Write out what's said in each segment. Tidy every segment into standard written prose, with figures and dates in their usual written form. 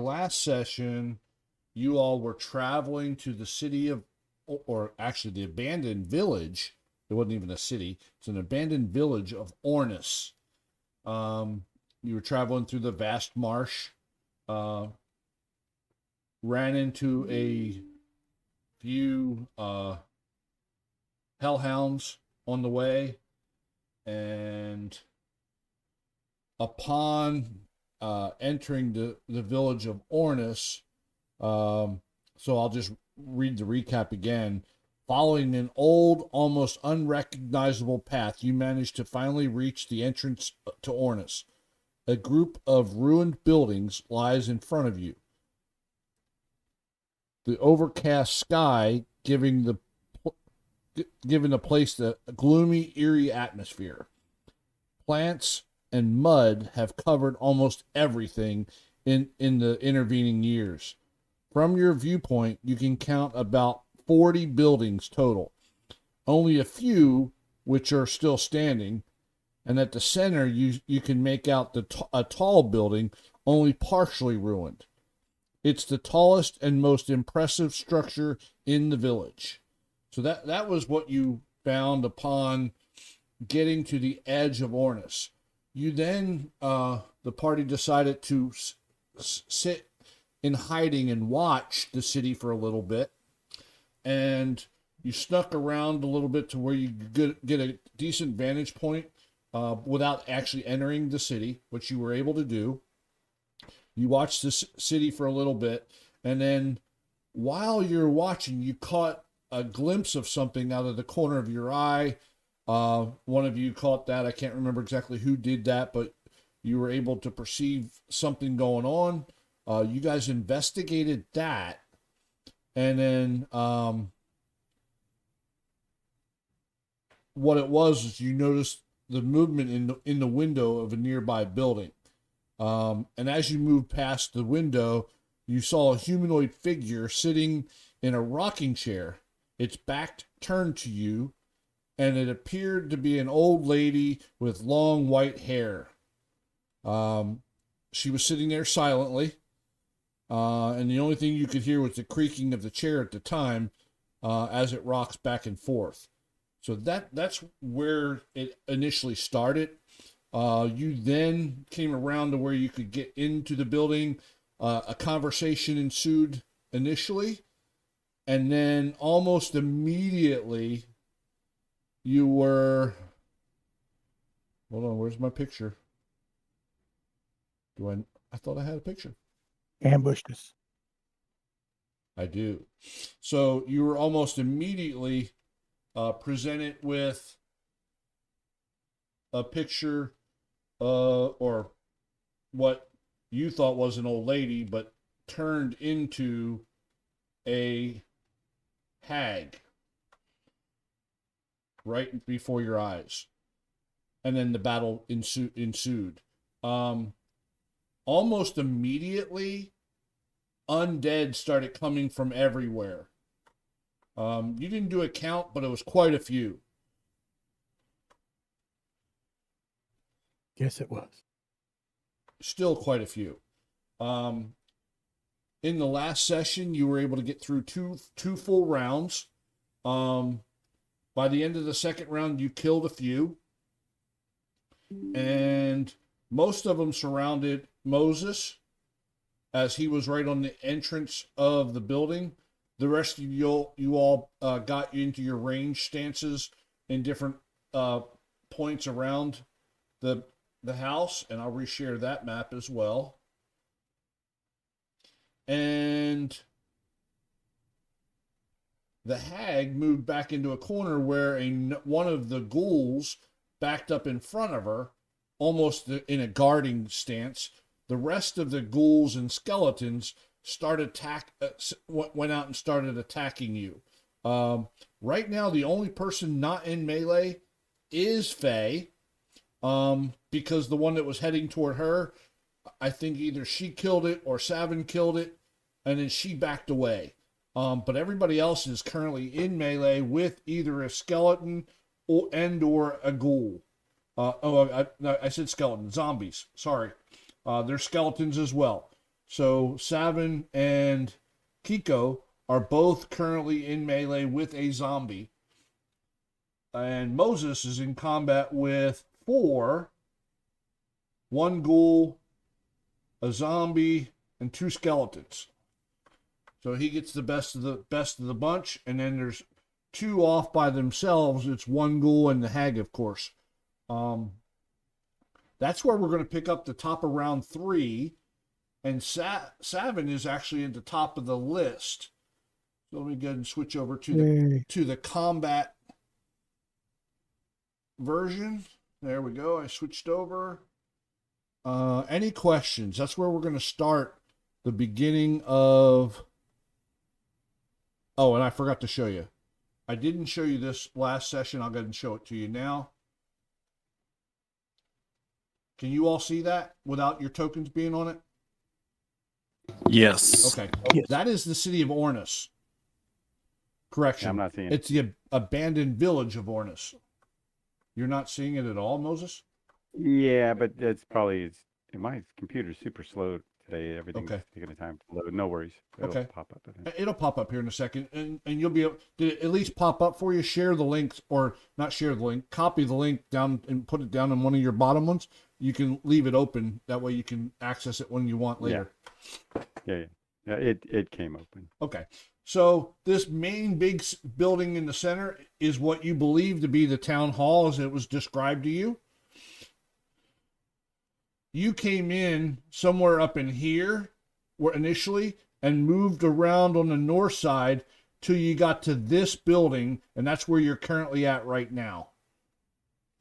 last session, you all were traveling to the city of, or actually the abandoned village. It wasn't even a city. It's an abandoned village of Ornis. You were traveling through the vast marsh, ran into a few hellhounds on the way, and upon entering the village of Ornis, so I'll just read the recap again. Following an old, almost unrecognizable path, you managed to finally reach the entrance to Ornis. A group of ruined buildings lies in front of you. The overcast sky giving the place a gloomy, eerie atmosphere. Plants and mud have covered almost everything in the intervening years. From your viewpoint, you can count about 40 buildings total. Only a few which are still standing, and at the center you can make out a tall building only partially ruined. It's the tallest and most impressive structure in the village. So that was what you found upon getting to the edge of Ornis. You then, the party decided to sit in hiding and watch the city for a little bit. And you snuck around a little bit to where you get a decent vantage point without actually entering the city, which you were able to do. You watched the city for a little bit, and then while you're watching, you caught a glimpse of something out of the corner of your eye. One of you caught that. I can't remember exactly who did that, but you were able to perceive something going on. You guys investigated that, and then what it was is you noticed the movement in the window of a nearby building. And as you moved past the window, you saw a humanoid figure sitting in a rocking chair. Its back turned to you, and it appeared to be an old lady with long white hair. She was sitting there silently, and the only thing you could hear was the creaking of the chair at the time as it rocks back and forth. So that's where it initially started. You then came around to where you could get into the building. A conversation ensued initially, and then almost immediately you were... Hold on, where's my picture? I thought I had a picture. Ambushed us. I do. So you were almost immediately presented with a picture or what you thought was an old lady, but turned into a hag right before your eyes. And then the battle ensued. Almost immediately, undead started coming from everywhere. You didn't do a count, but it was quite a few. Guess it was. Still quite a few. In the last session, you were able to get through two full rounds. By the end of the second round, you killed a few. And most of them surrounded Moses, as he was right on the entrance of the building. The rest of you all got into your range stances in different points around the house, and I'll reshare that map as well. And the hag moved back into a corner where one of the ghouls backed up in front of her, almost in a guarding stance. The rest of the ghouls and skeletons went out and started attacking you. Right now, the only person not in melee is Faye, because the one that was heading toward her, I think either she killed it or Savin killed it, and then she backed away. But everybody else is currently in melee with either a skeleton or a ghoul. I said skeleton, zombies. Sorry. They're skeletons as well. So Savin and Kiko are both currently in melee with a zombie. And Moses is in combat with 4, 1 ghoul, a zombie, and 2 skeletons. So he gets the best of the bunch, and then there's 2 off by themselves. It's 1 ghoul and the hag, of course. That's where we're going to pick up the top of round 3, and Savin is actually at the top of the list. So let me go and switch over to the combat version. There we go. I switched over. Any questions? That's where we're going to start the beginning of. Oh, and I forgot to show you. I didn't show you this last session. I'll go ahead and show it to you now. Can you all see that without your tokens being on it? Yes. Okay. Yes. That is the city of Ornis. Correction. Yeah, I'm not seeing it. It's the abandoned village of Ornis. You're not seeing it at all, Moses? Yeah, but it's probably my computer's super slow today. Everything's Okay. taking the time to load. No worries. It'll Okay. pop up. I think. It'll pop up here in a second, and you'll be able to at least pop up for you. Share the links, or not share the link, copy the link down and put it down in one of your bottom ones. You can leave it open. That way you can access it when you want later. Yeah. It came open. Okay. So this main big building in the center is what you believe to be the town hall as it was described to you. You came in somewhere up in here where initially and moved around on the north side till you got to this building, and that's where you're currently at right now.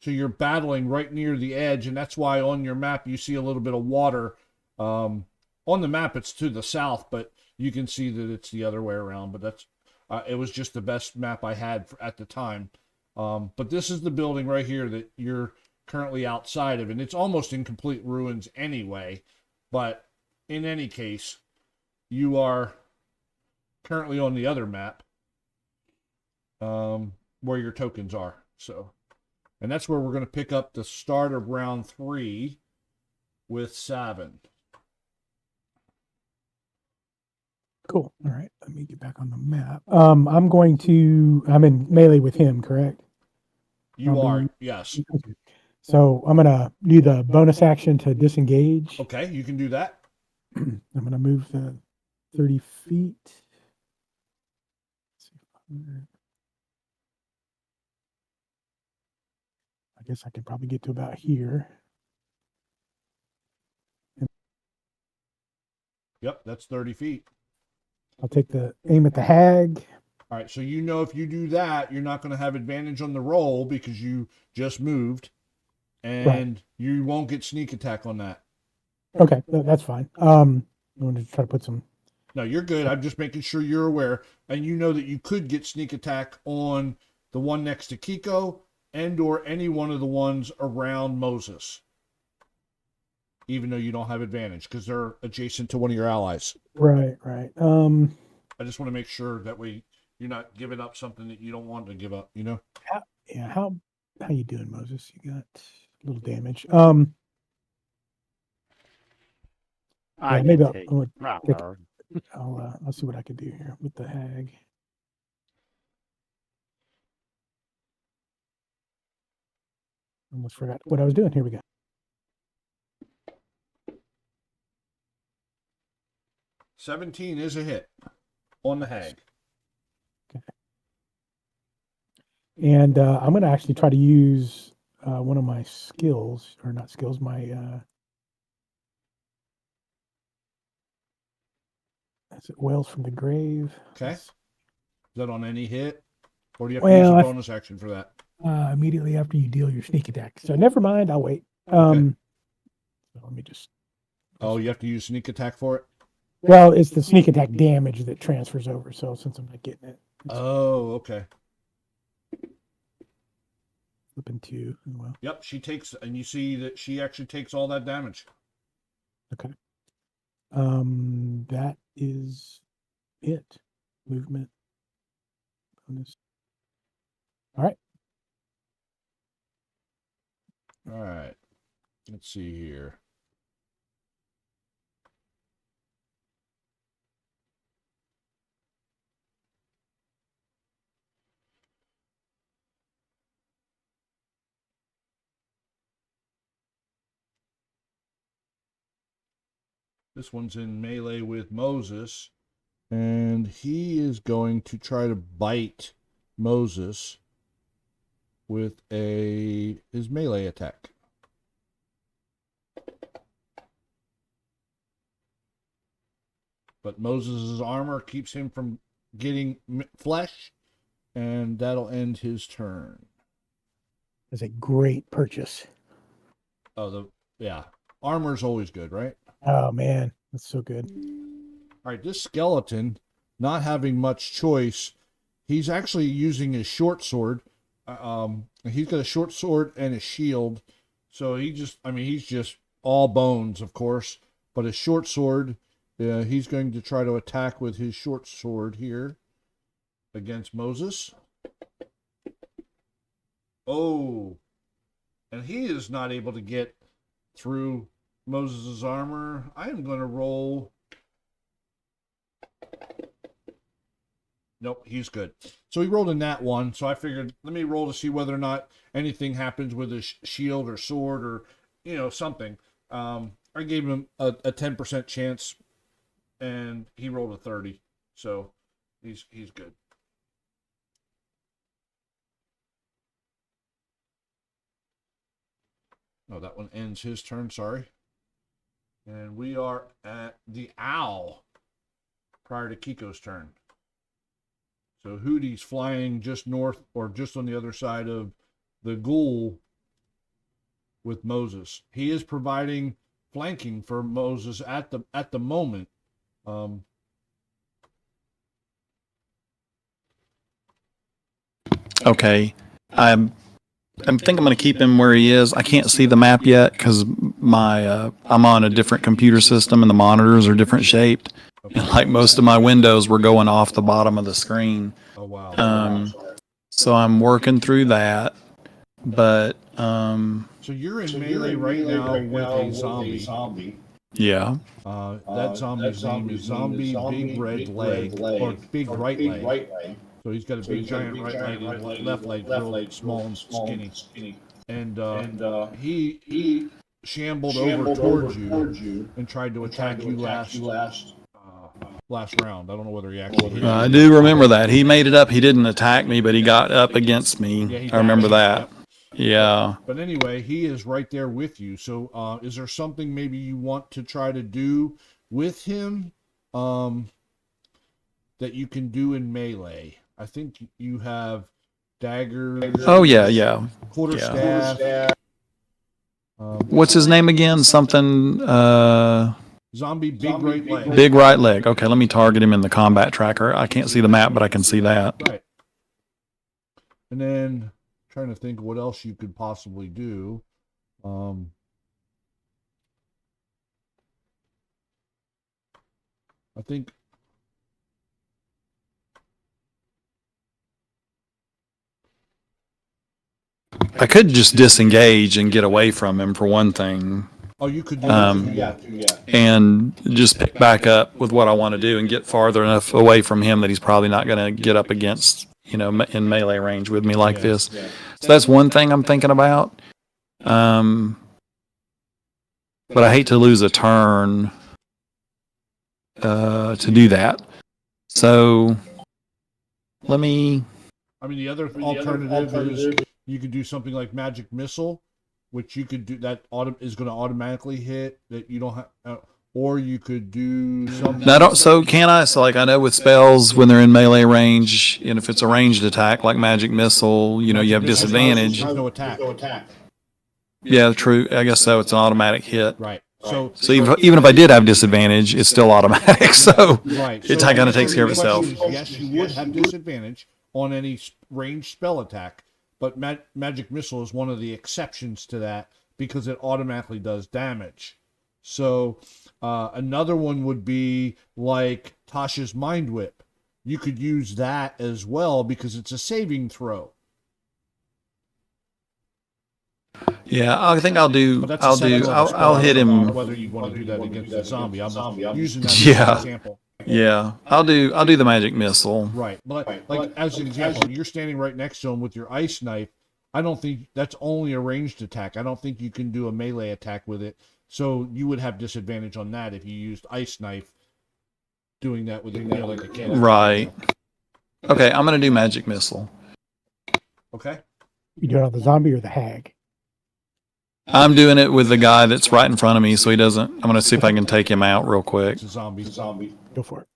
So you're battling right near the edge, and that's why on your map you see a little bit of water. On the map it's to the south, but you can see that it's the other way around. But that's it was just the best map I had at the time. But this is the building right here that you're currently outside of, and it's almost in complete ruins anyway. But in any case, you are currently on the other map where your tokens are. So, and that's where we're going to pick up the start of round 3 with Savin. Cool. All right. Let me get back on the map. I'm in melee with him, correct? You are, yes. Okay. So I'm going to do the bonus action to disengage. Okay, you can do that. I'm going to move the 30 feet. Let's see. I guess I could probably get to about here. Yep, that's 30 feet. I'll take the aim at the hag. All right, so you know if you do that, you're not going to have advantage on the roll because you just moved, and you won't get sneak attack on that. Okay, that's fine. I'm going to try to put some. No, you're good. I'm just making sure you're aware, and you know that you could get sneak attack on the one next to Kiko and or any one of the ones around Moses, even though you don't have advantage because they're adjacent to one of your allies. Right. I just want to make sure that way you're not giving up something that you don't want to give up, you know? How you doing, Moses? You got a little damage. Maybe I'll see what I can do here with the hag. Almost forgot what I was doing. Here we go. $17 is a hit on the hag. Okay. And I'm going to actually try to use one of my skills, or not skills, my is it Wells from the Grave? Okay. Is that on any hit? Or do you have to Well, use a bonus action for that? Immediately after you deal your sneak attack. So never mind, I'll wait. Okay. So let me just. Oh, you have to use sneak attack for it? Well, it's the sneak attack damage that transfers over. So since I'm not getting it, Oh, okay. flipping 2. Well, Yep, she takes, and you see that she actually takes all that damage. okay. That is it. Movement. Bonus. All right. All right. Let's see here. This one's in melee with Moses, and he is going to try to bite Moses with his melee attack. But Moses' armor keeps him from getting flesh, and that'll end his turn. That's a great purchase. Oh, armor's always good, right? Oh man, that's so good. All right, this skeleton, not having much choice, he's actually using his short sword. He's got a short sword and a shield, so he's just all bones, of course. But his short sword, he's going to try to attack with his short sword here against Moses. Oh, and he is not able to get through Moses' armor. I am going to roll. Nope, he's good. So he rolled a nat 1, so I figured, let me roll to see whether or not anything happens with his shield or sword or, something. I gave him a 10% chance, and he rolled a 30, so he's good. Oh, that one ends his turn, sorry. And we are at the owl prior to Kiko's turn. So Hootie's flying just north or just on the other side of the ghoul with Moses. He is providing flanking for Moses at the moment. Okay. I think I'm going to keep him where he is. I can't see the map yet because I'm on a different computer system and the monitors are different shaped. And like most of my windows were going off the bottom of the screen. Oh wow. So I'm working through that. But so you're in melee right now with a zombie. Yeah. That zombie's name is Zombie Big Red Leg or Big Right Leg. So he's got a big giant right leg and left leg real small and skinny. And he shambled over towards you and tried to attack you last round. I don't know whether he actually hit you. I do remember that. He made it up. He didn't attack me, but he got up against me. Yeah, I remember that. Yeah. But anyway, he is right there with you. So is there something maybe you want to try to do with him that you can do in melee? I think you have daggers. Oh, yeah. Quarterstaff. What's his name again? Something, Zombie Big Right Leg. Big Right Leg. Okay, let me target him in the combat tracker. I can't see the map, but I can see that. Right. And then trying to think what else you could possibly do. I think I could just disengage and get away from him for one thing. Oh, you could do that too, yeah. And just pick back up with what I want to do and get farther enough away from him that he's probably not going to get up against, in melee range with me like this. Yeah. So that's one thing I'm thinking about. But I hate to lose a turn to do that. So let me... the other alternative is you could do something like Magic Missile, which you could do that is going to automatically hit that you don't have, or you could do something. Can I? So like I know with spells when they're in melee range, and if it's a ranged attack like Magic Missile, you have disadvantage. There's no attack. Yeah, true. I guess so. It's an automatic hit. Right. So even if I did have disadvantage, it's still automatic. So right. It kind of takes care of itself. Yes, you would have disadvantage on any ranged spell attack. But Magic Missile is one of the exceptions to that because it automatically does damage. So another one would be like Tasha's Mind Whip. You could use that as well because it's a saving throw. Yeah, I think I'll hit him. Whether you want to do that against the zombie, I'm using that as an example. Yeah, I'll do the Magic Missile. Right, but like as an example, you're standing right next to him with your ice knife. I don't think that's only a ranged attack. I don't think you can do a melee attack with it. So you would have disadvantage on that if you used Ice Knife doing that with like the cannon. Right. Okay, I'm gonna do magic missile. Okay. You do it on the zombie or the hag? I'm doing it with the guy that's right in front of me, so he doesn't. I'm gonna see if I can take him out real quick. It's a zombie. Go for it.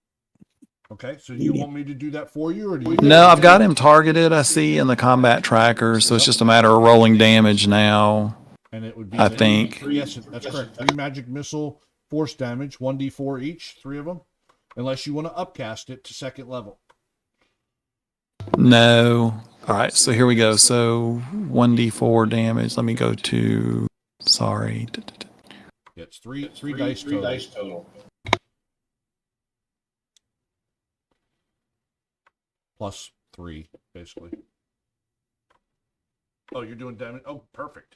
Okay. So do you want me to do that for you, or do you? No, I've got him targeted. I see in the combat tracker, so it's just a matter of rolling damage now. And it would be. I think. Yes, that's correct. 3 magic missile force damage, 1d4 each, 3 of them, unless you want to upcast it to 2nd level. No. All right, so here we go. So 1d4 damage. Let me go to. Sorry. Yeah, it's three dice total. Plus 3, basically. Oh, you're doing damage. Oh, perfect.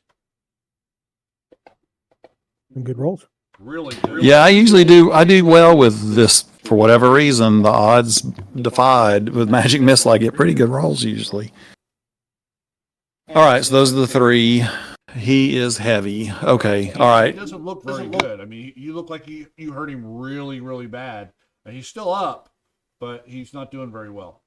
Some good rolls. Really good. Yeah, I usually do. I do well with this for whatever reason. The odds defied with magic missile. I get pretty good rolls usually. All right, so those are the 3. He is heavy. Okay. All right. He doesn't look very good. I mean, you look like you hurt him really, really bad. And he's still up, but he's not doing very well.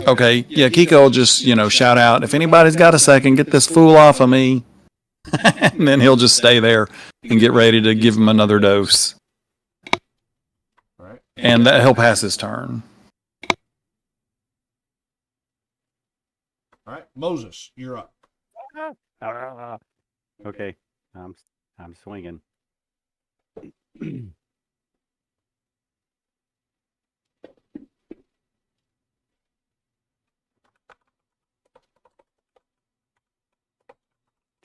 Okay. Yeah, Kiko will just, shout out, if anybody's got a second, get this fool off of me. And then he'll just stay there and get ready to give him another dose. All right. And he'll pass his turn. All right. Moses, you're up. Okay, I'm swinging.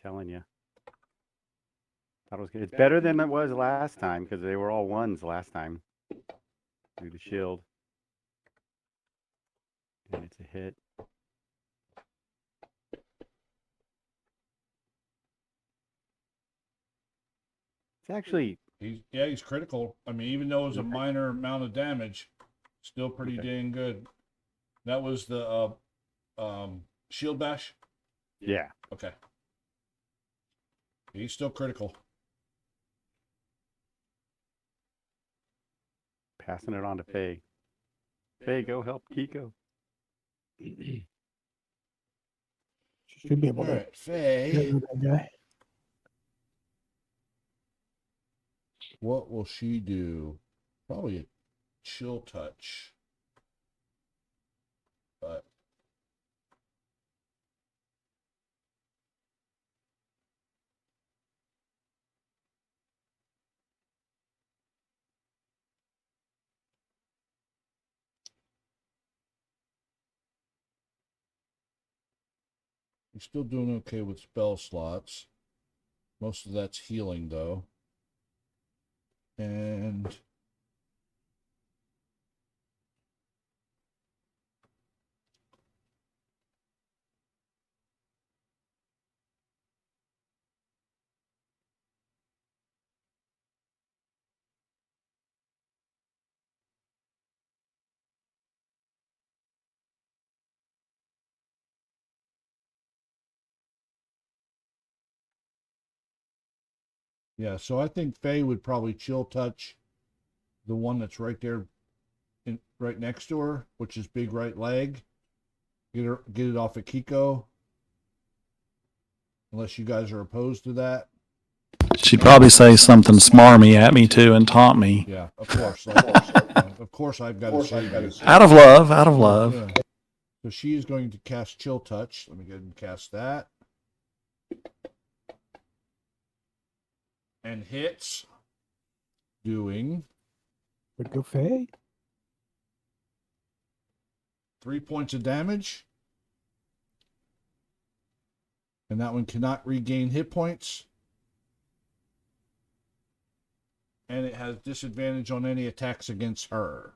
Telling you. Thought it was good. It's better than it was last time because they were all 1s last time. Through the shield. And it's a hit. It's actually. He's critical. I mean, even though it was a minor amount of damage, still pretty dang good. That was the shield bash? Yeah. Okay. He's still critical. Passing it on to Faye. Faye, go help Kiko. She should be able All to. right, Faye. Get rid of that guy. What will she do? Probably a chill touch. But you're still doing okay with spell slots. Most of that's healing, though. And yeah, so I think Faye would probably chill touch the one that's right there, right next to her, which is big right leg. Get it off of Kiko. Unless you guys are opposed to that. She'd probably say something smarmy at me too and taunt me. Yeah, of course. Of course, I've got to save you. Out of love, out of love. Yeah. So she is going to cast Chill Touch. Let me go ahead and cast that. And hits. Doing Would go Faye. 3 points of damage. And that one cannot regain hit points. And it has disadvantage on any attacks against her.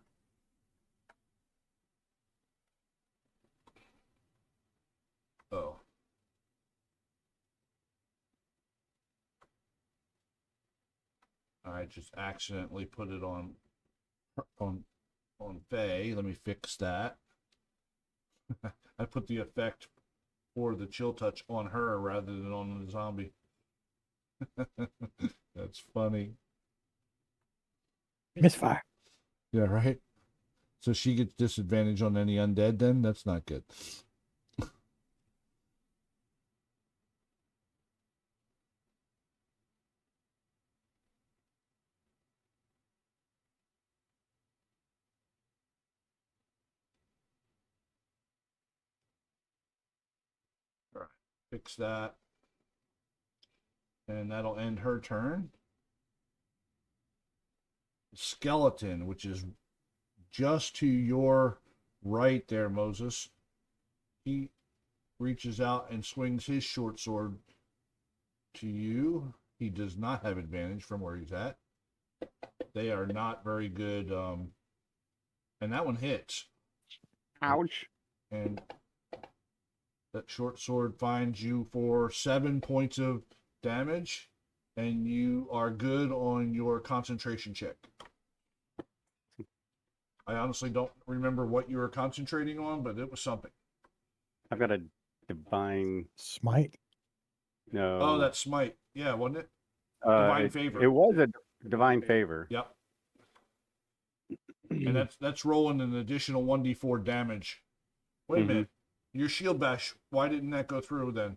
Oh. I just accidentally put it on Faye. Let me fix that. I put the effect for the chill touch on her rather than on the zombie. That's funny. Misfire. Yeah, right. So she gets disadvantage on any undead. Then that's not good. All right, fix that, and that'll end her turn. Skeleton, which is just to your right there, Moses. He reaches out and swings his short sword to you. He does not have advantage from where he's at. They are not very good. And that one hits. Ouch. And that short sword finds you for 7 points of damage. And you are good on your concentration check. I honestly don't remember what you were concentrating on, but it was something. I've got a divine. Smite. No. Oh, that's smite. Yeah, wasn't it? Divine favor. It was a divine favor. Yep. And that's rolling an additional 1d4 damage. Wait a minute. Your shield bash, why didn't that go through then?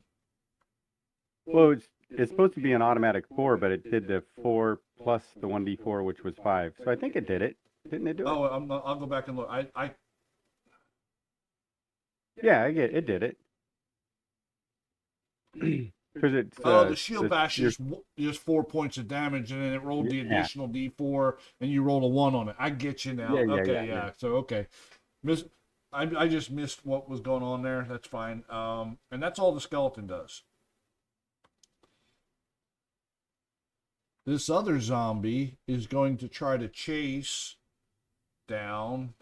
Well, it's supposed to be an automatic 4, but it did the 4 plus the 1d4, which was 5. So I think it did it. Didn't it do it? Oh, I'll go back and look. Yeah, it did it. Because it's the shield bash is 4 points of damage, and then it rolled the additional d4, and you rolled a 1 on it. I get you now. Yeah. So okay, I just missed what was going on there. That's fine. And that's all the skeleton does. This other zombie is going to try to chase down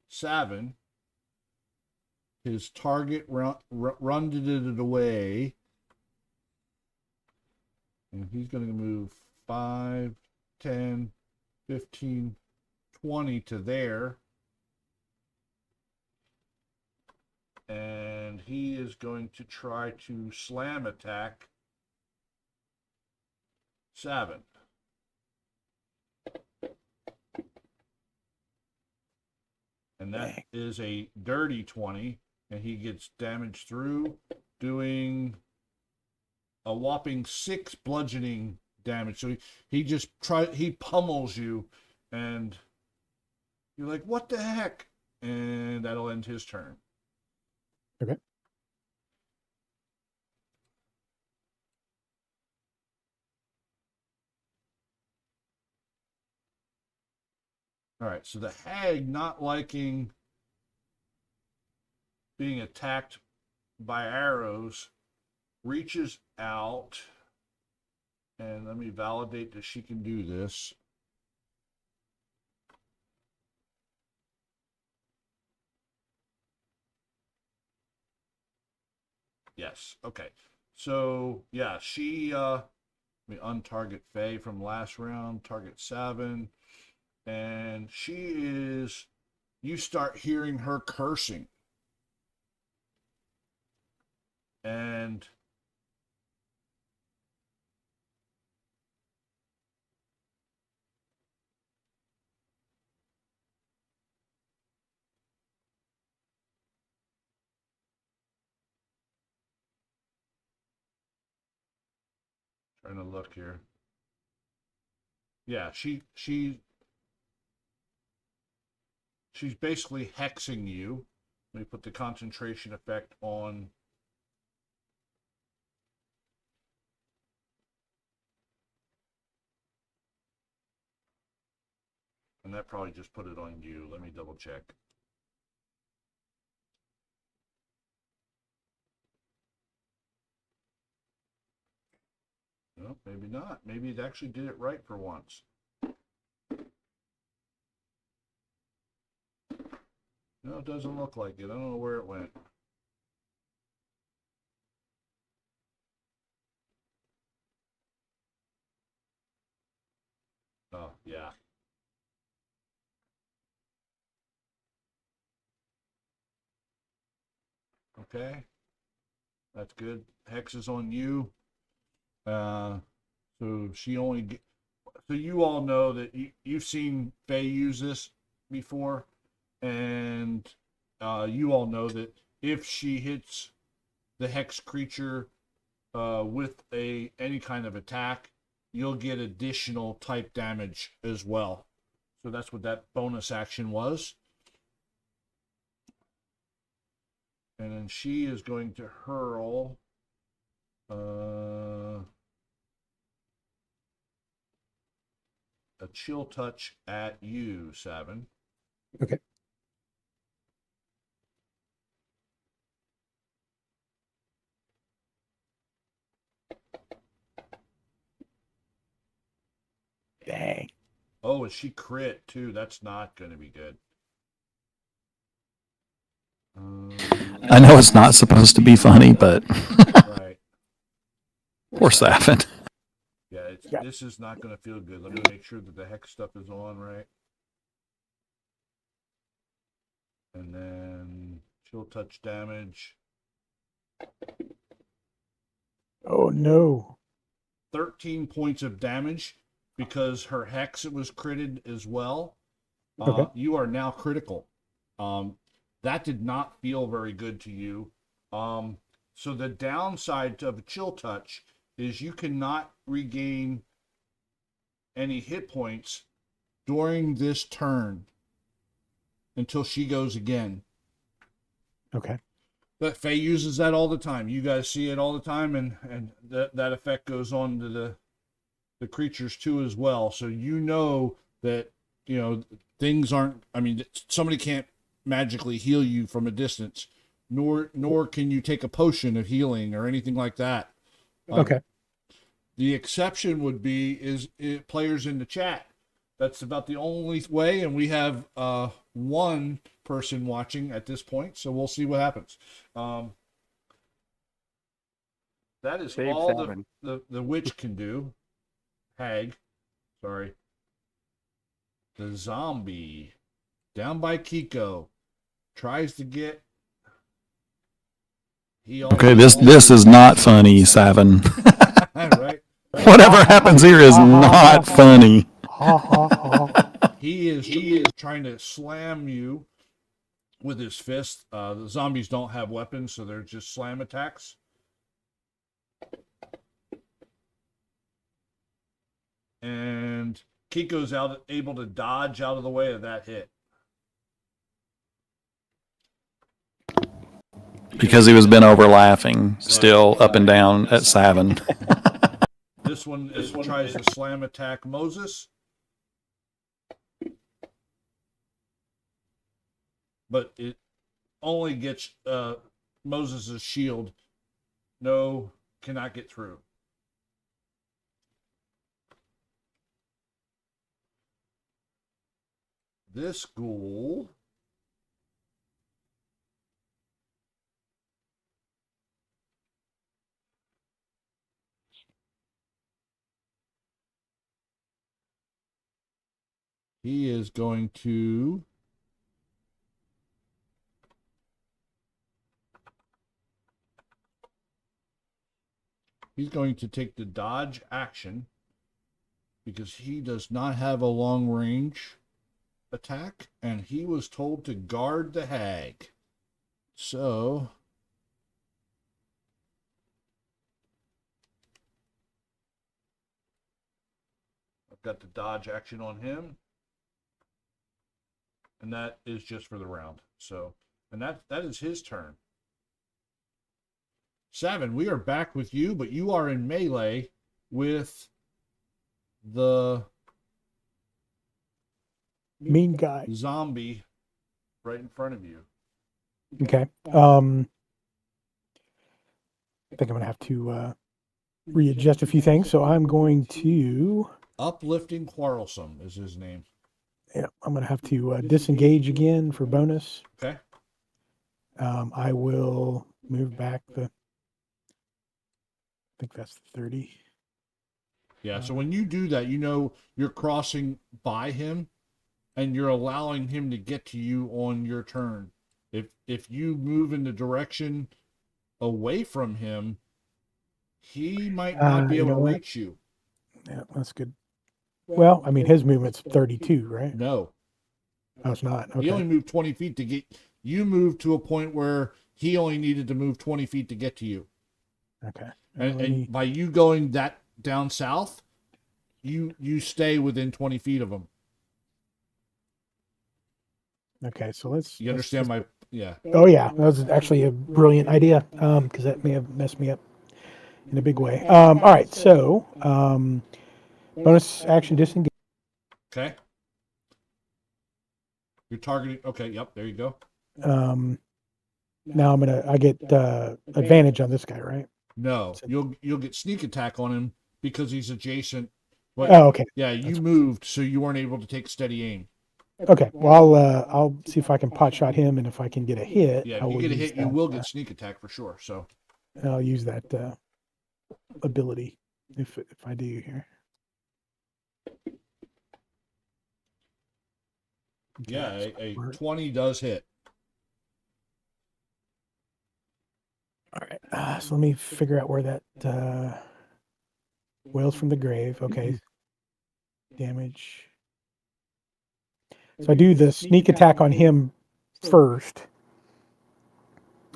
Savin. His target runded it away. And he's going to move 5, 10, 15, 20 to there. And he is going to try to slam attack Savin. And that is a dirty 20. And he gets damaged through, doing a whopping 6 bludgeoning damage. So he pummels you, and you're like, what the heck? And that'll end his turn. Okay. All right, so the hag, not liking being attacked by arrows, reaches out, and let me validate that she can do this. Yes, okay. So, yeah, she, let me untarget Faye from last round, target Savin, and you start hearing her cursing. And trying to look here. Yeah, she's basically hexing you. Let me put the concentration effect on. And that probably just put it on you. Let me double check. No, maybe not. Maybe it actually did it right for once. No, it doesn't look like it. I don't know where it went. Oh, yeah. Okay. That's good. Hex is on you. So she only so you all know that you've seen Faye use this before, and you all know that if she hits the hex creature with any kind of attack, you'll get additional type damage as well. So that's what that bonus action was. And then she is going to hurl a chill touch at you, Savin. Okay. Dang. Oh, and she crit too. That's not going to be good. I know it's not supposed to be funny, but Right. poor Savin. Yeah, Yeah. this is not going to feel good. Let me make sure that the hex stuff is on right. And then chill touch damage. Oh no. 13 points of damage because her hex was critted as well. Okay. You are now critical. That did not feel very good to you. So the downside of a chill touch is you cannot regain any hit points during this turn until she goes again. Okay. But Faye uses that all the time. You guys see it all the time, and that effect goes on to the creatures too as well. So you know that things aren't. I mean, somebody can't magically heal you from a distance, nor can you take a potion of healing or anything like that. Okay. The exception would be players in the chat. That's about the only way, and we have one person watching at this point, so we'll see what happens. That is Save all Savin. the witch can do. Hag, sorry. The zombie down by Kiko tries to get. Okay, this is not funny, Savin. Right. Whatever happens here is not funny. Ha ha ha. He is trying to slam you with his fist. The zombies don't have weapons, so they're just slam attacks. And Kiko's able to dodge out of the way of that hit. Because he was bent over laughing, still up and down at Savin. This one tries to slam attack Moses. But it only gets Moses' shield. No, cannot get through. This ghoul he is going to take the dodge action because he does not have a long range attack, and he was told to guard the hag. So I've got the dodge action on him, and that is just for the round. So, and that is his turn. Savin, we are back with you, but you are in melee with the Mean guy. zombie right in front of you. Okay. I think I'm gonna have to readjust a few things. So I'm going to Uplifting Quarrelsome is his name. I'm gonna have to disengage again for bonus. Okay. I will move back I think that's 30. Yeah, so when you do that, you're crossing by him and you're allowing him to get to you on your turn. If you move in the direction away from him, He might not be You able know to what? reach you. Yeah, that's good. Well, I mean, his movement's 32, right? No, Oh, it's not. he only Okay. moved 20 feet to get you. Moved to a point where he only needed to move 20 feet to get to you. Okay. And by you going that down south, you stay within 20 feet of him. Okay. So let's. You understand my yeah. Oh yeah, that was actually a brilliant idea. Because that may have messed me up in a big way. All right. So, bonus action disengage. Okay. You're targeting. Okay. Yep. There you go. Now I get advantage on this guy, right? No, you'll get sneak attack on him because he's adjacent. But Oh, okay. yeah, you moved, so you weren't able to take steady aim. Okay. Well, I'll see if I can pot shot him, and if I can get a hit, Yeah, I if you will get a use hit, you that, will get sneak attack for sure. So I'll use that ability if I do here. Okay, yeah, so a we're- 20 does hit. all right. So let me figure out where that Wails from the Grave. Okay. Damage. So I do the sneak attack on him first,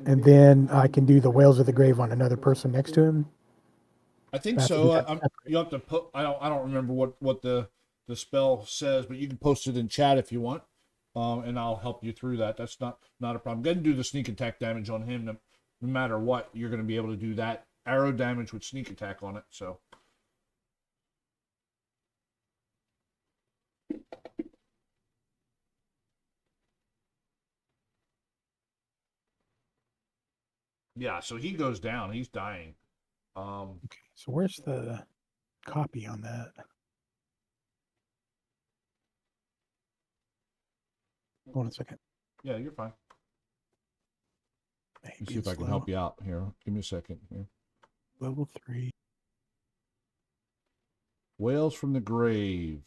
and then I can do the Wails of the Grave on another person next to him. I think I have to so. do that separate. You have to put. I don't remember what the spell says, but you can post it in chat if you want, and I'll help you through that. That's not a problem. Go ahead and do the sneak attack damage on him. No matter what, you're going to be able to do that arrow damage with sneak attack on it. So. Yeah, so he goes down. He's dying. Okay, so where's the copy on that? Hold on a second. Yeah, you're fine. Hey, Let's see if I can help you out here. Give me a second here. Level 3. Wails from the Grave.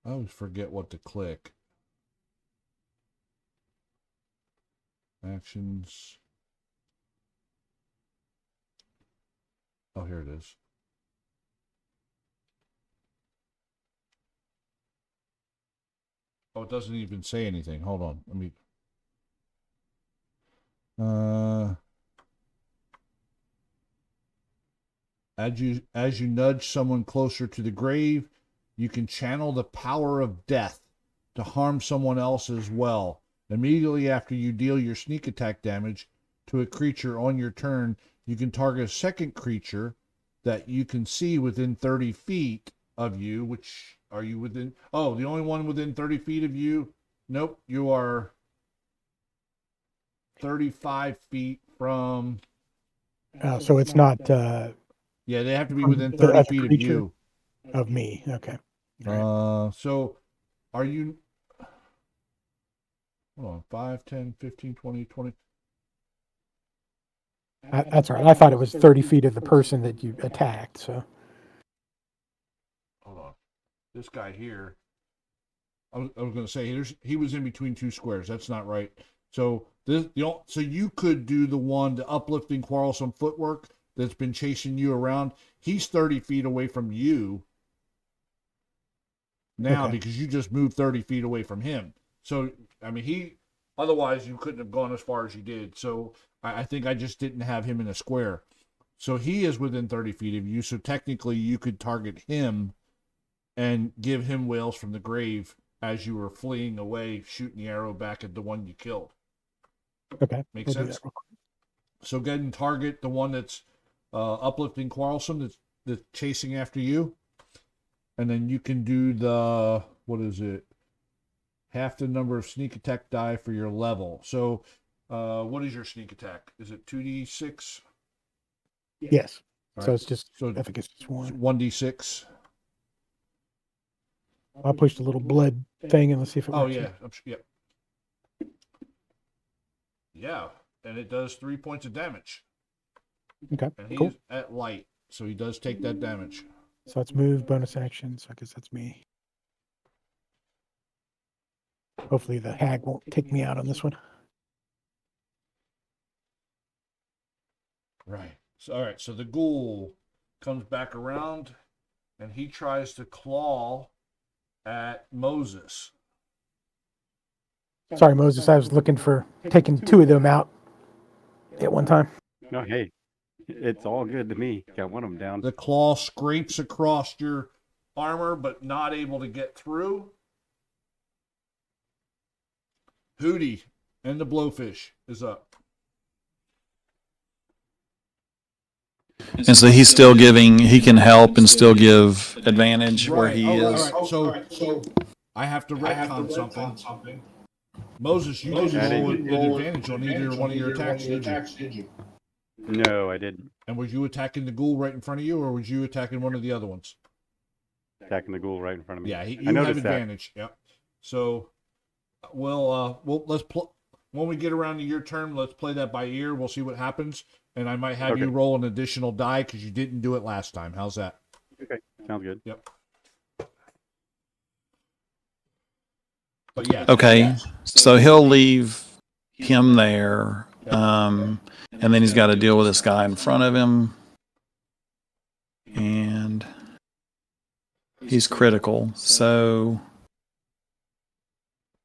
I always forget what to click. Actions. Oh, here it is. Oh, it doesn't even say anything. Hold on. Let me. As you nudge someone closer to the grave, you can channel the power of death to harm someone else as well. Immediately after you deal your sneak attack damage to a creature on your turn, you can target a second creature that you can see within 30 feet of you. Which are you within? Oh, the only one within 30 feet of you? Nope, you are 35 feet from. So it's not Yeah, they have to be From within the 30 other feet of creature? you. of me. Okay. All right. So are you. Hold on, 5, 10, 15, 20, 20. That's all right. I thought it was 30 feet of the person that you attacked. So Hold on. This guy here. I was going to say he was in between two squares. That's not right. So so you could do the uplifting quarrelsome footwork that's been chasing you around. He's 30 feet away from you now Okay. because you just moved 30 feet away from him. So I mean otherwise you couldn't have gone as far as you did. So I think I just didn't have him in a square. So he is within 30 feet of you. So technically you could target him and give him Wails from the Grave as you were fleeing away, shooting the arrow back at the one you killed. okay. Makes We'll do sense? that real quick. So go ahead and target the one that's uplifting quarrelsome, that's chasing after you. And then you can do the, what is it? Half the number of sneak attack die for your level. So what is your sneak attack? Is it 2d6? Yes. All So right. it's just, So I think it's just one. 1d6. I pushed a little blood thing and let's see if it Oh, works. yeah. Yep. Yeah. And it does 3 points of damage. Okay. And he's Cool. at light. So he does take that damage. So it's move, bonus action. So I guess that's me. Hopefully the hag won't take me out on this one. Right. So, all right. So the ghoul comes back around, and he tries to claw at Moses. Sorry, Moses. I was looking for taking 2 of them out at one time. No, hey, it's all good to me. Got one of them down. The claw scrapes across your armor, but not able to get through. Hootie and the blowfish is up. And so he's still giving, he can help and still give advantage where he is. All right. So I have to retcon something. Moses, you didn't roll with advantage on either one of your attacks, did you? No, I didn't. And was you attacking the ghoul right in front of you, or was you attacking one of the other ones? Attacking the ghoul right in front of me. Yeah, you I have noticed that. advantage. Yep. So, we'll let's when we get around to your turn, let's play that by ear. We'll see what happens, and I might have you Okay. roll an additional die because you didn't do it last time. How's that? Okay, sounds good. Yep. But yeah. Okay, so he'll leave him there, and then he's got to deal with this guy in front of him, and he's critical. So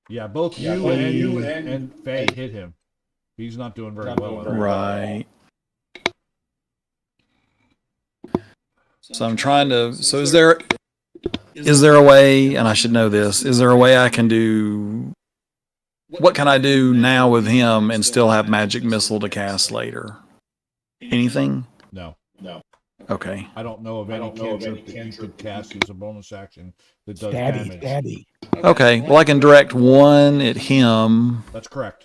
Yeah, both you and Faye hit him. He's not doing very well. right. So I'm trying to. So is there a way? And I should know this. Is there a way I can do? What can I do now with him and still have magic missile to cast later? Anything? No, Okay. I don't know of any cantrip that you could cast as a bonus action that does damage. Daddy. Okay. Well, I can direct one at him That's correct.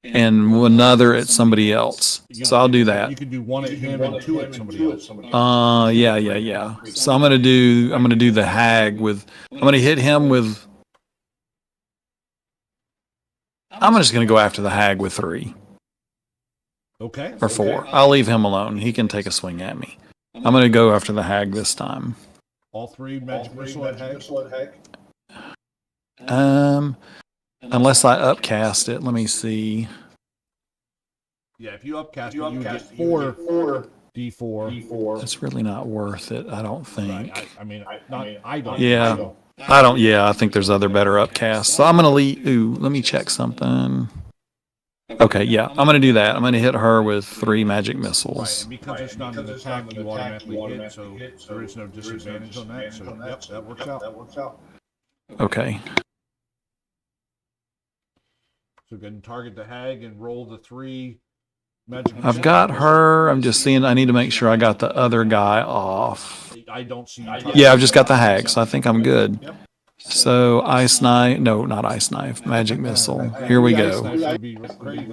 and another at somebody else. So I'll do that. You could do one at him and 2 at somebody else. Yeah. So I'm gonna do the hag with. I'm gonna hit him with. I'm just gonna go after the hag with 3 Okay. or 4. I'll leave him alone. He can take a swing at me. I'm gonna go after the hag this time. All 3 magic missile at hag. Unless I upcast it. Let me see. Yeah, if you upcast it, you get 4 D4. That's really not worth it. I don't think. Right. I don't. Yeah. I don't. Yeah, I think there's other better upcasts. So I'm gonna leave. Ooh, let me check something. Okay, yeah, I'm gonna do that. I'm gonna hit her with 3 magic Right, missiles. and because it's not an attack, you automatically hit, so there is no disadvantage on that. So, yep, that works out. Okay. So go ahead and target the hag and roll the 3 magic I've missiles. got her. I'm just seeing. I need to make sure I got the other guy off. I don't see. Yeah, I've just got the hag, so I think I'm good. Yep. So ice knife. No, not ice knife. Magic missile. Here we The ice go. knife would be crazy,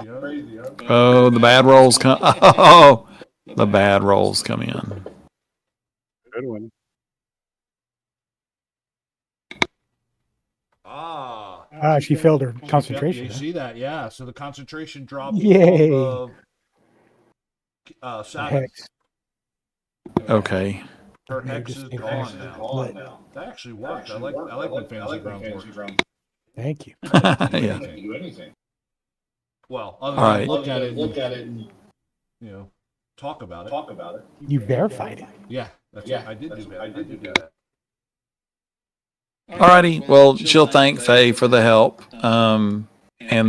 huh? Oh, the bad rolls come. Oh, the bad rolls come in. Good one. She failed her Yep, concentration. you huh? see that? Yeah. So the concentration dropped. Yay. Off of, Saturn. Hex. Okay. Her Yeah, hex just is think gone What? now. That actually worked. I like when fantasy grounds work. Thank you. Yeah. Well, other All than right. look at it and talk about it. You verified it. Yeah, that's it. I did do that. I did do that. Alrighty. Well, she'll thank Faye for the help. And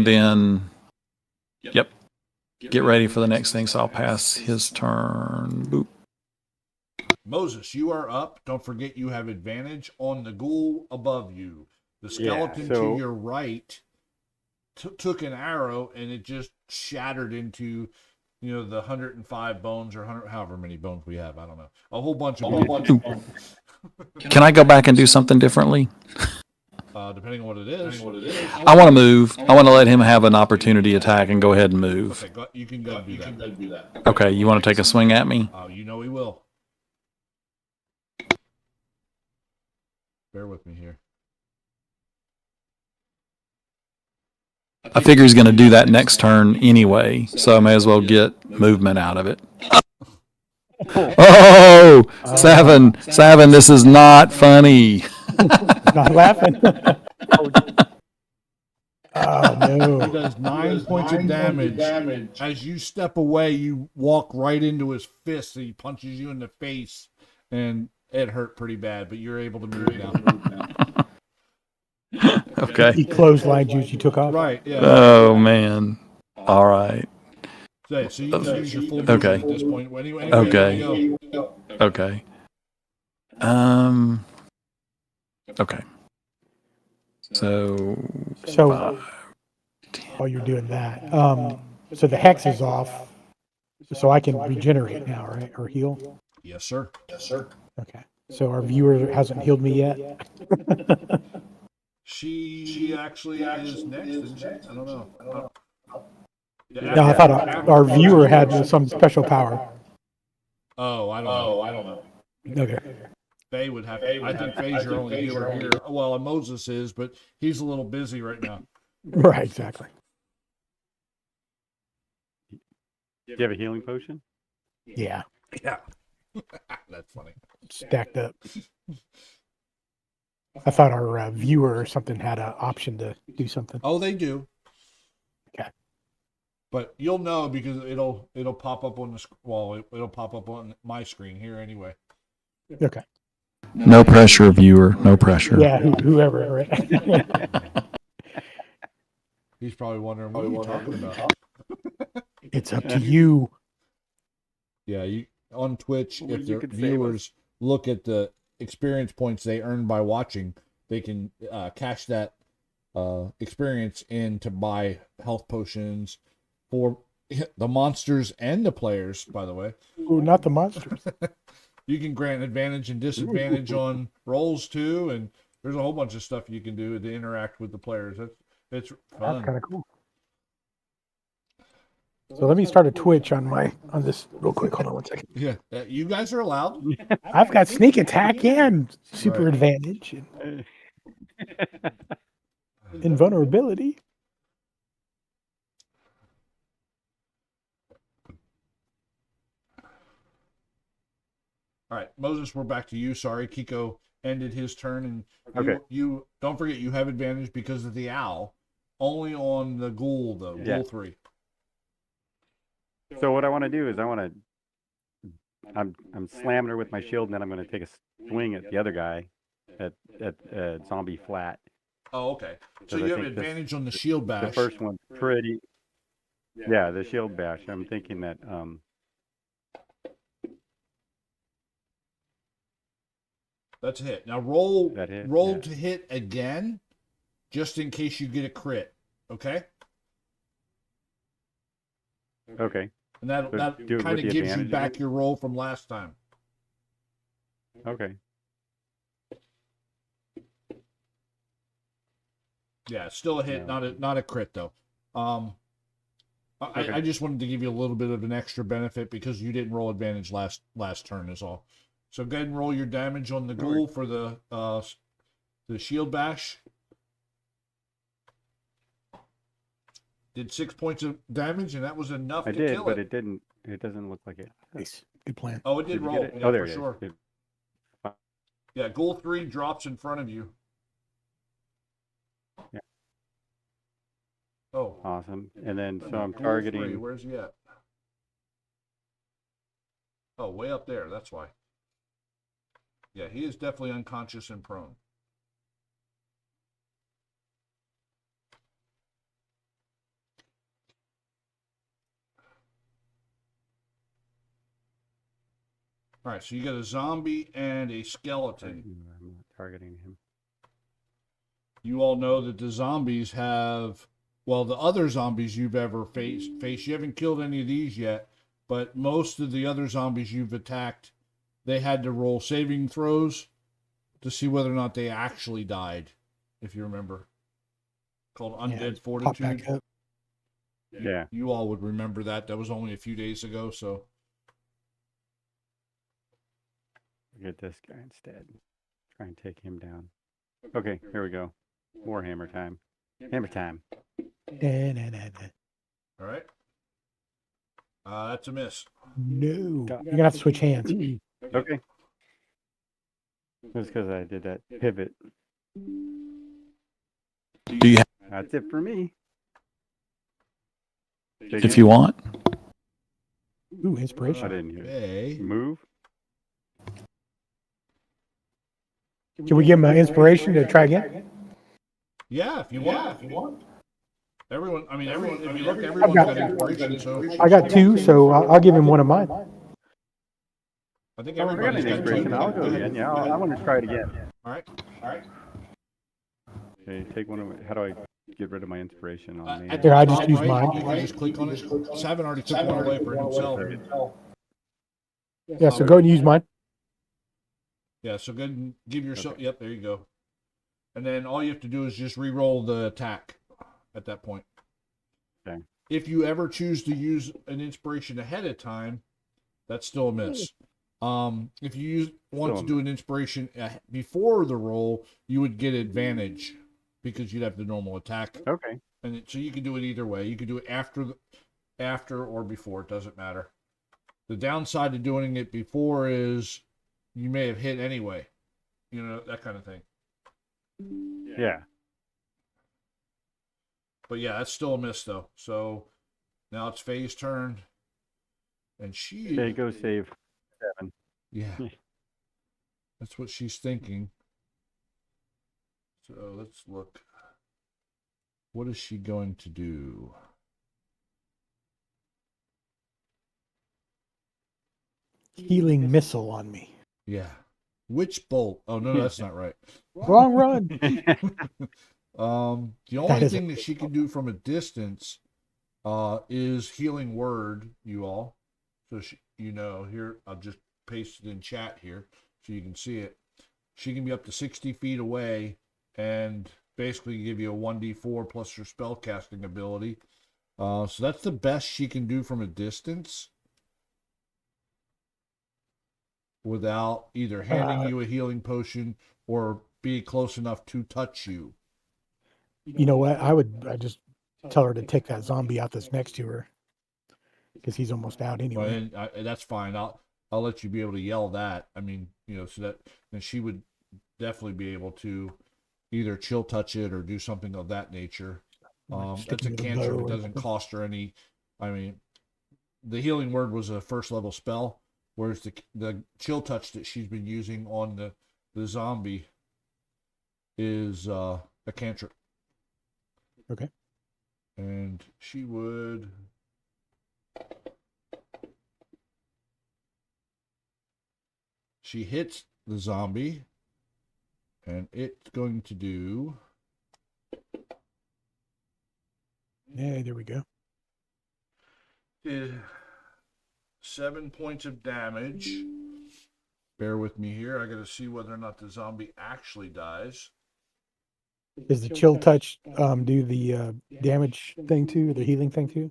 then, yep. Get ready for the next thing. So I'll pass his turn. Boop. Moses, you are up. Don't forget you have advantage on the ghoul above you. The skeleton so- to your right took an arrow and it just shattered into, the 105 bones or 100, however many bones we have. I don't know. A whole bunch of bones. Can I go back and do something differently? Depending on what it is. I want to move. I want to let him have an opportunity attack and go ahead and move. Okay, you can go do that. Okay, you want to take a swing at me? You know he will. Bear with me here. I figure he's going to do that next turn anyway, so I may as well get movement out of it. Oh, Savin, this is not funny. Not laughing. Oh He no! does 9 points of damage. As you step away, you walk right into his fist. And he punches you in the face, and it hurt pretty bad. But you're able to move now. Okay. He clotheslined you as you took off. Right? Yeah. Oh man. All right. So you can use your full movement Okay. at this point. Anyway, Okay. you go. Okay. Okay. So So while you're doing that, so the hex is off, so I can regenerate now, right, or heal? Yes, sir. Okay. So our viewer hasn't healed me yet. She actually is next, isn't she? I don't know. No, I thought our viewer had some special power. Oh, I don't know. Okay. Faye would have. I think Faye's your only healer here. Well, and Moses is, but he's a little busy right now. Right. Exactly. Do you have a healing potion? Yeah. Yeah. That's funny. Stacked up. I thought our viewer or something had an option to do something. Oh, they do. Okay. But you'll know because it'll pop up on the it'll pop up on my screen here anyway. Okay. no pressure, viewer. No pressure. Yeah. Whoever. Right. He's probably wondering what we're talking about. It's up to you. Yeah, you on Twitch, Well, if you the could save viewers look at the experience points they earn by watching, they can cash that experience in to buy health potions for the monsters and the players, by the way. Ooh, not the monsters. You can grant advantage and disadvantage on rolls too, and there's a whole bunch of stuff you can do to interact with the players. It's That's fun. kind of cool. So let me start a Twitch on this real quick. Hold on one second. Yeah, you guys are allowed. I've got sneak attack and super Right. advantage and invulnerability. All right, Moses, we're back to you. Sorry, Kiko ended his turn, and Okay. you don't forget you have advantage because of the owl. Only on the ghoul though, Yeah. ghoul 3. So what I want to do is I'm slamming her with my shield, and then I'm going to take a swing at the other guy, at zombie flat. Oh, okay. So Because I you have think advantage on the shield bash. The first one's pretty. Yeah, the shield bash. I'm thinking that That's a hit. Now roll That hit, roll yeah. to hit again, just in case you get a crit. Okay, okay, and that So that do it kind with of the gives you advantage back again? your roll from last time. okay. Yeah, it's still a hit, No. not a crit though. Okay. I just wanted to give you a little bit of an extra benefit because you didn't roll advantage last turn is all. So go ahead and roll your damage on the No worries. ghoul for the shield bash. Did 6 points of damage, and that was enough I to did, kill but it. it didn't. It doesn't look like it. Nice. Good plan. Oh, it did Did you roll. get it? Yeah, Oh, there for it is. sure. Good. Yeah, ghoul 3 drops in front of you. Yeah. Oh, Awesome. And then so I'm ghoul 3, targeting. where's he at? Oh, way up there. That's why. Yeah, he is definitely unconscious and prone. All right, so you got a zombie and a skeleton. I'm not targeting him. You all know that the zombies have, well, the other zombies you've ever faced, you haven't killed any of these yet, but most of the other zombies you've attacked, they had to roll saving throws to see whether or not they actually died, if you remember. Called Undead Pop back Fortitude. up. Yeah. You all would remember that. That was only a few days ago, so. Get this guy instead. Try and take him down. Okay, here we go. Warhammer time. Hammer time. All right. That's a miss. No. You're going to have to switch hands. Okay. Just because I did that pivot. Do you have That's it for me. If you want. Ooh, I inspiration. didn't hear. Okay. Move. Can we give him an inspiration to try again? Yeah, if you want. Everyone, I mean, everyone. If you look, everyone's got inspiration. So I got 2, so I'll give him one of mine. I think Oh, I got everybody's an got inspiration. two. I'll go again. Yeah, I want to try it again. All right. Okay, take one of my, how do I get rid of my inspiration on me? At Here, the I top just use right, mine. You can just click on it. Savin already took one away for himself. Yeah, so go ahead and use mine. Yeah, so go ahead and give yourself. Okay. Yep, there you go. And then all you have to do is just re-roll the attack at that point. Okay. If you ever choose to use an inspiration ahead of time, that's still a miss. If you want to do an inspiration before the roll, you would get advantage because you'd have the normal attack. Okay. And so you can do it either way. You can do it after or before. It doesn't matter. The downside of doing it before is you may have hit anyway. You know, that kind of thing. Yeah. But yeah, that's still a miss though. So now it's Faye's turn, and she. Okay, go save 7. Yeah, that's what she's thinking. So let's look. What is she going to do? Healing missile on me. Yeah. Which bolt? Oh no, that's not right. Wrong run. The only thing that she can do from a distance is healing word, you all. So here, I'll just paste it in chat here so you can see it. She can be up to 60 feet away and basically give you a 1d4 plus her spell casting ability. So that's the best she can do from a distance without either handing you a healing potion or be close enough to touch you. You know what? I just tell her to take that zombie out that's next to her because he's almost out anyway. Well, and that's fine. I'll let you be able to yell that. I mean, so that then she would definitely be able to either chill touch it or do something of that nature. That's a cantrip. It doesn't cost her any. I mean, the healing word was a first level spell, whereas the chill touch that she's been using on the zombie is a cantrip. Okay. And she would. She hits the zombie, and it's going to do. Yeah, there we go. 7 points of damage. Bear with me here. I got to see whether or not the zombie actually dies. Does the chill touch do the damage thing too, the healing thing too?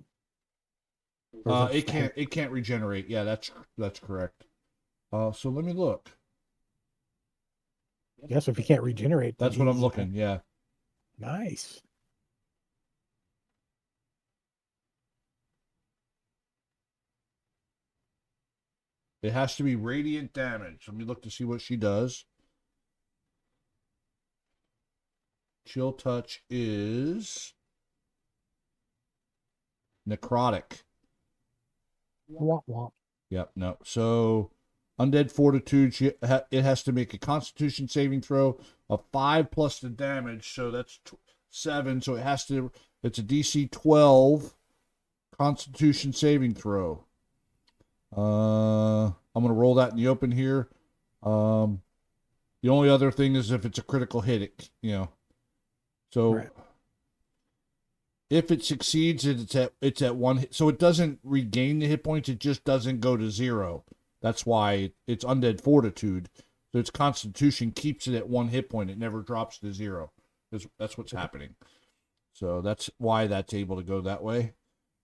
It can't regenerate. Yeah, that's correct. So let me look. Yeah, so if you can't regenerate, That's what I'm looking. Yeah. Nice. It has to be radiant damage. Let me look to see what she does. Chill touch is necrotic. Womp womp. Yep, no. So undead fortitude, it has to make a constitution saving throw of 5 plus the damage, so that's 7. So it's a DC 12 constitution saving throw. I'm gonna roll that in the open here. The only other thing is if it's a critical hit, So right. If it succeeds, it's at 1 hit, so it doesn't regain the hit points. It just doesn't go to 0. That's why it's undead fortitude. So its constitution keeps it at 1 hit point. It never drops to 0. That's what's happening. So that's why that's able to go that way.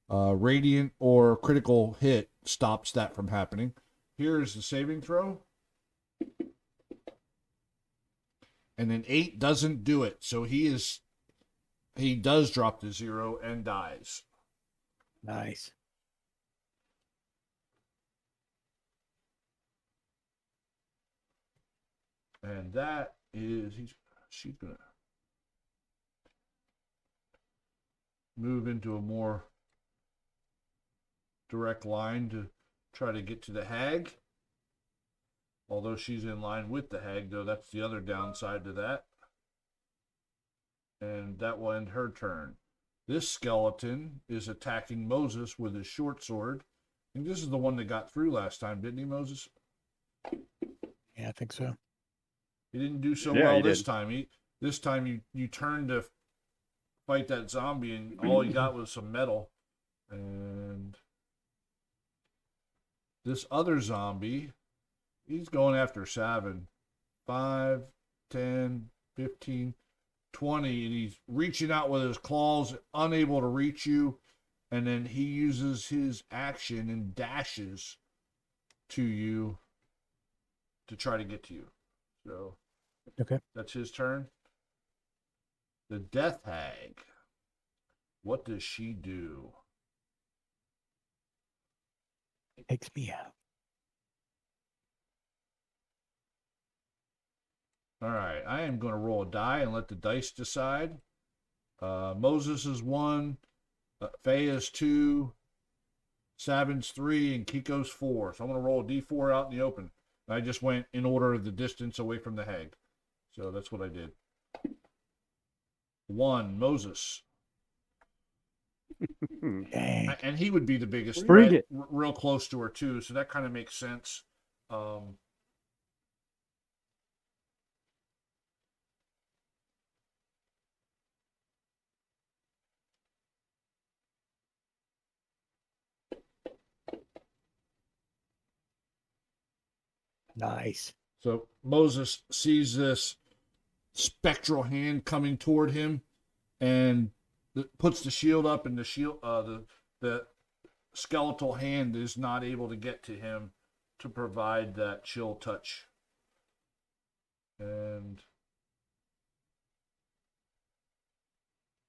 Radiant or critical hit stops that from happening. Here's the saving throw. And then 8 doesn't do it. So he does drop to 0 and dies. Nice. And that is she's gonna. move into a more direct line to try to get to the hag. Although she's in line with the hag, though, that's the other downside to that. And that will end her turn. This skeleton is attacking Moses with his short sword. I think this is the one that got through last time, didn't he, Moses? Yeah, I think so. He didn't do so Yeah, well he this did. time. This time you turned to fight that zombie, and all he got was some metal. And this other zombie, he's going after Savin. 5, 10, 15, 20, and he's reaching out with his claws, unable to reach you. And then he uses his action and dashes to you to try to get to you. So Okay. that's his turn. The Death Hag. What does she do? Takes me out. All right, I am going to roll a die and let the dice decide. Moses is 1, Faye is 2, Savin's 3, and Kiko's 4. So I'm going to roll a d4 out in the open. I just went in order of the distance away from the hag. So that's what I did. 1, Moses. Dang. And he would be the biggest Bring threat, it. real close to her too. So that kind of makes sense. Nice. So Moses sees this spectral hand coming toward him, and puts the shield up, and the shield, the skeletal hand is not able to get to him to provide that chill touch. And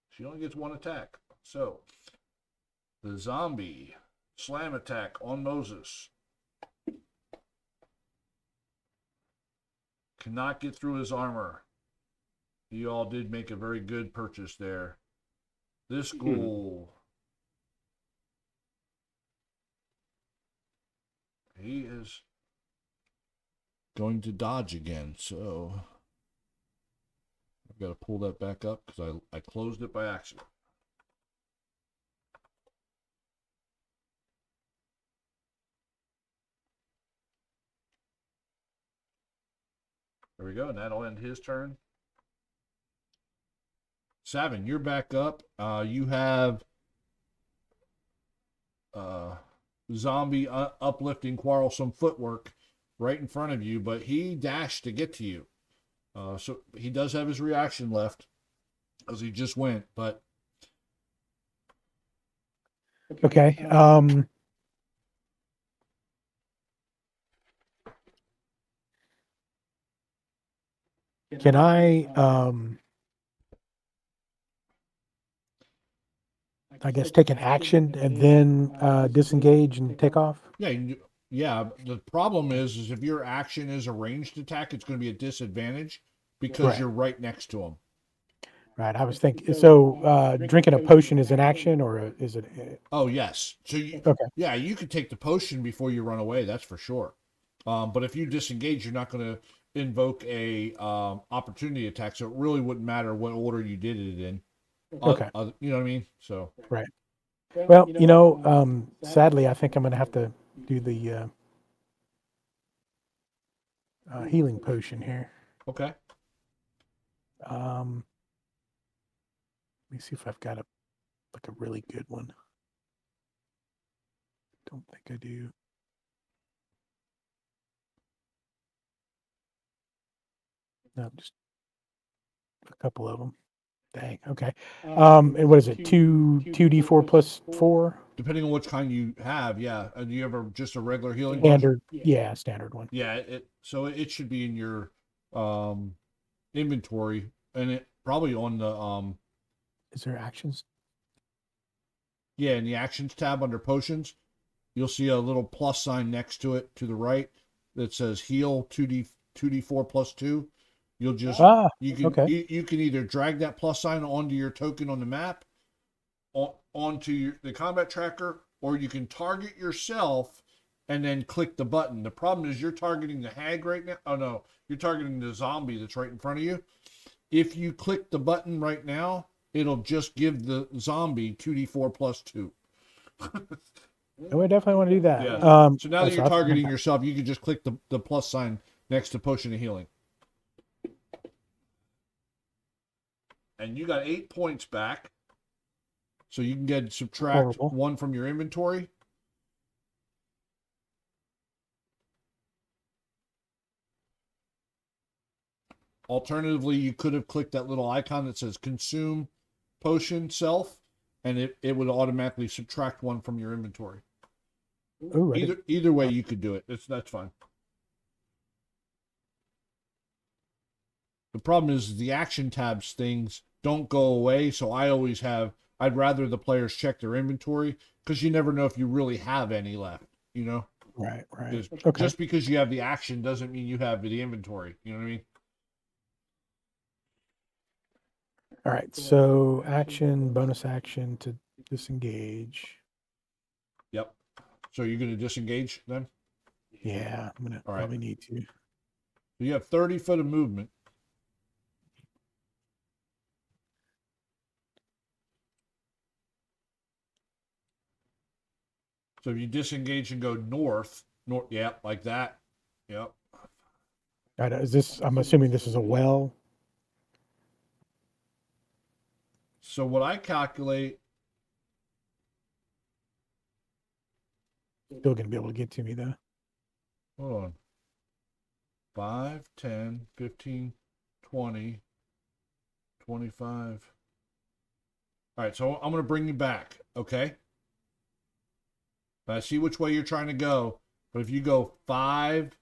she only gets 1 attack. So the zombie slam attack on Moses. Cannot get through his armor. You all did make a very good purchase there. This ghoul, he is going to dodge again, so I've got to pull that back up because I closed it by accident. There we go, and that'll end his turn. Savin, you're back up. You have zombie uplifting quarrelsome footwork right in front of you, but he dashed to get to you. So he does have his reaction left as he just went, but Okay. Can I guess take an action and then disengage and take off? yeah. The problem is if your action is a ranged attack, it's going to be a disadvantage because Right. you're right next to him. Right. I was thinking. So drinking a potion is an action, or is it? Oh yes. So Okay. yeah, you could take the potion before you run away. That's for sure. But if you disengage, you're not going to invoke a opportunity attack. So it really wouldn't matter what order you did it in. Okay. You know what I mean? So Right. Well, sadly, I think I'm going to have to do the healing potion here. okay. Let me see if I've got a really good one. Don't think I do. No, just a couple of them. Dang. Okay. And what is it? 2d4 plus 4? Depending on which kind you have, yeah. Do you ever just a regular healing potion? Standard. Yeah, standard one. Yeah. So it should be in your inventory, and it probably on the Is there actions? yeah, in the actions tab under potions, you'll see a little plus sign next to it to the right that says heal 2d4 plus 2. You'll just Ah, you can okay. you can either drag that plus sign onto your token on the map, onto the combat tracker, or you can target yourself and then click the button. The problem is you're targeting the hag right now. Oh no, you're targeting the zombie that's right in front of you. If you click the button right now, it'll just give the zombie 2d4 plus 2. Oh, I definitely want to do that. Yeah. So now that that's you're awesome. targeting yourself, you can just click the plus sign next to potion of healing. And you got 8 points back. So you can subtract Horrible. 1 from your inventory. Alternatively, you could have clicked that little icon that says consume potion self, and it would automatically subtract 1 from your inventory. Ooh, Either way, you could do it. That's fine. The problem is the action tabs things don't go away, so I'd rather the players check their inventory, because you never know if you really have any left, you know? right. Okay. Just because you have the action doesn't mean you have the inventory, you know what I mean? All right. So bonus action to disengage. Yep. So you're going to disengage then? Yeah, I'm gonna All right. probably need to. So you have 30 foot of movement. So if you disengage and go north, yeah, like that. Yep. All right, I'm assuming this is a well. So what I calculate, Still gonna be able to get to me though. hold on. 5, 10, 15, 20, 25. All right, so I'm going to bring you back, okay? I see which way you're trying to go, but if you go 5,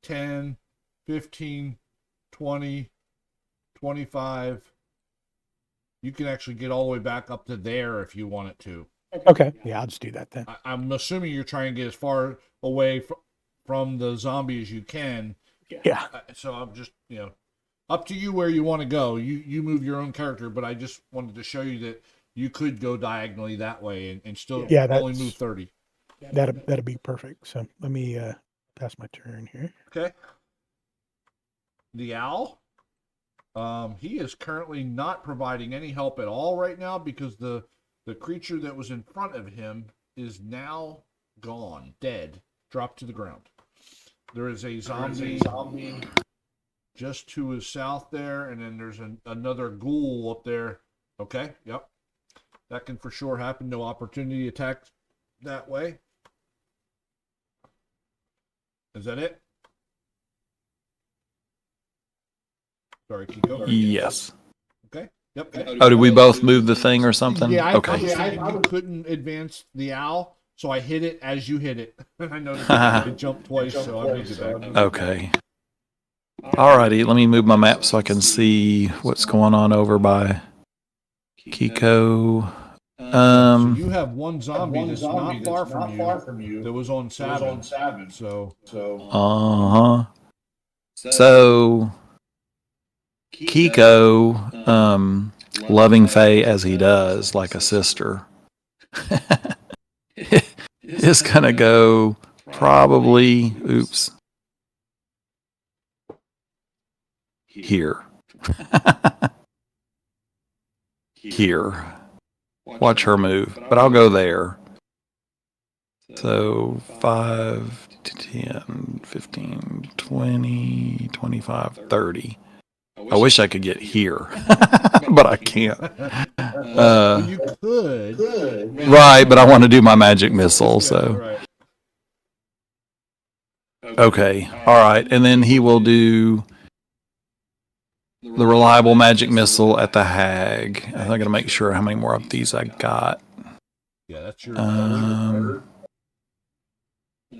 10, 15, 20, 25, you can actually get all the way back up to there if you want it to. Okay, yeah, I'll just do that then. I'm assuming you're trying to get as far away from the zombie as you can. Yeah. So I'm just, up to you where you want to go. You move your own character, but I just wanted to show you that you could go diagonally that way and still only move 30. That'd be perfect. So let me pass my turn here. Okay. The owl. He is currently not providing any help at all right now because the creature that was in front of him is now gone, dead, dropped to the ground. There is a zombie just to his south there, and then there's another ghoul up there. Okay, yep. That can for sure happen. No opportunity attack that way. Is that it? Sorry, Kiko. Yes. Okay. Yep. Oh, did we both move the thing or something? Yeah, Okay. I couldn't advance the owl, so I hit it as you hit it. I noticed it jumped twice, so I moved it back. Okay. Alrighty, let me move my map so I can see what's going on over by Kiko. So you have one zombie that's not far from you that was on Sabin. So So Kiko, loving Faye as he does, like a sister, is gonna go probably, here. Here. Watch her move, but I'll go there. So 5, 10, 15, 20, 25, 30. I wish I could get here, but I can't. you could. Right, but I want to do my magic missile, so. Okay, alright, and then he will do the reliable magic missile at the hag. I'm going to make sure how many more of these I got. Yeah, that's your.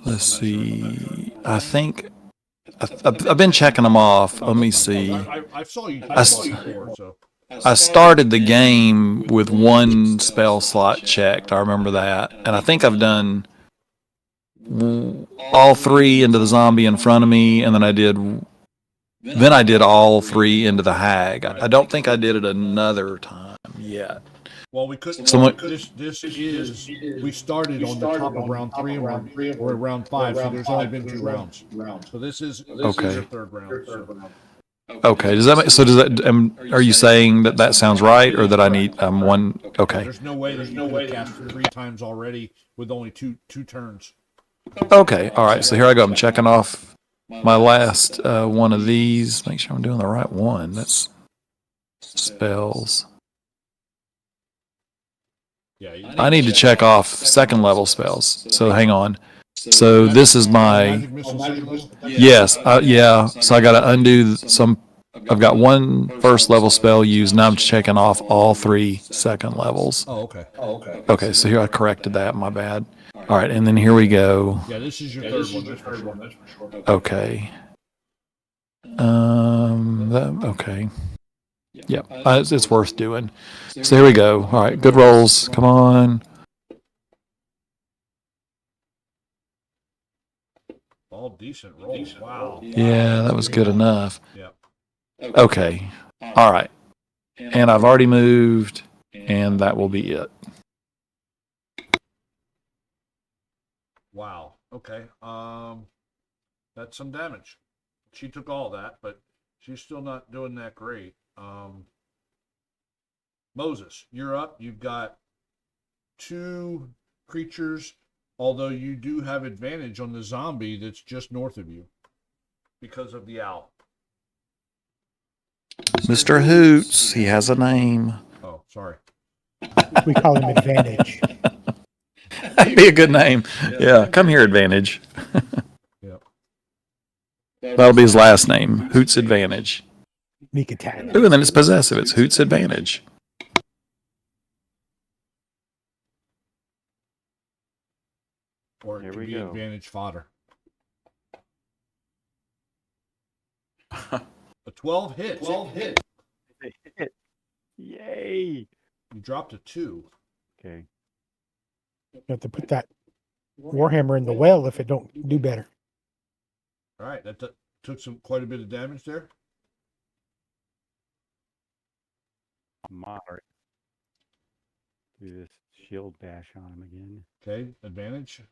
Let's see. I think I've been checking them off. Let me see. I saw you. Before, so. I started the game with one spell slot checked. I remember that, and I think I've done all 3 into the zombie in front of me, and then I did all 3 into the hag. I don't think I did it another time yet. Well, we couldn't. Someone- This is. We started on the top of round 3 and we're at round 5, so there's only been 2 rounds. So this is Okay. your third round. So. Okay. Does that? Are you saying that sounds right, or that I need one? Okay. There's no way that you could have cast 3 times already with only two turns. Okay. All right. So here I go. I'm checking off my last one of these. Make sure I'm doing the right one. That's spells. Yeah. I need to check off second level spells. So hang on. So this is my Magic missile second level? yes. Yeah. So I got to undo some. I've got one first level spell used. Now I'm checking off all 3 second levels. Oh, okay. Okay. So here I corrected that. My bad. All right. And then here we go. Yeah, this is your third one. That's for sure. Okay. Okay. Yep. It's worth doing. So here we go. All right. Good rolls. Come on. All decent rolls. Wow. Yeah, that was good enough. Yeah. Okay. All right. And I've already moved, and that will be it. Wow. Okay. That's some damage. She took all that, but she's still not doing that great. Moses, you're up. You've got 2 creatures, although you do have advantage on the zombie that's just north of you because of the owl. Mr. Hoots, he has a name. Oh, sorry. We call him Advantage. That'd be a good name. Yeah, come here, Advantage. Yep. That'll be his last name, Hoots Advantage. Sneak attack. Ooh, and then it's possessive. It's Hoots Advantage. Or it Here could we be go. advantage fodder. A 12 hits. Yay! You dropped a 2. Okay. You have to put that Warhammer in the well if it don't do better. All right, that took quite a bit of damage there. Moderate. Do this shield bash on him again. Okay, advantage.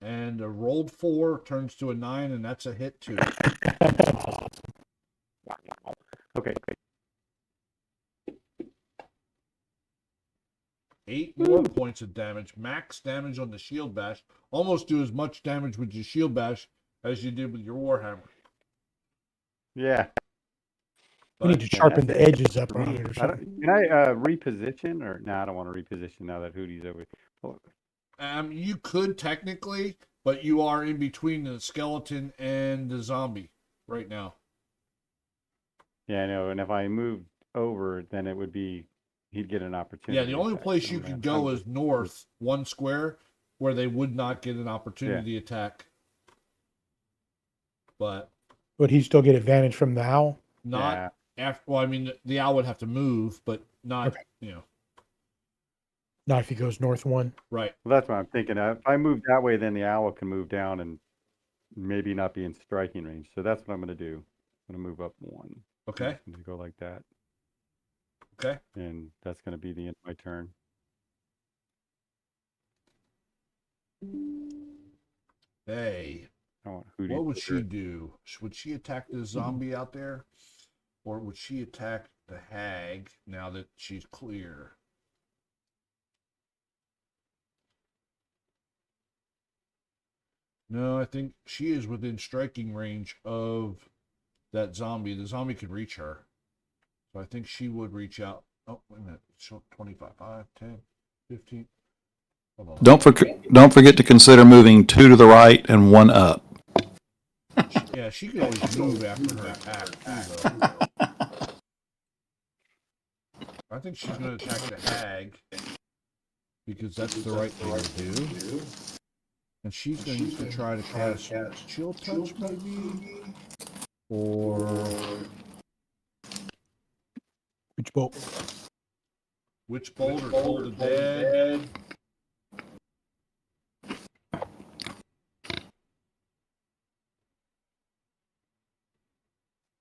And a rolled 4 turns to a 9, and that's a hit too. Okay. 8 more points of damage. Max damage on the shield bash. Almost do as much damage with your shield bash as you did with your warhammer. Yeah. We need to sharpen the edges up on it or Can something. I reposition or no? I don't want to reposition now that Hootie's over. Oh, You could technically, but you are in between the skeleton and the zombie right now. yeah, I know. And if I moved over, then it would be he'd get an opportunity. Yeah, the only attack place you from could that. go is north 1 square, where they would not get an opportunity attack. But Would he still get advantage from the owl? not Yeah. after. Well, I mean, the owl would have to move, but not. Okay. Not if he goes north 1. Right. Well, that's what I'm thinking. If I move that way, then the owl can move down and maybe not be in striking range. So that's what I'm going to do. I'm going to move up 1. Okay. I'm going to go like that, Okay. and that's going to be the end of my turn. Hey, I want Hootie. what would to- she do? Would she attack the zombie out there, or would she attack the hag now that she's clear? No, I think she is within striking range of that zombie. The zombie could reach her. So I think she would reach out. Oh, wait a minute. So 25, 5, 10, 15. Hold on. Don't forget to consider moving 2 to the right and 1 up. Yeah, she could always move after her attack, too, though. I think she's going to attack the hag because that's the right thing to do. And she's going to try to cast Chill Touch, maybe? Or Which bolt? Witch Bolt or Toll the Dead.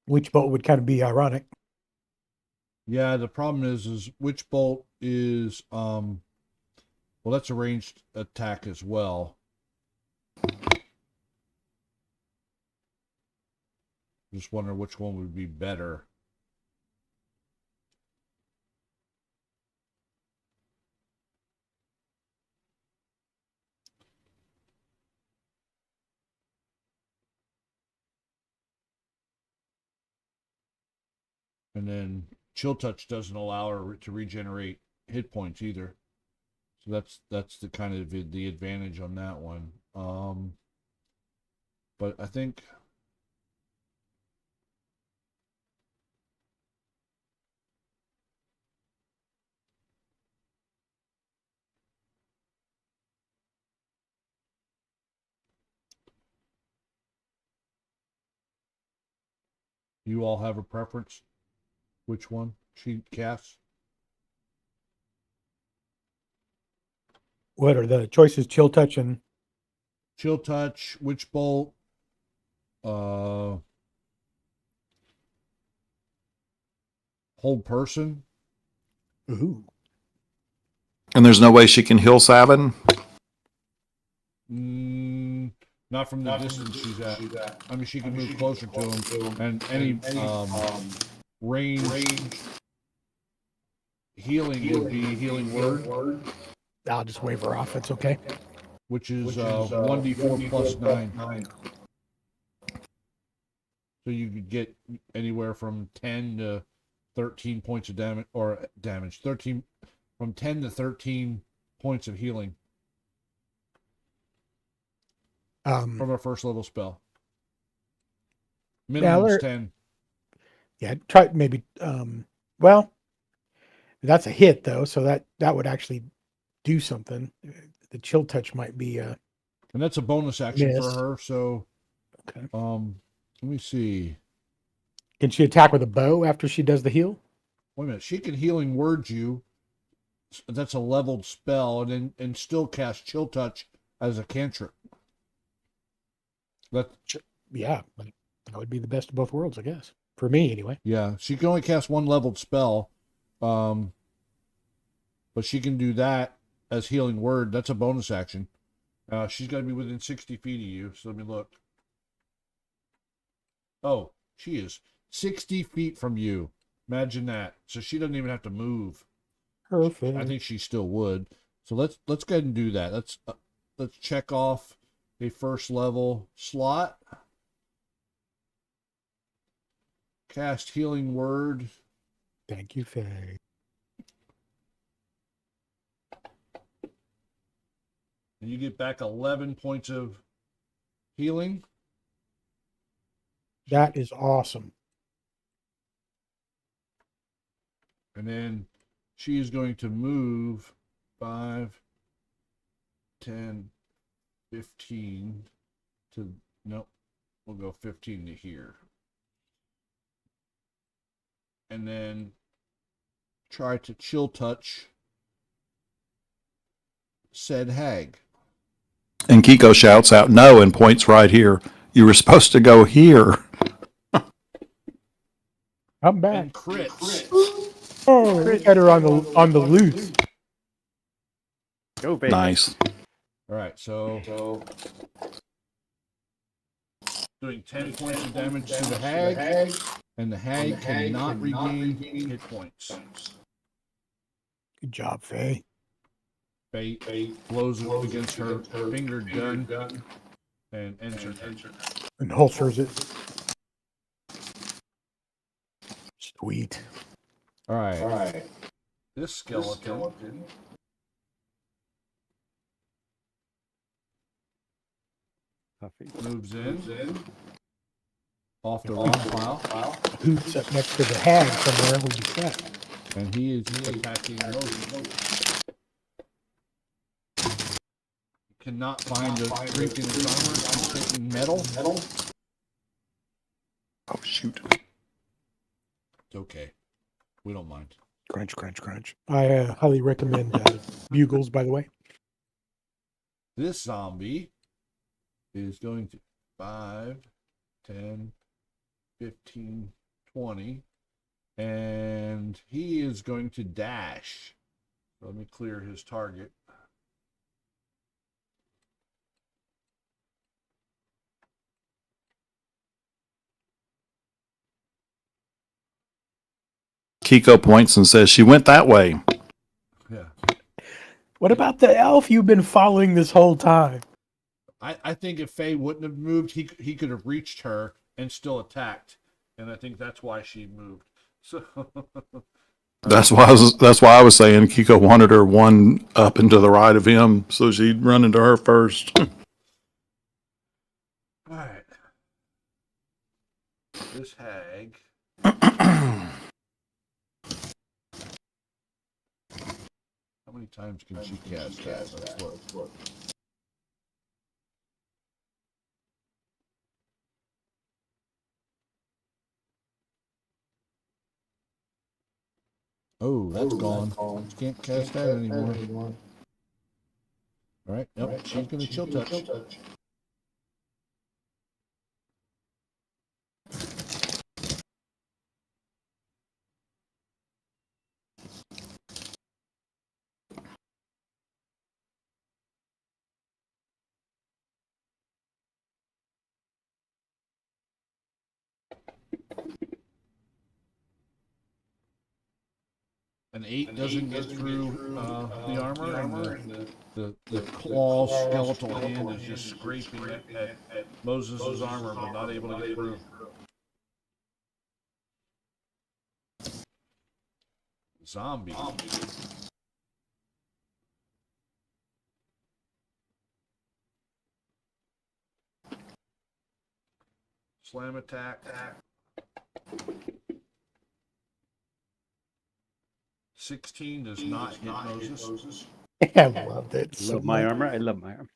Witch bolt would kind of be ironic. Yeah, the problem is Witch Bolt is well, that's a ranged attack as well. Just wonder which one would be better. And then Chill Touch doesn't allow her to regenerate hit points either. So that's the kind of the advantage on that one. But I think you all have a preference. Which one she casts? What are the choices? Chill touch and Chill Touch, Witch Bolt, Hold Person. ooh. And there's no way she can heal Sabin? Not from the distance she's at. I mean, she can move closer to him, and any range healing would be Healing Word, I'll just wave her off. It's okay. which is 1d4 plus 9. So you could get anywhere from 10 to 13 points of damage, or 13 from 10 to 13 points of healing from a first level spell. Minimum is 10. Yeah, try maybe. Well, that's a hit though, so that would actually do something. The chill touch might be. And that's a bonus action Miss. for her. So, Okay. let me see. Can she attack with a bow after she does the heal? Wait a minute. She can Healing Word you. That's a leveled spell, and still cast Chill Touch as a cantrip. Yeah, but that would be the best of both worlds, I guess. For me, anyway. Yeah, she can only cast one leveled spell, but she can do that as Healing Word. That's a bonus action. She's got to be within 60 feet of you. So let me look. Oh, she is 60 feet from you. Imagine that. So she doesn't even have to move. Perfect. I think she still would. So let's go ahead and do that. Let's check off a first level slot. Cast Healing Word. Thank you, Faye. And you get back 11 points of healing. That is awesome. And then she is going to move 5, 10, 15 to, nope, we'll go 15 to here. And then try to Chill Touch said hag. And Kiko shouts out no and points right here. You were supposed to go here. I'm back. And crits. Oh, get her on the loose. Go Vegas. Nice. All right, so doing 10 points of damage to the hag, and the hag cannot regain hit points. Good job, Faye. Faye blows it against her fingered gun and ends her turn. And holsters it. Sweet. All right. This skeleton Puffy. moves in off the rock pile, Hoots up next to the hag somewhere will be set. and he is attacking Moses. Cannot find a drink in his armor. He's taking metal. Oh, shoot. It's okay. We don't mind. Crunch, crunch, crunch. I highly recommend Bugles, by the way. This zombie is going to 5, 10, 15, 20. And he is going to dash. Let me clear his target. Kiko points and says she went that way. Yeah. What about the elf you've been following this whole time? I think if Faye wouldn't have moved, he could have reached her and still attacked. And I think that's why she moved. So That's why I was saying Kiko wanted her one up and to the right of him, so she'd run into her first. all right. This hag. How many times can she cast that? Let's look. Oh, that's gone. She can't cast that anymore. All right. Yep. She's going to chill touch. An 8 doesn't get through the armor, and the claw skeletal hand is just scraping at Moses' armor, but not able to get through. Zombie. Slam attack. 16 does not hit Moses. I love that. Love my armor. I love my armor.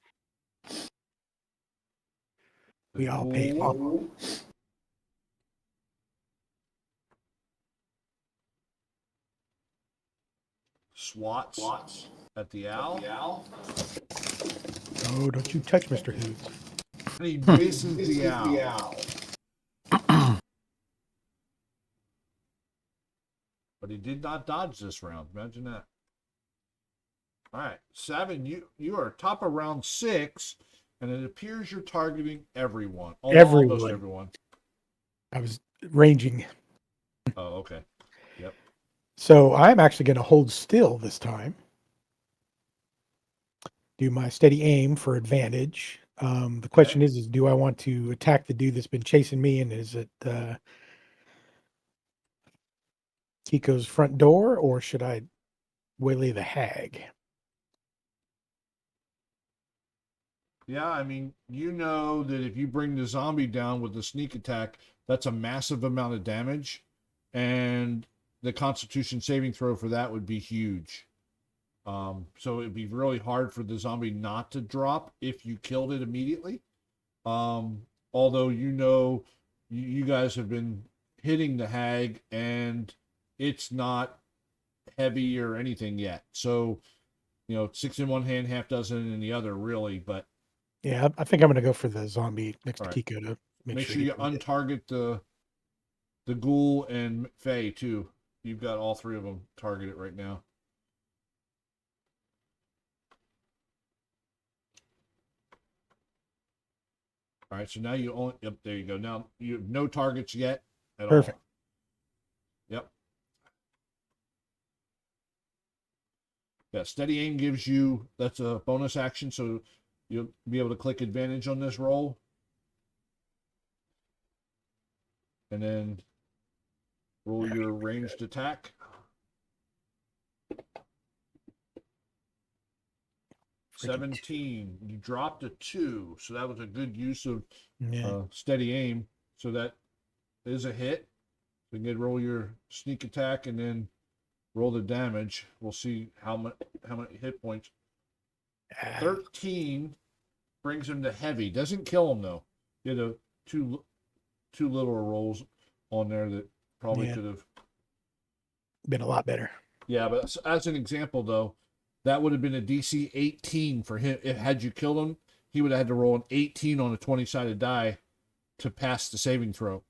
We all pay off. Swats at the owl. Oh, don't you touch Mr. Hooves. And he misses the owl. But he did not dodge this round. Imagine that. All right, 7. You are top of round 6, and it appears you're targeting everyone. Almost everyone. I was ranging. Oh, okay. Yep. So I'm actually going to hold still this time. Do my steady aim for advantage. The question is do I want to attack the dude that's been chasing me, and is it Kiko's front door, or should I waylay the hag? Yeah, I mean, you know that if you bring the zombie down with the sneak attack, that's a massive amount of damage, and the Constitution saving throw for that would be huge. So it'd be really hard for the zombie not to drop if you killed it immediately. Although you know you guys have been hitting the hag and it's not heavy or anything yet. So, 6 in one hand, half dozen in the other, really. But yeah, I think I'm going to go for the zombie next right. to Kiko to make sure you untarget the ghoul and Faye too. You've got all 3 of them targeted right now. All right, so now you only, yep, there you go. Now you have no targets yet at Perfect. all. Yep. Yeah, steady aim gives you, that's a bonus action, so you'll be able to click advantage on this roll. And then roll your ranged attack. Freaking 17. You dropped a 2, so that was a good use of Yeah. steady aim. So that is a hit. So you can roll your sneak attack and then roll the damage. We'll see how many hit points. 13 brings him to heavy. Doesn't kill him though. You had two little rolls on there that probably could have been a lot better. Yeah, but as an example though, that would have been a DC 18 for him. Had you killed him, he would have had to roll an 18 on a 20-sided die to pass the saving throw.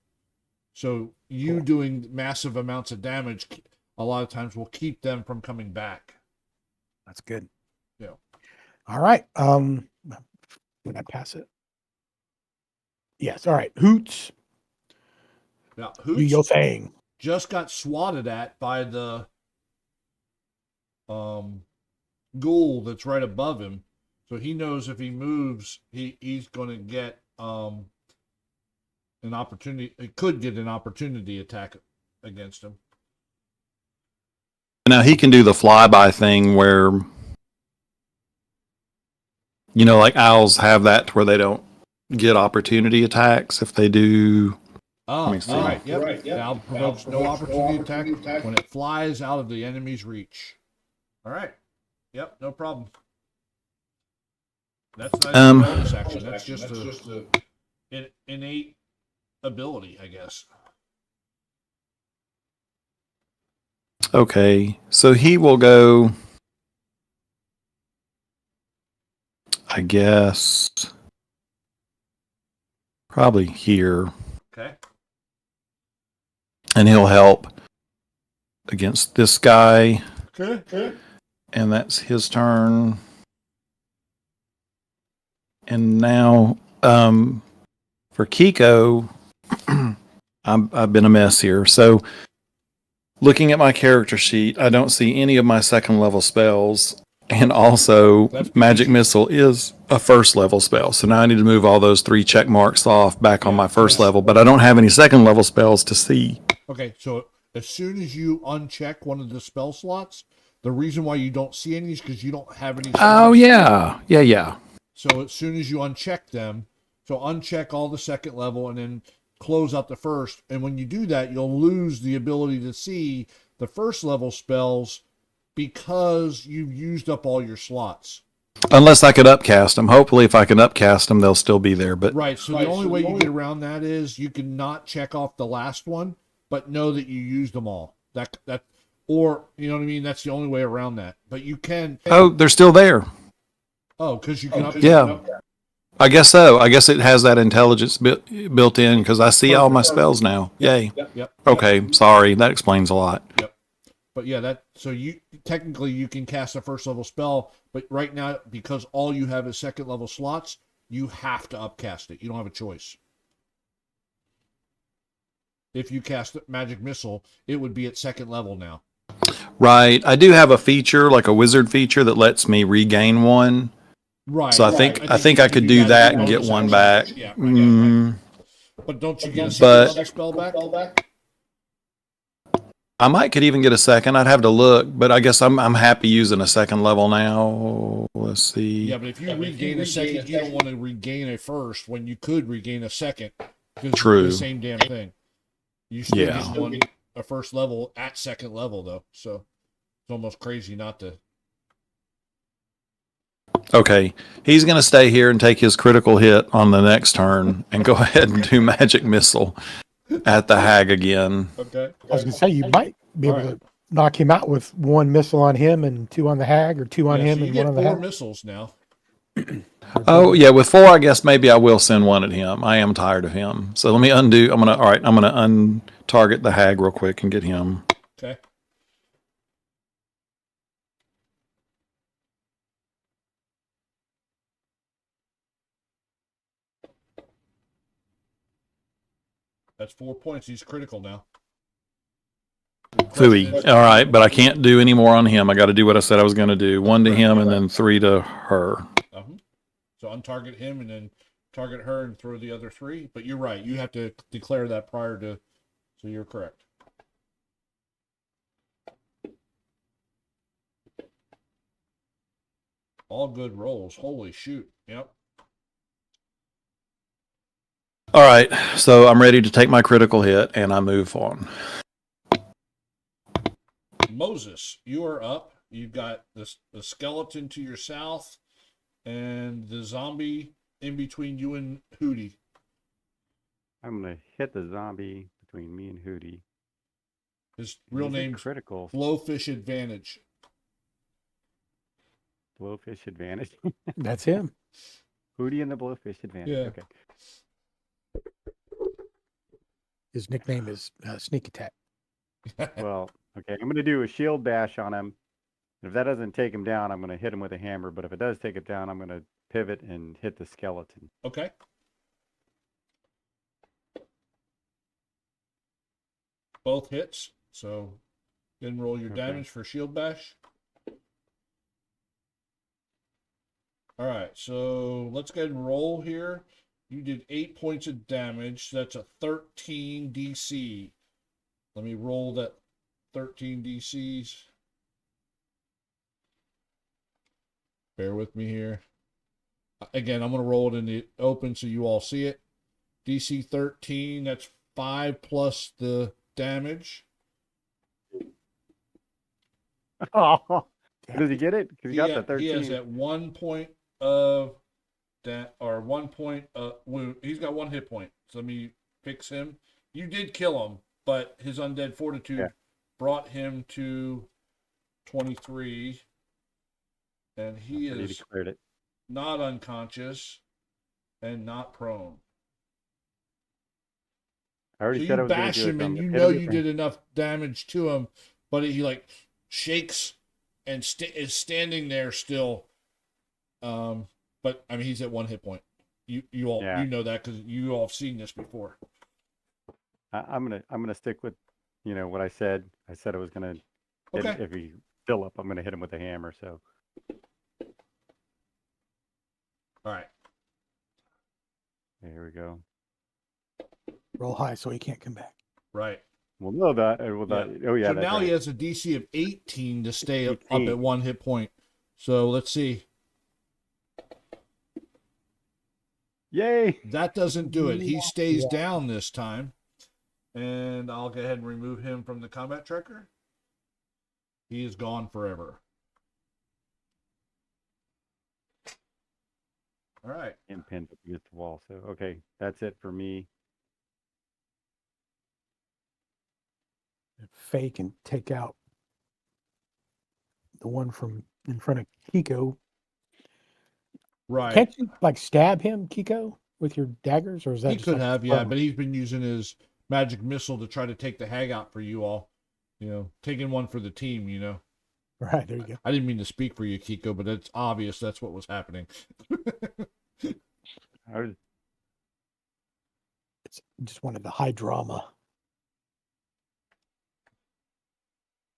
So you doing massive amounts of damage a lot of times will keep them from coming back. That's good. Yeah. All right. Did I pass it? Yes. All right. Hoots. Now, Do your Hoots thing. just got swatted at by the ghoul that's right above him. So he knows if he moves, he's going to get an opportunity. He could get an opportunity attack against him. Now he can do the flyby thing where, you know, like owls have that to where they don't get opportunity attacks if they do. Oh, me see. all right. Yep. Now provokes no opportunity attack when it flies out of the enemy's reach. All right. Yep. No problem. That's not a bonus action. That's just an innate ability, I guess. Okay, so he will go, I guess, probably here, Okay. and he'll help against this guy, Okay. and that's his turn. And now, for Kiko, I've been a mess here. So, looking at my character sheet, I don't see any of my second level spells. And also, That's Magic easy. Missile is a first level spell. So now I need to move all those 3 check marks off back on my first level. But I don't have any second level spells to see. Okay. So as soon as you uncheck one of the spell slots, the reason why you don't see any is because you don't have any. Oh, slots. yeah. Yeah. So as soon as you uncheck them, so uncheck all the second level and then close out the first. And when you do that, you'll lose the ability to see the first level spells because you've used up all your slots. Unless I could upcast them. Hopefully, if I can upcast them, they'll still be there. But Right. So the only way you get around that is you can not check off the last one, but know that you used them all. Or you know what I mean. That's the only way around that. But you can. oh, they're still there. Oh, because you can. Yeah. I guess so. I guess it has that intelligence built in because I see all my spells now. Yay. Yep. Okay. Sorry. That explains a lot. Yep. But yeah, so you technically you can cast a first level spell, but right now because all you have is second level slots, you have to upcast it. You don't have a choice. If you cast Magic Missile, it would be at second level now. Right. I do have a feature, like a wizard feature, that lets me regain one. Right. So I think I could do that and get one back. Yeah. Mm, But don't you get a second But- level spell back? I might could even get a second. I'd have to look, but I guess I'm happy using a second level now. Let's see. Yeah, but if you regain a second, you don't want to regain a first when you could regain a second. Because True. It's the same damn thing. You still Yeah. get a first level at second level though, so it's almost crazy not to. Okay, he's going to stay here and take his critical hit on the next turn and go ahead and do Magic Missile at the hag again. Okay. I was going to say you might be able All to knock him out with 1 missile on him and 2 on the hag, or 2 on Yeah, him so you and get 1 on the 4 hag. missiles now. Oh yeah, with 4, I guess maybe I will send one at him. I am tired of him, so let me undo. I'm gonna untarget the hag real quick and get him. Okay. That's 4 points. He's critical now. Fooey. All right, but I can't do any more on him. I got to do what I said I was going to do. 1 to him and then 3 to her. So untarget him and then target her and throw the other 3. But you're right. You have to declare that prior to. So you're correct. All good rolls. Holy shoot. Yep. All right, so I'm ready to take my critical hit and I move on. Moses, you are up. You've got the skeleton to your south and the zombie in between you and Hootie. I'm gonna hit the zombie between me and Hootie. His real He's a name's critical Blowfish Advantage. blowfish advantage. That's him. Hootie and the blowfish advantage. Yeah. Okay. His nickname is Sneak Attack. Well, okay, I'm gonna do a shield bash on him. And if that doesn't take him down, I'm gonna hit him with a hammer. But if it does take it down, I'm gonna pivot and hit the skeleton. Okay. Both hits. So then roll your Okay. damage for shield bash. All right, so let's go ahead and roll here. You did 8 points of damage. That's a 13 DC. Let me roll that 13 DCs. Bear with me here. Again, I'm going to roll it in the open so you all see it. DC 13, that's 5 plus the damage. Oh, does he get it? Because he got the He 13. has that 1 point of that, or 1 point wound. He's got 1 hit point. So let me fix him. You did kill him, but his undead fortitude brought him to 23, and he He is declared it. not unconscious and not prone. I already So said I you was going to bash do it. him, so I'm and gonna you hit know him you again. did enough damage to him, but he like shakes and is standing there still. But I mean, he's at 1 hit point. You all Yeah. you know that because you all have seen this before. I'm gonna stick with, what I said. I said I was gonna hit Okay. if he's still up. I'm gonna hit him with a hammer. So All right. here we go. Roll high so he can't come back. Right. Well, no, that. Well, Yeah. that. Oh yeah, So that's now right. he has a DC of 18 to stay up 18. at 1 hit point. So let's see. Yay! That doesn't do it. He stays down this time. And I'll go ahead and remove him from the combat tracker. He is gone forever. All right. And pinned up against the wall. So okay, that's it for me. Faye can take out the one from in front of Kiko. Right. Can't you like stab him, Kiko, with your daggers, or is that He just could like have, yeah, firm? but he's been using his magic missile to try to take the hag out for you all. Taking one for the team. Right, there you go. I didn't mean to speak for you, Kiko, but it's obvious that's what was happening. I was It's just wanted the high drama.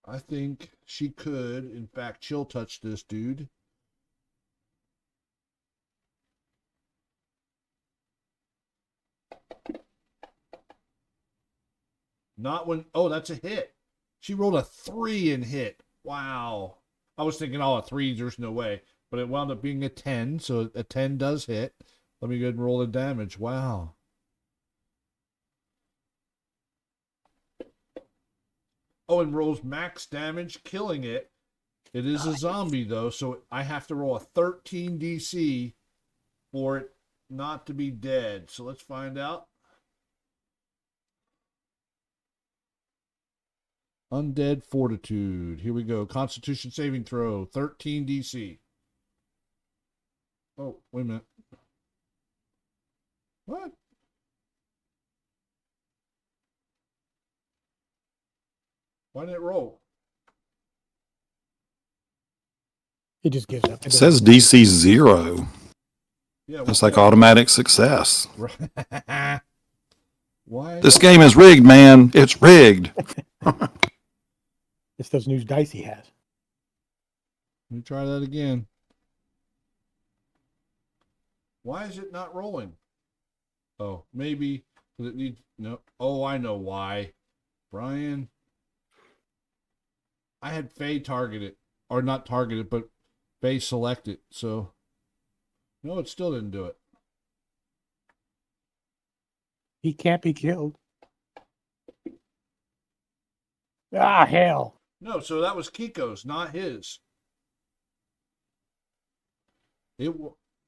I think she could, in fact, chill touch this dude. Not when, oh, that's a hit. She rolled a 3 and hit. Wow. I was thinking, oh, a 3, there's no way. But it wound up being a 10, so a 10 does hit. Let me go ahead and roll the damage. Wow. Oh, and rolls max damage, killing it. It is a zombie, though, so I have to roll a 13 DC for it not to be dead. So let's find out. Undead Fortitude. Here we go. Constitution saving throw. 13 DC. Oh, wait a minute. What? Why didn't it roll? It just gives up. It says DC 0. Yeah, That's like automatic success. Right. Why? This game is rigged, man. It's rigged. It's those new dice he has. Let me try that again. Why is it not rolling? Oh, maybe because it needs no. Oh, I know why. Brian, I had Faye targeted, or not targeted, but Faye selected. So no, it still didn't do it. He can't be killed. Ah, hell. No, so that was Kiko's, not his.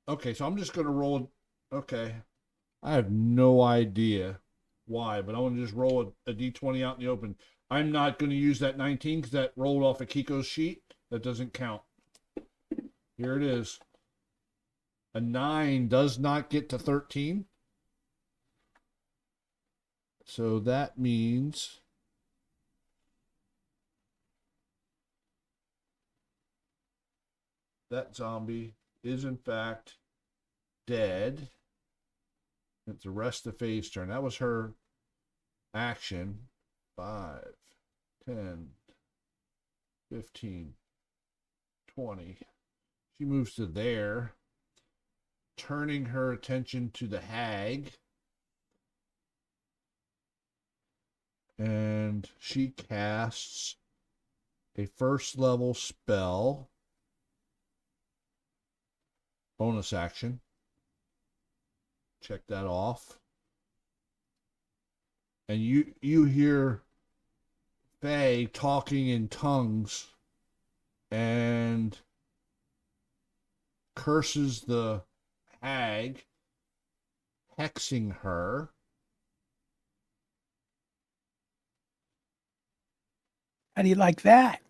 Okay, so I'm just gonna roll. Okay, I have no idea why, but I want to just roll a d20 out in the open. I'm not going to use that 19 because that rolled off of Kiko's sheet. That doesn't count. Here it is. A 9 does not get to 13. So that means that zombie is in fact dead. It's the rest of Faye's turn. That was her action. 5, 10, 15, 20. She moves to there, turning her attention to the hag. And she casts a first level spell. Bonus action. Check that off. And you hear Faye talking in tongues and curses the hag, hexing her. How do you like that?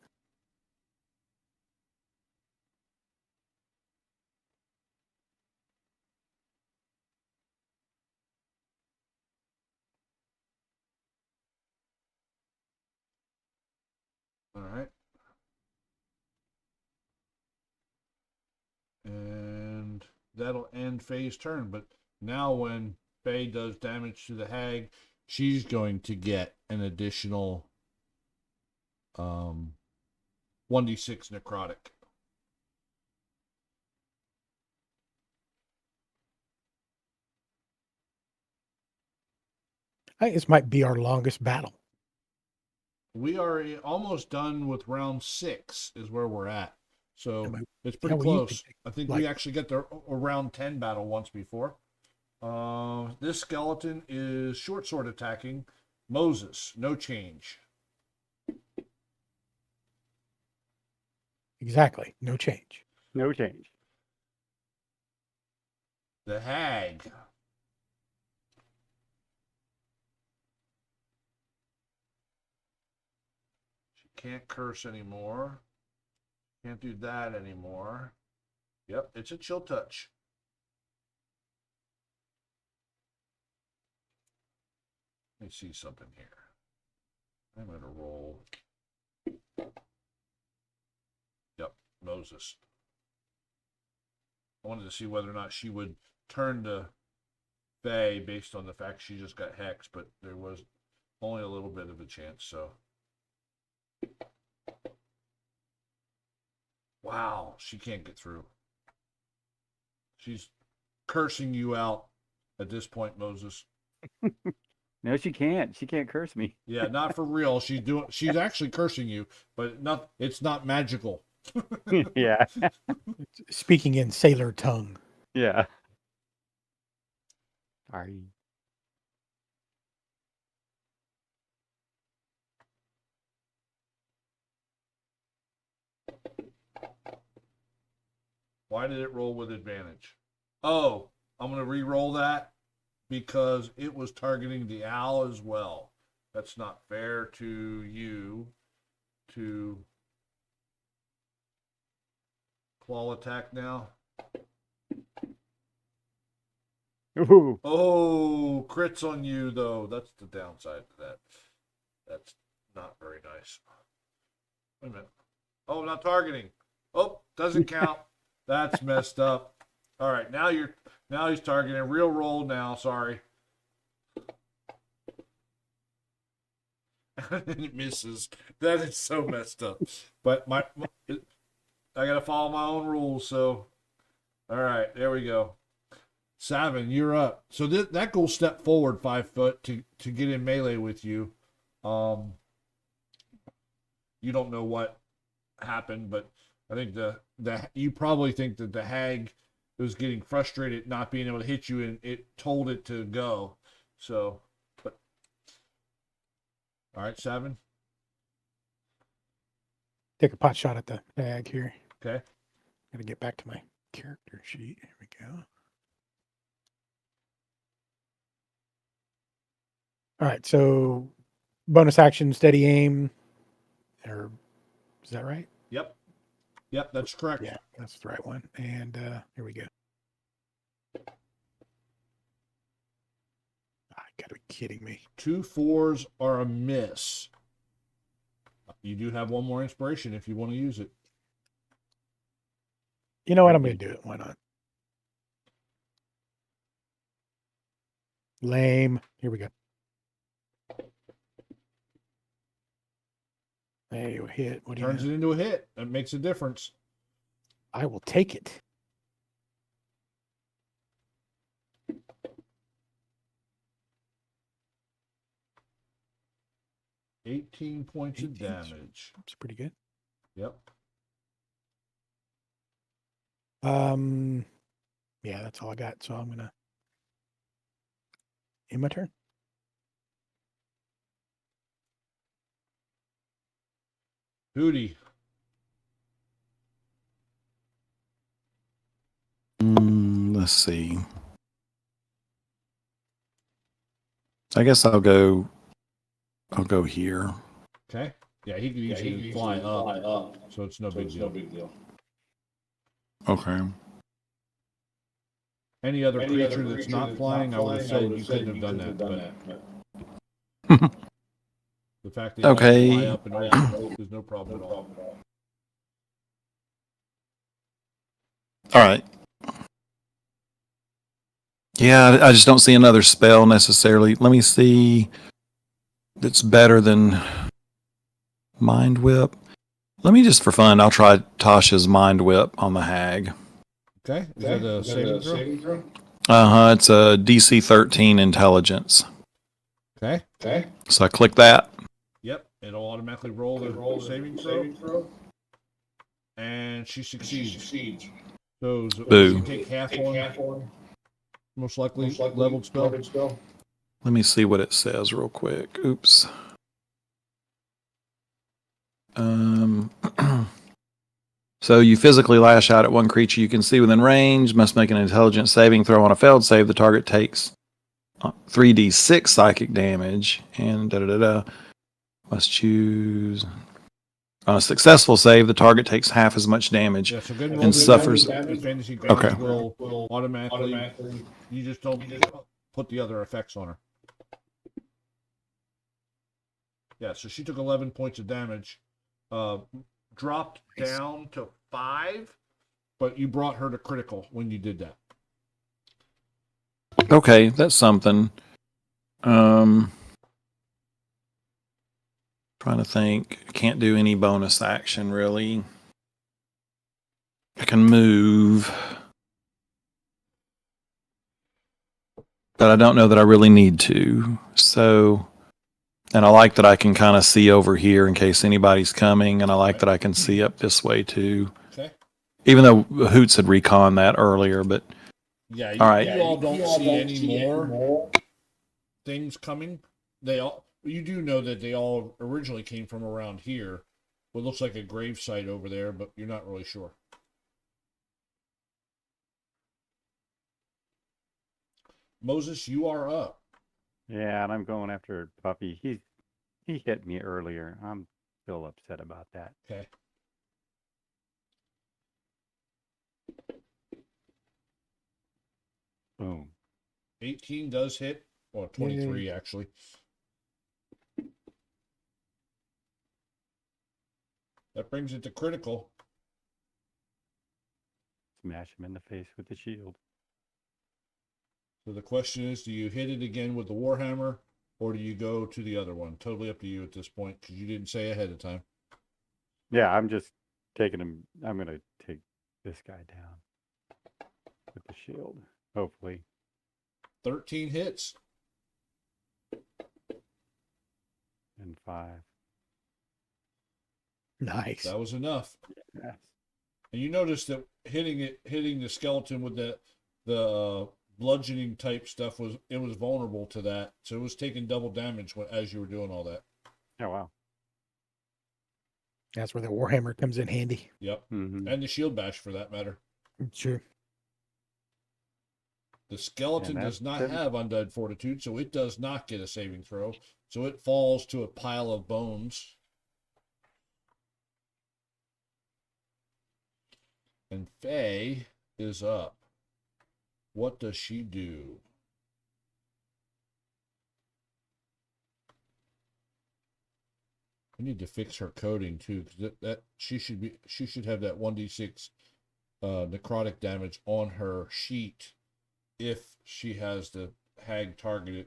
All right. And that'll end Faye's turn. But now when Faye does damage to the hag, she's going to get an additional 1d6 necrotic. I think this might be our longest battle. We are almost done with round 6 is where we're at. So it's pretty Yeah, we usually close. take, I think like- we actually got the a round 10 battle once before. This skeleton is short sword attacking Moses. No change. Exactly. No change. No change. The hag. She can't curse anymore. Can't do that anymore. Yep, it's a chill touch. Let me see something here. I'm going to roll. Yep, Moses. I wanted to see whether or not she would turn to Faye based on the fact she just got hexed, but there was only a little bit of a chance, so. Wow, she can't get through. She's cursing you out at this point, Moses. No, she can't. She can't curse me. Yeah, not for real. She's actually cursing you, but it's not magical. Yeah. Speaking in sailor tongue. Yeah. Sorry. Why did it roll with advantage? Oh, I'm going to re-roll that because it was targeting the owl as well. That's not fair to you to claw attack now. Ooh. Oh, crits on you, though. That's the downside to that. That's not very nice. Wait a minute. Oh, not targeting. Oh, doesn't count. That's messed up. All right, now he's targeting. Real roll now, sorry. And it misses. That is so messed up. But I gotta follow my own rules, so all right, there we go. Savin, you're up. So that goes step forward 5 foot to get in melee with you. You don't know what happened, but I think you probably think that the hag was getting frustrated not being able to hit you, and it told it to go. So, but all right, Savin. Take a pot shot at the bag here. Okay. Gotta get back to my character sheet. Here we go. All right, so bonus action, steady aim. Or is that right? Yep, that's correct. Yeah, that's the right one. And here we go. I Gotta be kidding me. 2 4s are a miss. You do have one more inspiration if you want to use it. You know what? I'm going to do it. Why not? Lame. Here we go. Hey, you hit. What do you Turns know? it into a hit. That makes a difference. I will take it. $18 points of 18. damage. It's pretty good. Yep. Yeah, that's all I got. So I'm gonna end my turn. Hootie. Let's see. I guess I'll go here. Okay. Yeah, he could easily fly up, so it's no big deal. Okay. Any other creature that's not flying, I would have said you couldn't have done that. But the fact that you Okay. can fly up and over is no problem at all. All right. Yeah, I just don't see another spell necessarily. Let me see. That's better than Mind Whip. Let me just for fun, I'll try Tasha's Mind Whip on the hag. Okay. Is that a saving throw? It's a DC 13 intelligence. Okay. So I click that. Yep. It'll automatically roll the saving throw. And she succeeds. So Boo. you take half on. Most likely leveled spell. Let me see what it says real quick. Oops. So you physically lash out at one creature you can see within range, must make an intelligence saving throw. On a failed save, the target takes 3d6 psychic damage, and must choose. On a successful save, the target takes half as much damage Yeah, so good and and suffers. Fantasy Grounds Okay. will automatically. You just don't put the other effects on her. Yeah, so she took 11 points of damage, dropped down to 5, but you brought her to critical when you did that. Okay, that's something. Trying to think. I can't do any bonus action really. I can move, but I don't know that I really need to. So, and I like that I can kind of see over here in case anybody's coming, and I like that I can see up this way too. Okay. Even though Hoots had reconned that earlier, but Yeah, all right. You all don't see any more things coming. You do know that they all originally came from around here. What looks like a grave site over there, but you're not really sure. Moses, you are up. Yeah, and I'm going after Puppy. He hit me earlier. I'm still upset about that. Okay. Boom. 18 does hit, or 23 actually. That brings it to critical. Smash him in the face with the shield. So the question is, do you hit it again with the Warhammer, or do you go to the other one? Totally up to you at this point, because you didn't say ahead of time. Yeah, I'm just taking him. I'm going to take this guy down with the shield, hopefully. 13 hits. And 5. Nice. That was enough. Yes. And you notice that hitting the skeleton with the bludgeoning type stuff was vulnerable to that, so it was taking double damage as you were doing all that. Oh, wow. That's where the Warhammer comes in handy. Yep. Mm-hmm. And the shield bash for that matter. Sure. The skeleton And does not that's- have undead fortitude, so it does not get a saving throw. So it falls to a pile of bones. And Faye is up. What does she do? I need to fix her coding too, because that she should have that 1d6 necrotic damage on her sheet if she has the hag targeted.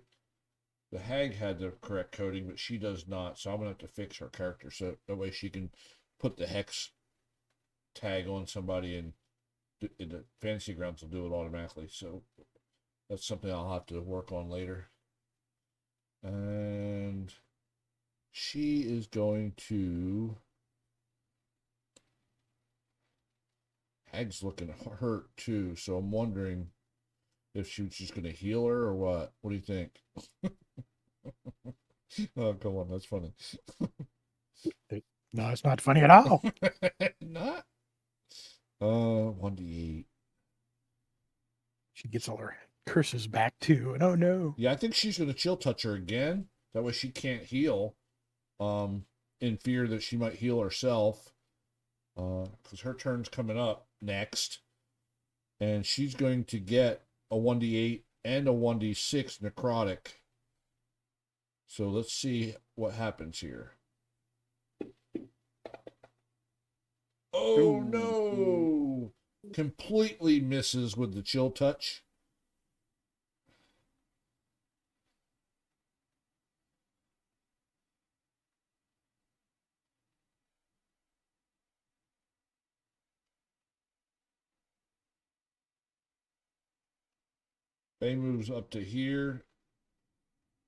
The hag had the correct coding, but she does not. So I'm gonna have to fix her character so that way she can put the hex tag on somebody, and the fantasy grounds will do it automatically. So that's something I'll have to work on later. And she is going to. Hag's looking hurt too, so I'm wondering if she was just going to heal her or what. What do you think? Oh, come on, that's funny. No, it's not funny at all. Not. 1d8. She gets all her curses back too. And oh no. Yeah, I think she's going to chill touch her again. That way she can't heal. In fear that she might heal herself. Because her turn's coming up next. And she's going to get a 1d8 and a 1d6 necrotic. So let's see what happens here. Oh no! Completely misses with the chill touch. Faye moves up to here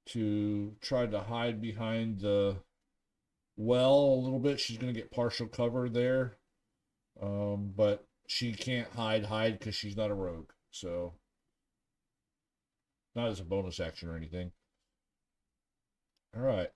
to try to hide behind the well a little bit. She's going to get partial cover there. But she can't hide because she's not a rogue. So, not as a bonus action or anything. All right.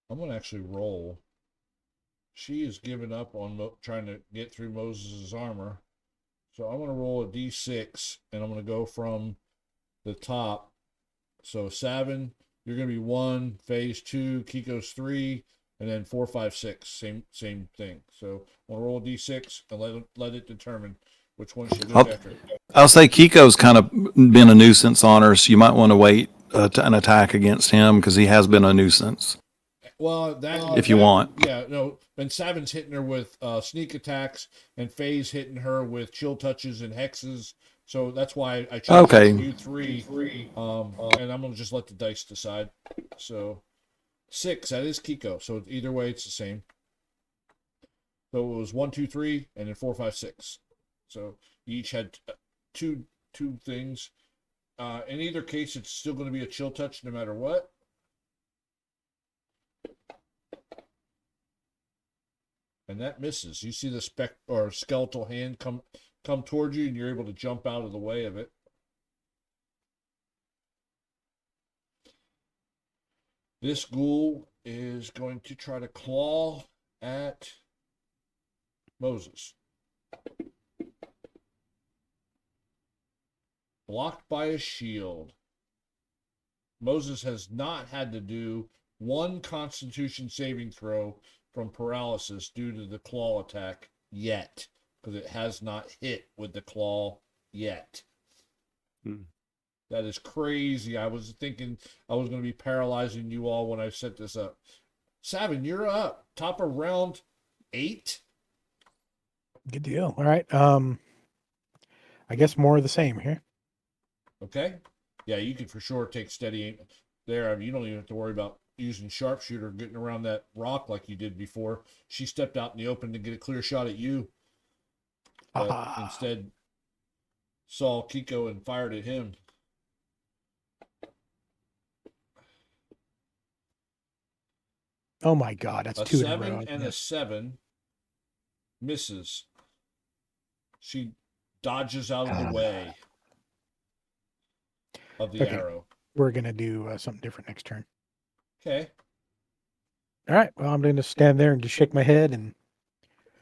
I'm going to actually roll. She has given up on trying to get through Moses' armor. So I'm going to roll a d6, and I'm going to go from the top. So Savin, you're going to be 1, Phase 2, Kiko's 3, and then 4, 5, 6. Same thing. So I'm going to roll a d6 and let it determine which one she goes after. I'll say Kiko's kind of been a nuisance on her, so you might want to wait an attack against him because he has been a nuisance. Well, if you want. Yeah, no. And Savin's hitting her with sneak attacks, and Faye's hitting her with chill touches and hexes. So that's why I chose you 3. And I'm gonna just let the dice decide. So 6, that is Kiko. So either way, it's the same. So it was 1, 2, 3, and then 4, 5, 6. So you each had two things. In either case, it's still going to be a chill touch no matter what. And that misses. You see the skeletal hand come towards you, and you're able to jump out of the way of it. This ghoul is going to try to claw at Moses. Blocked by a shield. Moses has not had to do one Constitution saving throw from paralysis due to the claw attack yet, because it has not hit with the claw yet. That is crazy. I was thinking I was going to be paralyzing you all when I set this up. Savin, you're up. Top of round 8. Good deal. All right. I guess more of the same here. Okay. Yeah, you can for sure take steady aim there. I mean, you don't even have to worry about using sharpshooter, getting around that rock like you did before. She stepped out in the open to get a clear shot at you. But instead saw Kiko and fired at him. Oh my God, that's 2 in a row. 7 and a 7 misses. She dodges out of the way of the arrow. We're going to do something different next turn. Okay. All right. Well, I'm going to stand there and just shake my head. And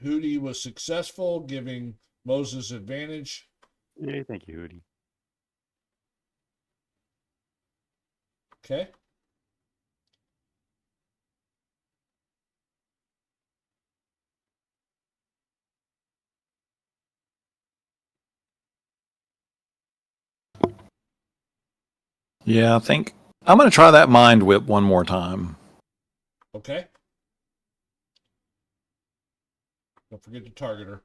Hootie was successful, giving Moses advantage. Yeah, thank you, Hootie. Okay. Yeah, I think I'm going to try that mind whip one more time. Okay. Don't forget to target her.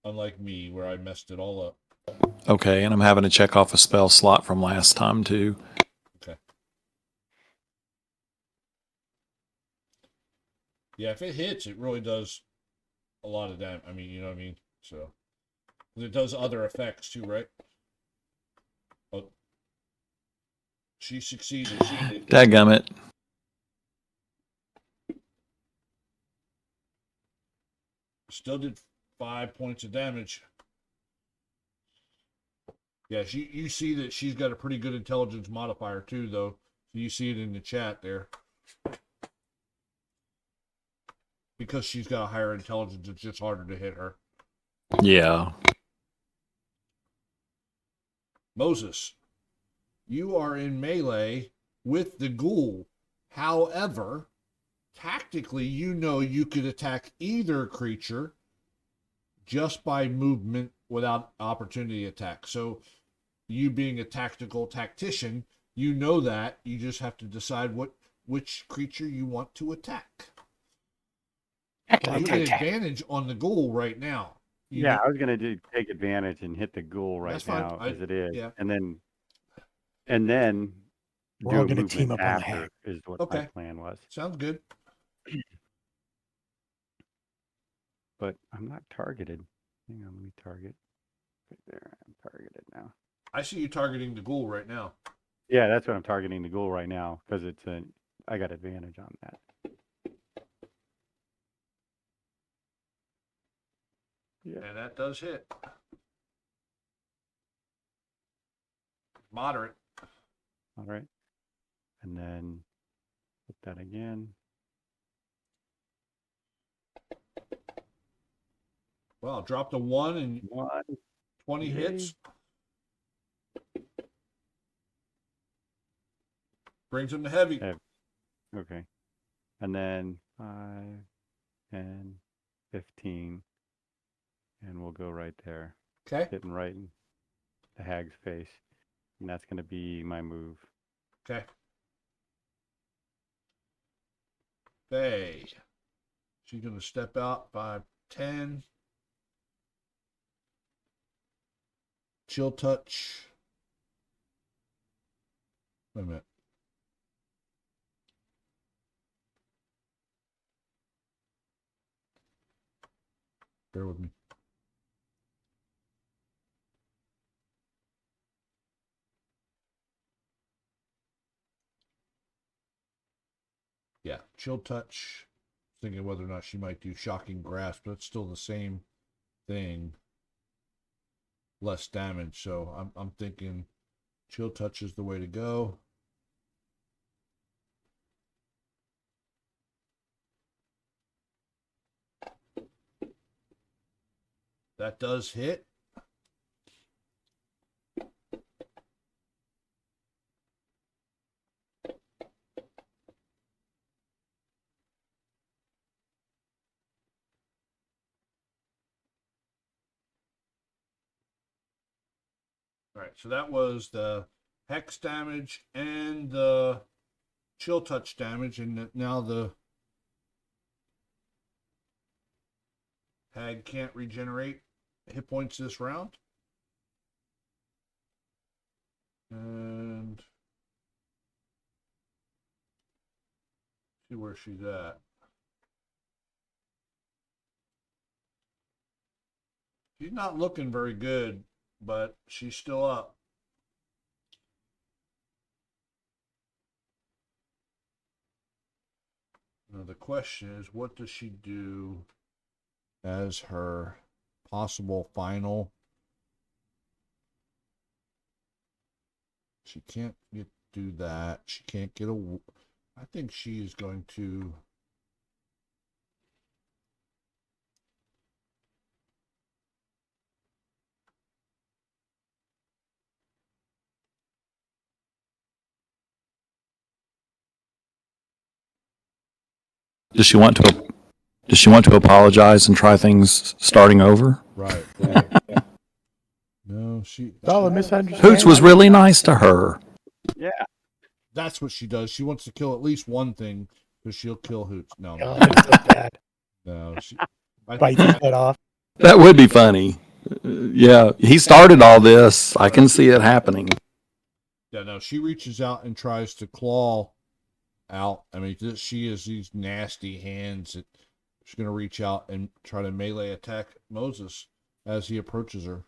Unlike me, where I messed it all up. Okay, and I'm having to check off a spell slot from last time too. Okay. Yeah, if it hits, it really does a lot of damage. I mean, you know what I mean? So, it does other effects too, right? Oh, she succeeded. Dadgummit. Still did 5 points of damage. Yeah, you see that she's got a pretty good intelligence modifier too, though. You see it in the chat there. Because she's got a higher intelligence, it's just harder to hit her. Yeah. Moses, you are in melee with the ghoul. However, tactically, you know you could attack either creature just by movement without opportunity attack. So, you being a tactical tactician, you know that. You just have to decide which creature you want to attack. So you get advantage on the ghoul right now. Yeah, I was gonna take advantage and hit the ghoul right That's fine. now as it is, yeah. and then We're do all a gonna team movement up on the after hag. is what my Okay. plan was. Sounds good. But I'm not targeted. Hang on, let me target. Right there, I'm targeted now. I see you targeting the ghoul right now. Yeah, that's what I'm targeting the ghoul right now because I got advantage on that. Yeah. And that does hit. Moderate. All right. And then hit that again. Well, dropped a 1 and 20 Yay. hits. Brings him to heavy. Okay. And then 5, 10, 15. And we'll go right there. Okay. Hitting right in the hag's face. And that's going to be my move. Okay. Faye. She's going to step out 5, 10. Chill touch. Wait a minute. Bear with me. Yeah, chill touch. Thinking whether or not she might do shocking grasp, but it's still the same thing. Less damage, so I'm thinking chill touch is the way to go. That does hit. All right, so that was the hex damage and the chill touch damage, and now the hag can't regenerate hit points this round. And see where she's at. She's not looking very good, but she's still up. Now the question is, what does she do as her possible final? She can't do that. She can't get a. I think she is going to. Does she want to apologize and try things starting over? Right. No, she. It's all a misunderstanding. Hoots was really nice to her. Yeah. That's what she does. She wants to kill at least one thing, because she'll kill Hoots. No, Oh, that's so bad. no. Bite his head off. That would be funny. Yeah, he started all this. I can see it happening. Yeah, no. She reaches out and tries to claw out. I mean, she has these nasty hands that she's going to reach out and try to melee attack Moses as he approaches her.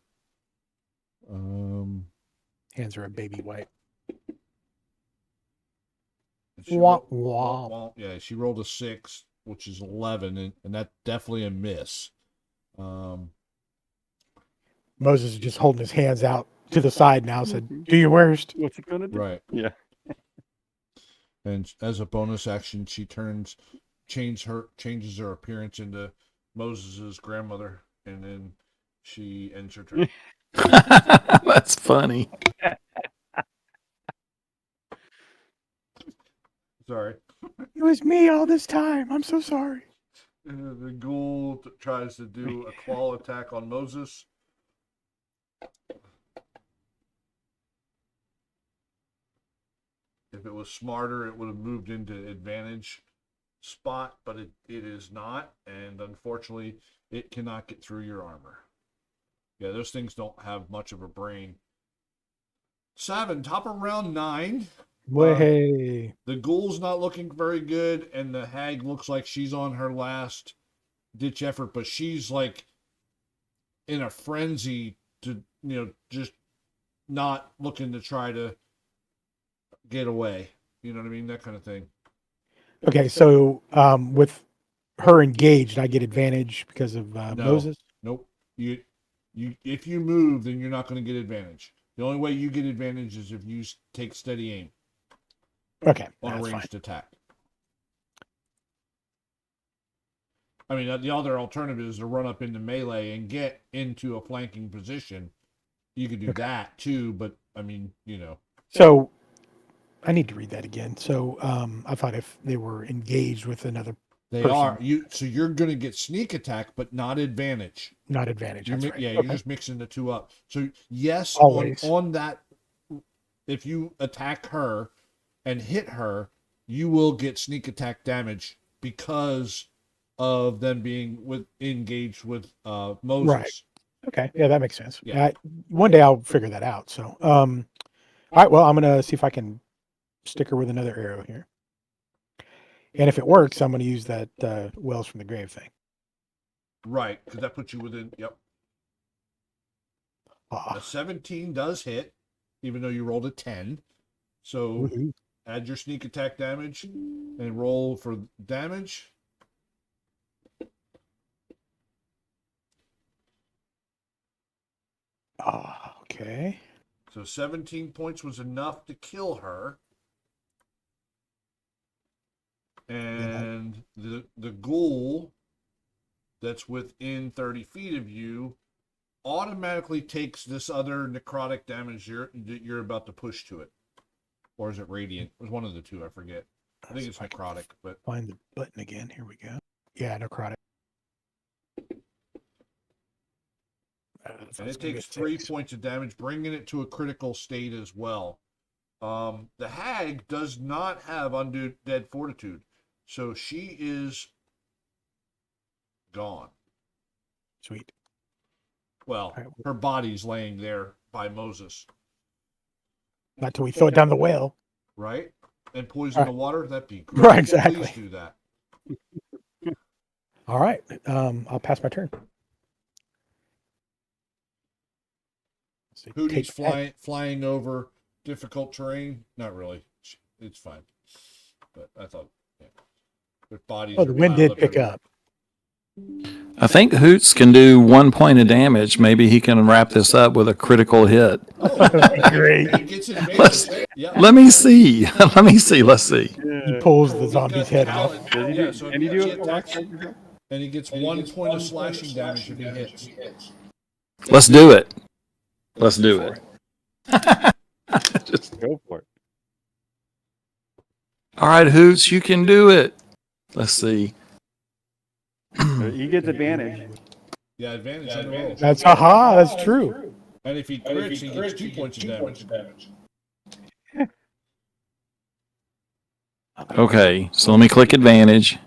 Hands are a baby white. She Wah, rolled- wah. yeah, she rolled a 6, which is 11, and that's definitely a miss. Moses is just holding his hands out to the side now. Said, "Do your worst." What's it gonna do? Right. Yeah. And as a bonus action, she changes her appearance into Moses's grandmother, and then she ends her turn. That's funny. Sorry. It was me all this time. I'm so sorry. The ghoul tries to do a claw attack on Moses. If it was smarter, it would have moved into advantage spot, but it is not, and unfortunately, it cannot get through your armor. Yeah, those things don't have much of a brain. Savin, top of round 9. Way. The ghoul's not looking very good, and the hag looks like she's on her last ditch effort, but she's like in a frenzy to, just not looking to try to get away. You know what I mean? That kind of thing. Okay, so with her engaged, I get advantage because of Moses. Nope. If you move, then you're not going to get advantage. The only way you get advantage is if you take steady aim Okay, on a that's fine. ranged attack. I mean, the other alternative is to run up into melee and get into a flanking position. You could do that too, but I mean, So I need to read that again. So I thought if they were engaged with another, they person. are. So you're going to get sneak attack, but not advantage. not advantage. That's right. Yeah, Okay. you're just mixing the two up. So yes, Always. on that, if you attack her and hit her, you will get sneak attack damage because of them being engaged with Moses. Right. Okay, yeah, that makes sense. Yeah. One day I'll figure that out. So, all right. Well, I'm gonna see if I can stick her with another arrow here, and if it works, I'm gonna use that Wells from the Grave thing. Right, because that puts you within. Yep. Ah, A 17 does hit, even though you rolled a 10. So woohoo. add your sneak attack damage and roll for damage. Ah, okay. So 17 points was enough to kill her. And the ghoul that's within 30 feet of you automatically takes this other necrotic damage you're about to push to it. Or is it radiant? It was one of the two, I forget. I think it's See if I can necrotic, but Find the button again. Here we go. Yeah, necrotic. and it takes 3 points of damage, bringing it to a critical state as well. The hag does not have undead fortitude, so she is gone. Sweet. Well, All right. her body's laying there by Moses, Not till we throw it down the well. right? And poison Right. the water. That'd be great. Right, exactly. Please do that. All right. I'll pass my turn. So Hootie's take that. flying over difficult terrain. Not really. It's fine. But I thought, yeah. Their bodies. Oh, the are wind piled did pick everywhere. up. I think Hoots can do 1 point of damage. Maybe he can wrap this up with a critical hit. Great. It gets Let's- advantage. Yeah. Let me see. Let's see. He pulls the zombie's head off. Does he Yeah, do, so and he if do he it attacks, and he gets 1 point of slashing damage if he hits. Let's do it. Let's do it. Just, Go for it. all right, Hoots, you can do it. Let's see. So he gets advantage. Yeah, advantage on the roll. That's that's true. And if he crits, he gets 2 points of damage. Okay, so let me click advantage.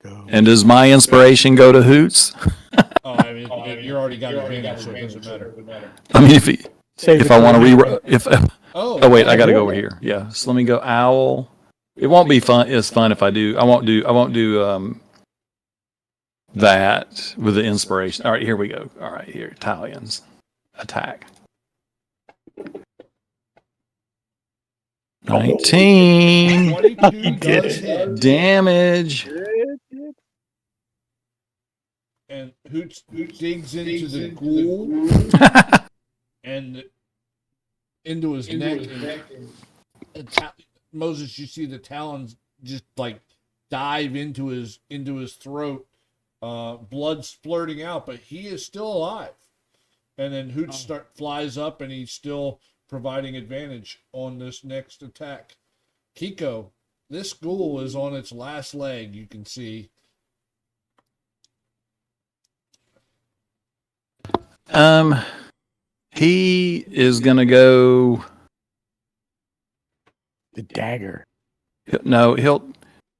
Go. And does my inspiration go to Hoots? Oh, I mean, you already got advantage, so it doesn't matter. I mean, if I want to re if Oh, wait, I got to go over here. Yeah, so let me go owl. It won't be fun. It's fun if I do. I won't do that with the inspiration. All right, here we go. All right, here Italians attack. 19 22 does hit. damage. And Hoots digs into the ghoul and into his neck. And Moses, you see the talons just like dive into his throat. Blood splurting out, but he is still alive. And then Hoots flies up, and he's still providing advantage on this next attack. Kiko, this ghoul is on its last leg. You can see. He is gonna go. The dagger. No,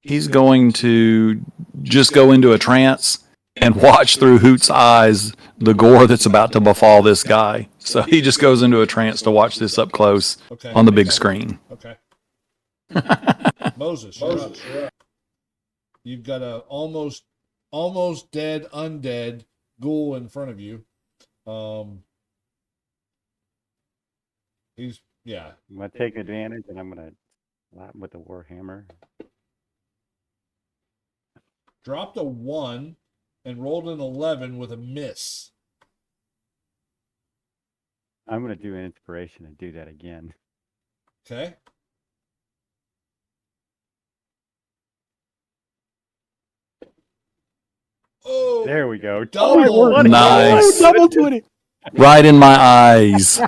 he's going to just go into a trance and watch through Hoot's eyes the gore that's about to befall this guy. So he just goes into a trance to watch this up close on the big screen. Okay. Moses, you're up. You've got a almost dead undead ghoul in front of you. He's I'm gonna take advantage, and I'm gonna slap him with the warhammer. dropped a 1 and rolled an 11 with a miss. I'm gonna do an inspiration and do that again. Okay. Oh, There we go. double. Nice. Oh, double 20. Right in my eyes.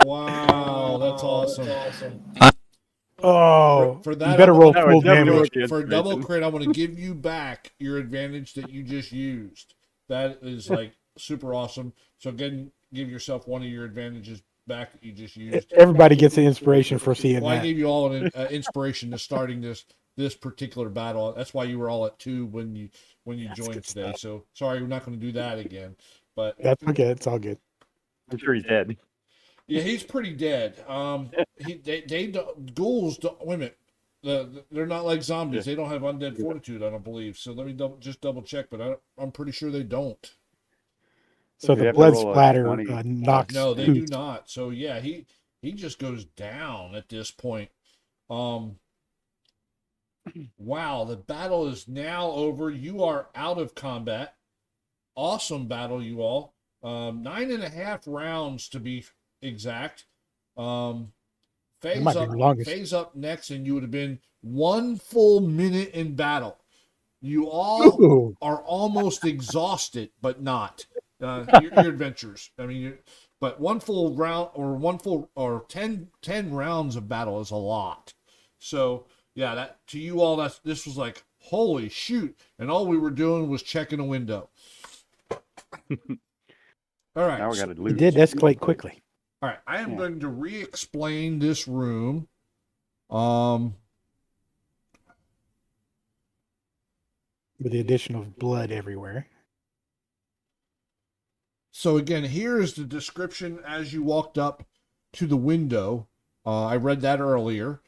Wow, that's awesome. Oh, For that, you better I'm roll gonna- full definitely damage. work. For double crit, I'm going to give you back your advantage that you just used. That is like super awesome. So again, give yourself one of your advantages back that you just used. Everybody gets the inspiration for seeing Well, I that. gave you all an inspiration to starting this particular battle. That's why you were all at 2 when you joined good today. stuff. So sorry, we're not going to do that again. But That's okay. It's all good. I'm sure he's dead. yeah, he's pretty dead. Ghouls don't, wait a minute. They're not like zombies. They don't have undead fortitude, I don't believe. So let me double check, but I'm pretty sure they don't. So You the have to blood roll a splatter 20. knocks. No, they do Hoots. not. So yeah, he just goes down at this point. Wow, the battle is now over. You are out of combat. Awesome battle, you all. 9.5 rounds to be exact. It might be the longest. Faye's up next, and you would have been 1 full minute in battle. You all Ooh. are almost exhausted, but not. Your adventures. I mean, but 1 full round or 10 rounds of battle is a lot. So yeah, that to you all, this was like holy shoot, and all we were doing was checking a window. All right. Now we got to It lose. did escalate quickly. All right, I am Yeah. going to re-explain this room. With the addition of blood everywhere. So again, here is the description as you walked up to the window. I read that earlier.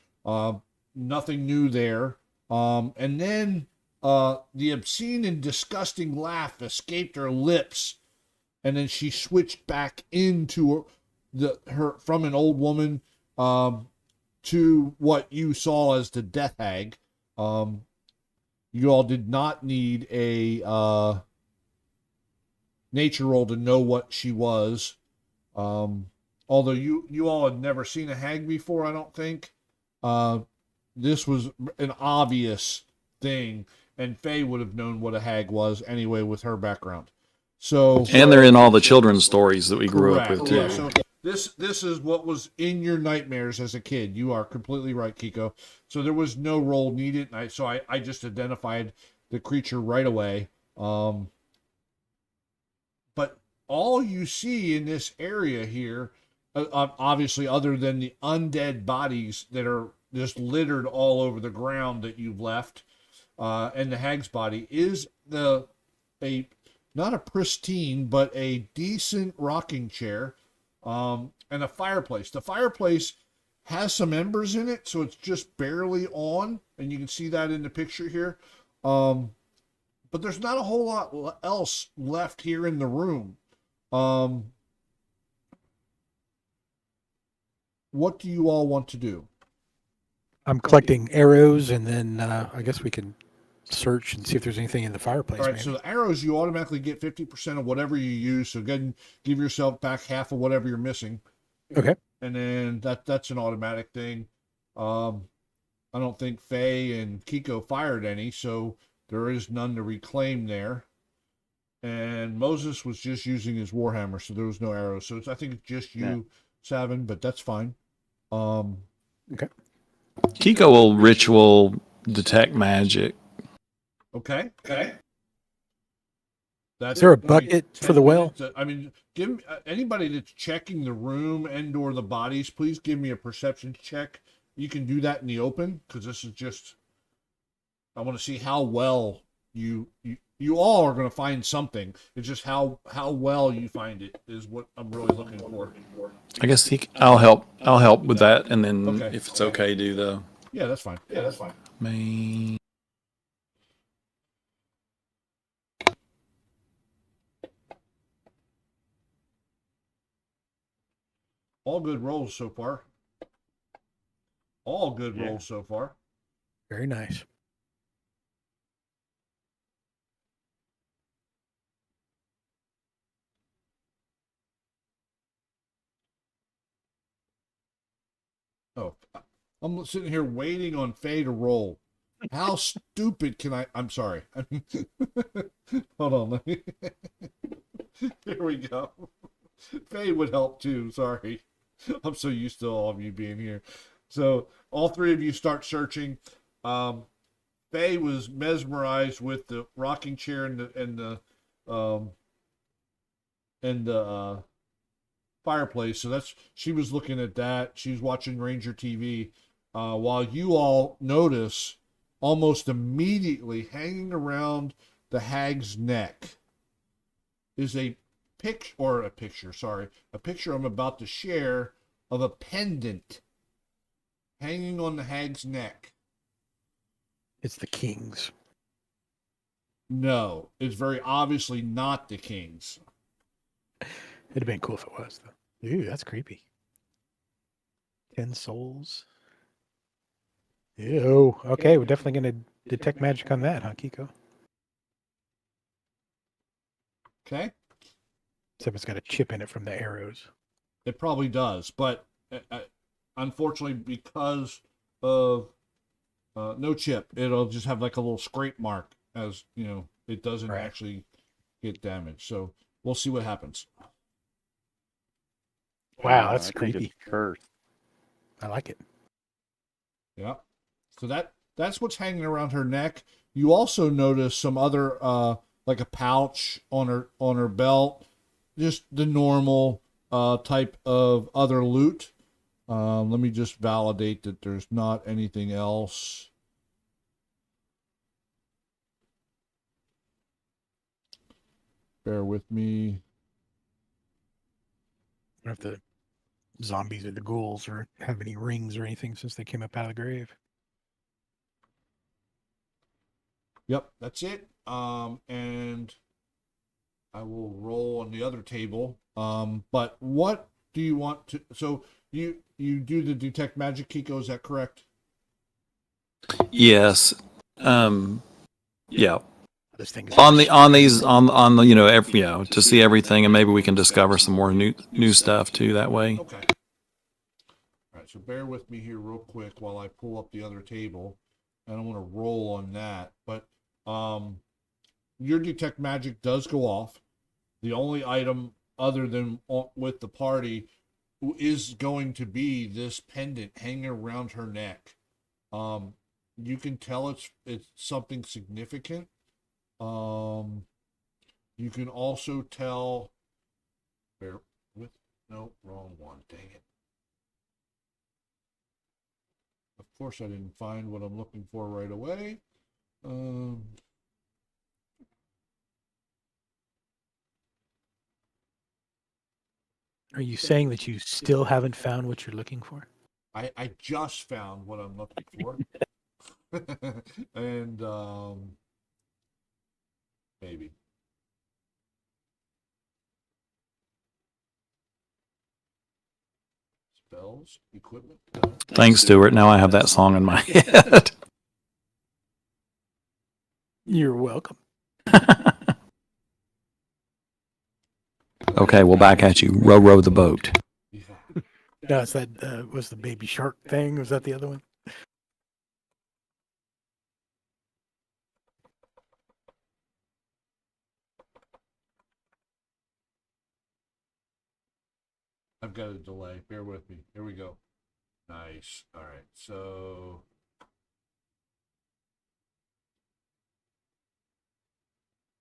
Nothing new there. And then the obscene and disgusting laugh escaped her lips, and then she switched back into her from an old woman to what you saw as the death hag. You all did not need a nature roll to know what she was. Although you all had never seen a hag before, I don't think. This was an obvious thing, and Faye would have known what a hag was anyway with her background. So And they're in all the children's stories that we grew up correct. with too. Yeah, this is what was in your nightmares as a kid. You are completely right, Kiko. So there was no roll needed, and I just identified the creature right away. But all you see in this area here, obviously, other than the undead bodies that are just littered all over the ground that you've left, and the hag's body, is not a pristine, but a decent rocking chair, and a fireplace. The fireplace has some embers in it, so it's just barely on, and you can see that in the picture here. But there's not a whole lot else left here in the room. What do you all want to do? I'm collecting arrows, and then I guess we can search and see if there's anything in the fireplace. All right, maybe. so the arrows, you automatically get 50% of whatever you use. So go ahead and give yourself back half of whatever you're missing. Okay. And then that's an automatic thing. I don't think Faye and Kiko fired any, so there is none to reclaim there. And Moses was just using his warhammer, so there was no arrows. So I think it's just you, Savin, but that's fine. Okay. Kiko will ritual detect magic. Okay. That's, Is there a bucket for the well? I mean, give me, anybody that's checking the room and/or the bodies, please give me a perception check. You can do that in the open, because this is just. I want to see how well you all are going to find something. It's just how well you find it is what I'm really looking for. I guess I'll help with that, and then Okay. if it's okay, do the Yeah, that's fine. main. All good rolls so far. All good Yeah. rolls so far. Very nice. Oh, I'm sitting here waiting on Faye to roll. How stupid can I? I'm sorry. Hold on. Let me. Here we go. Faye would help too. Sorry. I'm so used to all of you being here. So all three of you start searching. Faye was mesmerized with the rocking chair and the fireplace. So she was looking at that. She's watching Ranger TV. While you all notice almost immediately hanging around the hag's neck is a picture I'm about to share of a pendant hanging on the hag's neck. It's the king's. No, it's very obviously not the king's. It'd have been cool if it was, though. Ooh, that's creepy. 10 souls. Ew. Okay, we're definitely going to detect magic on that, huh, Kiko? Okay? Except it's got a chip in it from the arrows. It probably does, but unfortunately, because of no chip, it'll just have like a little scrape mark, as you know, it doesn't Right. actually get damaged. So we'll see what happens. Wow, that's I think creepy. it's cursed. I like it. Yeah. So that's what's hanging around her neck. You also notice some other like a pouch on her belt, just the normal type of other loot. Let me just validate that there's not anything else. Bear with me. I don't know if the zombies or the ghouls or have any rings or anything since they came up out of the grave. Yep, that's it. And I will roll on the other table. But what do you want to? So you do the detect magic, Kiko? Is that correct? Yes. Yeah. This thing is On the you know to see everything, and maybe we can discover some more new stuff too that way. Okay. All right. So bear with me here real quick while I pull up the other table. I don't want to roll on that, but your detect magic does go off. The only item other than with the party is going to be this pendant hanging around her neck. You can tell it's something significant. You can also tell. Bear with no wrong one. Dang it. Of course, I didn't find what I'm looking for right away. Are you saying that you still haven't found what you're looking for? I just found what I'm looking for. And maybe. Spells, equipment. No. Thanks, Stuart. Now I have that song in my head. You're welcome. Okay, well, back at you. Row, row the boat. Yeah. No, it's that was the baby shark thing. Was that the other one? I've got a delay. Bear with me. Here we go. Nice. All right. So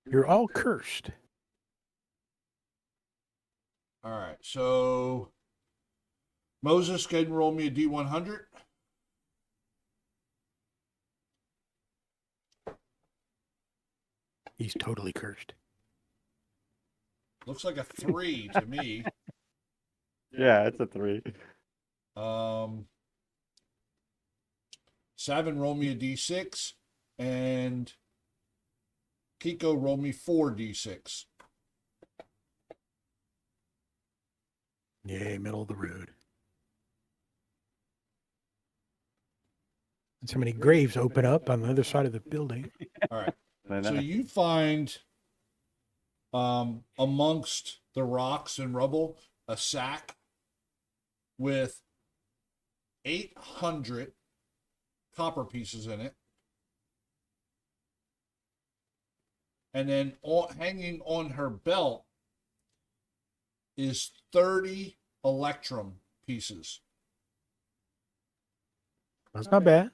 You're all cursed. all right. So Moses, go ahead and roll me a D100. He's totally cursed. Looks like a 3 to me. Yeah, it's a 3. Savin, roll me a D6, and Kiko, roll me 4 D6. Yay, middle of the road. And so many graves open up on the other side of the building. All right. And So then- you find amongst the rocks and rubble a sack with 800 copper pieces in it. And then hanging on her belt is 30 electrum pieces. That's not bad.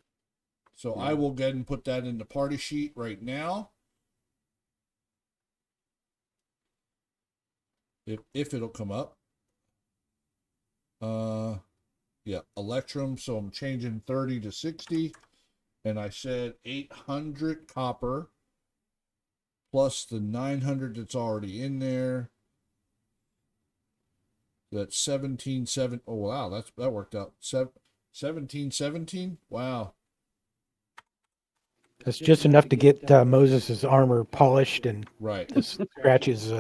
So I will go ahead and put that in the party sheet right now. If it'll come up. Yeah, electrum. So I'm changing 30 to 60. And I said 800 copper plus the 900 that's already in there. That's 17.7. Oh wow, that worked out. 17.17. Wow. That's just enough to get Moses' armor polished and Right. the scratches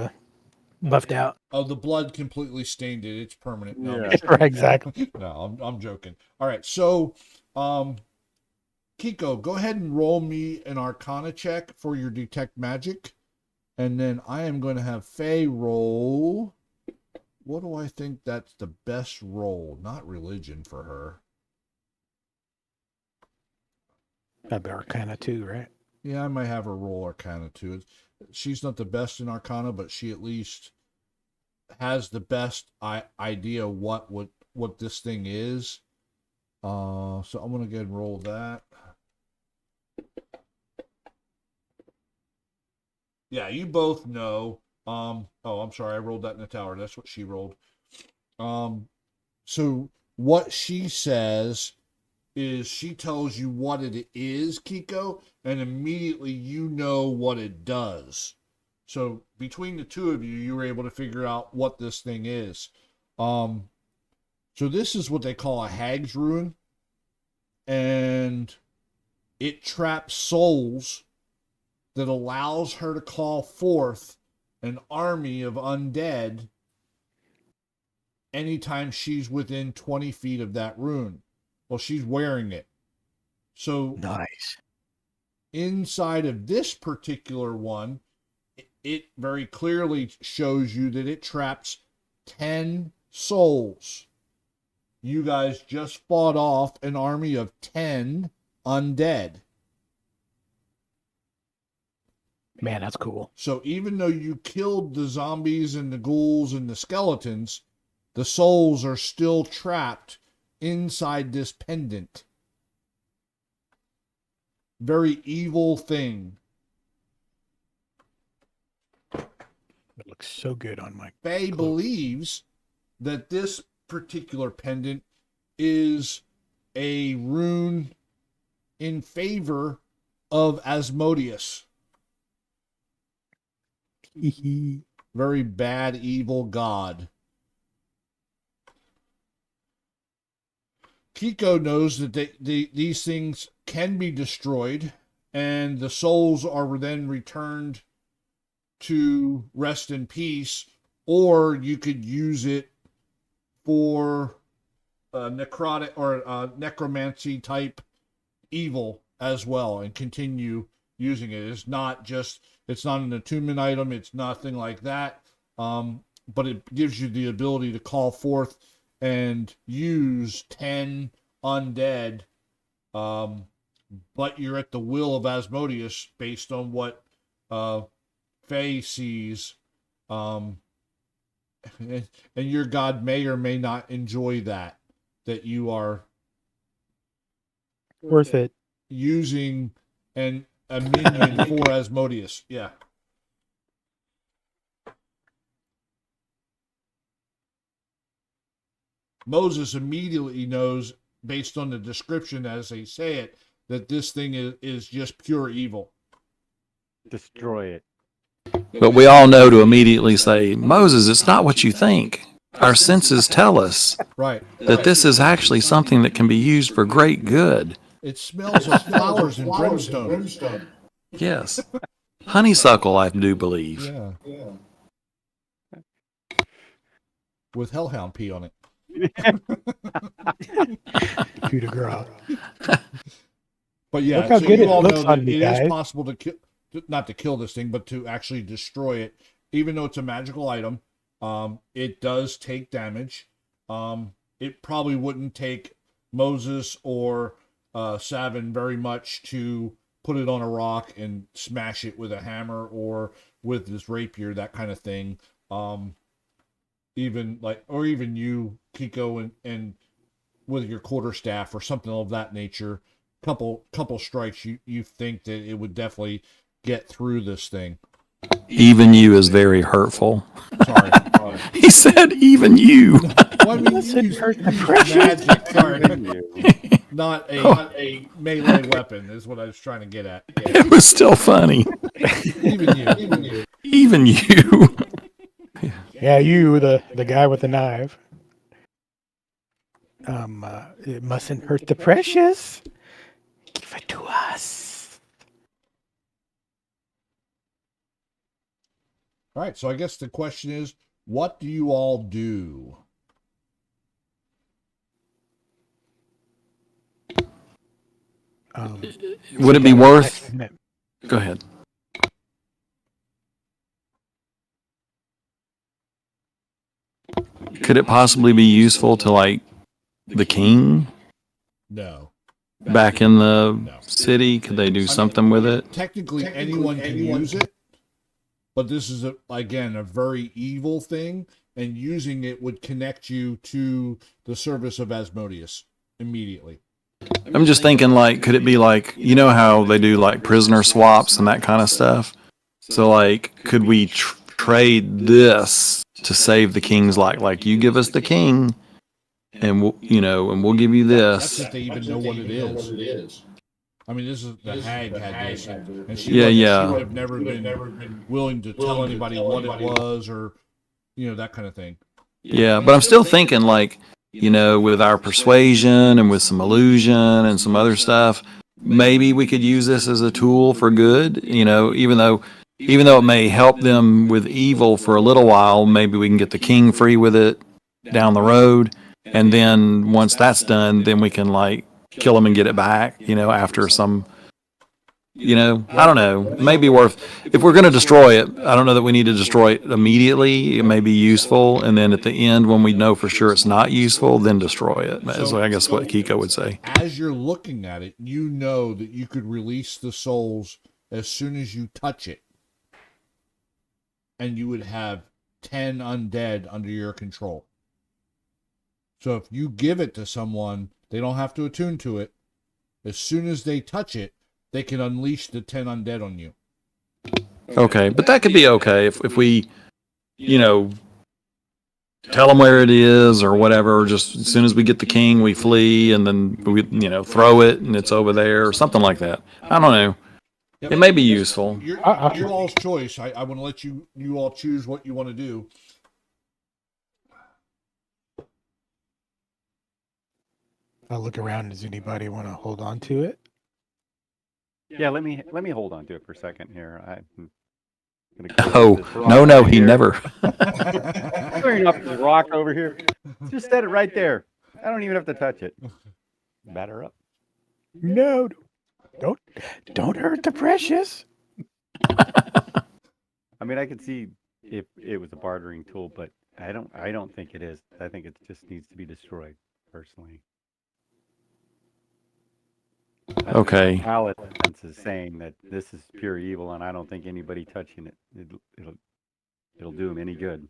buffed out. Oh, the blood completely stained it. It's permanent. No, I'm Yeah. Right, exactly. No, I'm joking. All right, so Kiko, go ahead and roll me an Arcana check for your detect magic, and then I am going to have Faye roll. What do I think that's the best roll? Not religion for her. That'd be Arcana too, right? Yeah, I might have her roll Arcana too. She's not the best in Arcana, but she at least has the best idea what this thing is. So I'm gonna go ahead and roll that. Yeah, you both know. Oh, I'm sorry, I rolled that in the tower. That's what she rolled. So what she says is she tells you what it is, Kiko, and immediately you know what it does. So between the two of you, you were able to figure out what this thing is. So this is what they call a hag's rune, and it traps souls that allows her to call forth an army of undead anytime she's within 20 feet of that rune. Well, she's wearing it. So Nice. inside of this particular one, it very clearly shows you that it traps 10 souls. You guys just fought off an army of 10 undead. Man, that's cool. So even though you killed the zombies and the ghouls and the skeletons, the souls are still trapped inside this pendant. Very evil thing. It looks so good on my. Faye believes that this particular pendant is a rune in favor of Asmodeus. Very bad, evil god. Kiko knows that these things can be destroyed, and the souls are then returned to rest in peace, or you could use it for necrotic or necromancy type evil as well, and continue using it. It's not an attunement item. It's nothing like that. But it gives you the ability to call forth and use 10 undead. But you're at the will of Asmodeus based on what Faye sees. And your god may or may not enjoy that you are Worth it. using a minion for Asmodeus. Yeah. Moses immediately knows, based on the description as they say it, that this thing is just pure evil. Destroy it. But we all know to immediately say, Moses, it's not what you think. Our senses tell us Right. that this is actually something that can be used for great good. It smells of flowers and brimstone. Yes. Honeysuckle, I do believe. Yeah. With hellhound pee on it. Coup de grace. But yeah, Look how so good you it all looks know that on me, it guys. is possible to kill, not to kill this thing, but to actually destroy it. Even though it's a magical item, it does take damage. It probably wouldn't take Moses or Savin very much to put it on a rock and smash it with a hammer or with this rapier, that kind of thing. Even you, Kiko, and with your quarterstaff or something of that nature, couple strikes, you think that it would definitely get through this thing. Even you is very hurtful. Sorry. He said, even you. Well, I mean, Listen, use hurt the magic, sorry, You. not a melee weapon is what I was trying to get at. Yeah. It was still funny. Even you. Even you. Yeah, you, the guy with the knife. It mustn't hurt the precious. Give it to us. All right, so I guess the question is, what do you all do? Would it be worth? Go ahead. Could it possibly be useful to like the king No. back in the city? Could they do something with it? Technically, anyone can use it, but this is, again, a very evil thing, and using it would connect you to the service of Asmodeus immediately. I'm just thinking, like, could it be like, you know how they do like prisoner swaps and that kind of stuff? So, like, could we trade this to save the king's life? Like, you give us the king, and we'll give you That's this. if they even know what it is. I mean, this is the hag had this, and she Yeah. would have never been willing to tell anybody what it was, or that kind of thing. Yeah, but I'm still thinking, like, with our persuasion and with some illusion and some other stuff, maybe we could use this as a tool for good. Even though it may help them with evil for a little while, maybe we can get the king free with it down the road, and then once that's done, then we can like kill him and get it back. After some. I don't know. It may be worth, if we're going to destroy it, I don't know that we need to destroy it immediately. It may be useful. And then at the end, when we know for sure it's not useful, then destroy it. That's, I guess, what Kiko would say. As you're looking at it, you know that you could release the souls as soon as you touch it. And you would have 10 undead under your control. So if you give it to someone, they don't have to attune to it. As soon as they touch it, they can unleash the 10 undead on you. Okay, but that could be okay if we, you know, tell them where it is or whatever. Or just as soon as we get the king, we flee and then we, you know, throw it and it's over there or something like that. I don't know. Yep. It may be useful. Your all's choice. I want to let you all choose what you want to do. I'll look around. Does anybody want to hold on to it? Yeah, let me hold on to it for a second here. I'm gonna Oh, no, he never. Clearing up this rock over here. Just set it right there. I don't even have to touch it. Batter up. No, don't hurt the precious. I mean, I could see if it was a bartering tool, but I don't think it is. I think it just needs to be destroyed, personally. Okay. Alice is saying that this is pure evil, and I don't think anybody touching it it'll do him any good.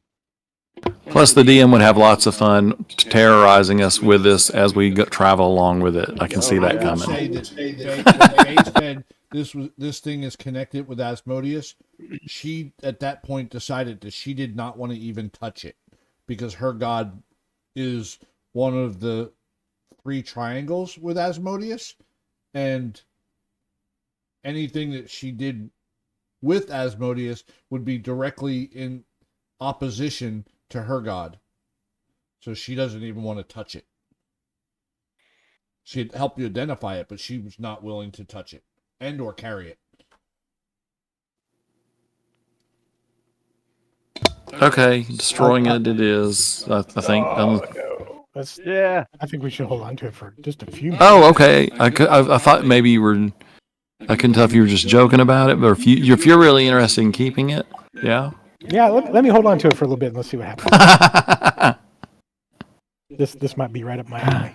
Plus, the DM would have lots of fun terrorizing us with this as we travel along with it. I can see that I would coming. say that Faye said this thing is connected with Asmodeus. She at that point decided that she did not want to even touch it because her god is one of the 3 triangles with Asmodeus, and anything that she did with Asmodeus would be directly in opposition to her god. So she doesn't even want to touch it. She'd help you identify it, but she was not willing to touch it and or carry it. Okay, destroying it is. I think. No. Yeah. I think we should hold on to it for just a few minutes. Oh, okay. I thought maybe you were. I couldn't tell if you were just joking about it, but if you're really interested in keeping it, yeah. Yeah, let me hold on to it for a little bit and let's see what happens. This might be right up my alley.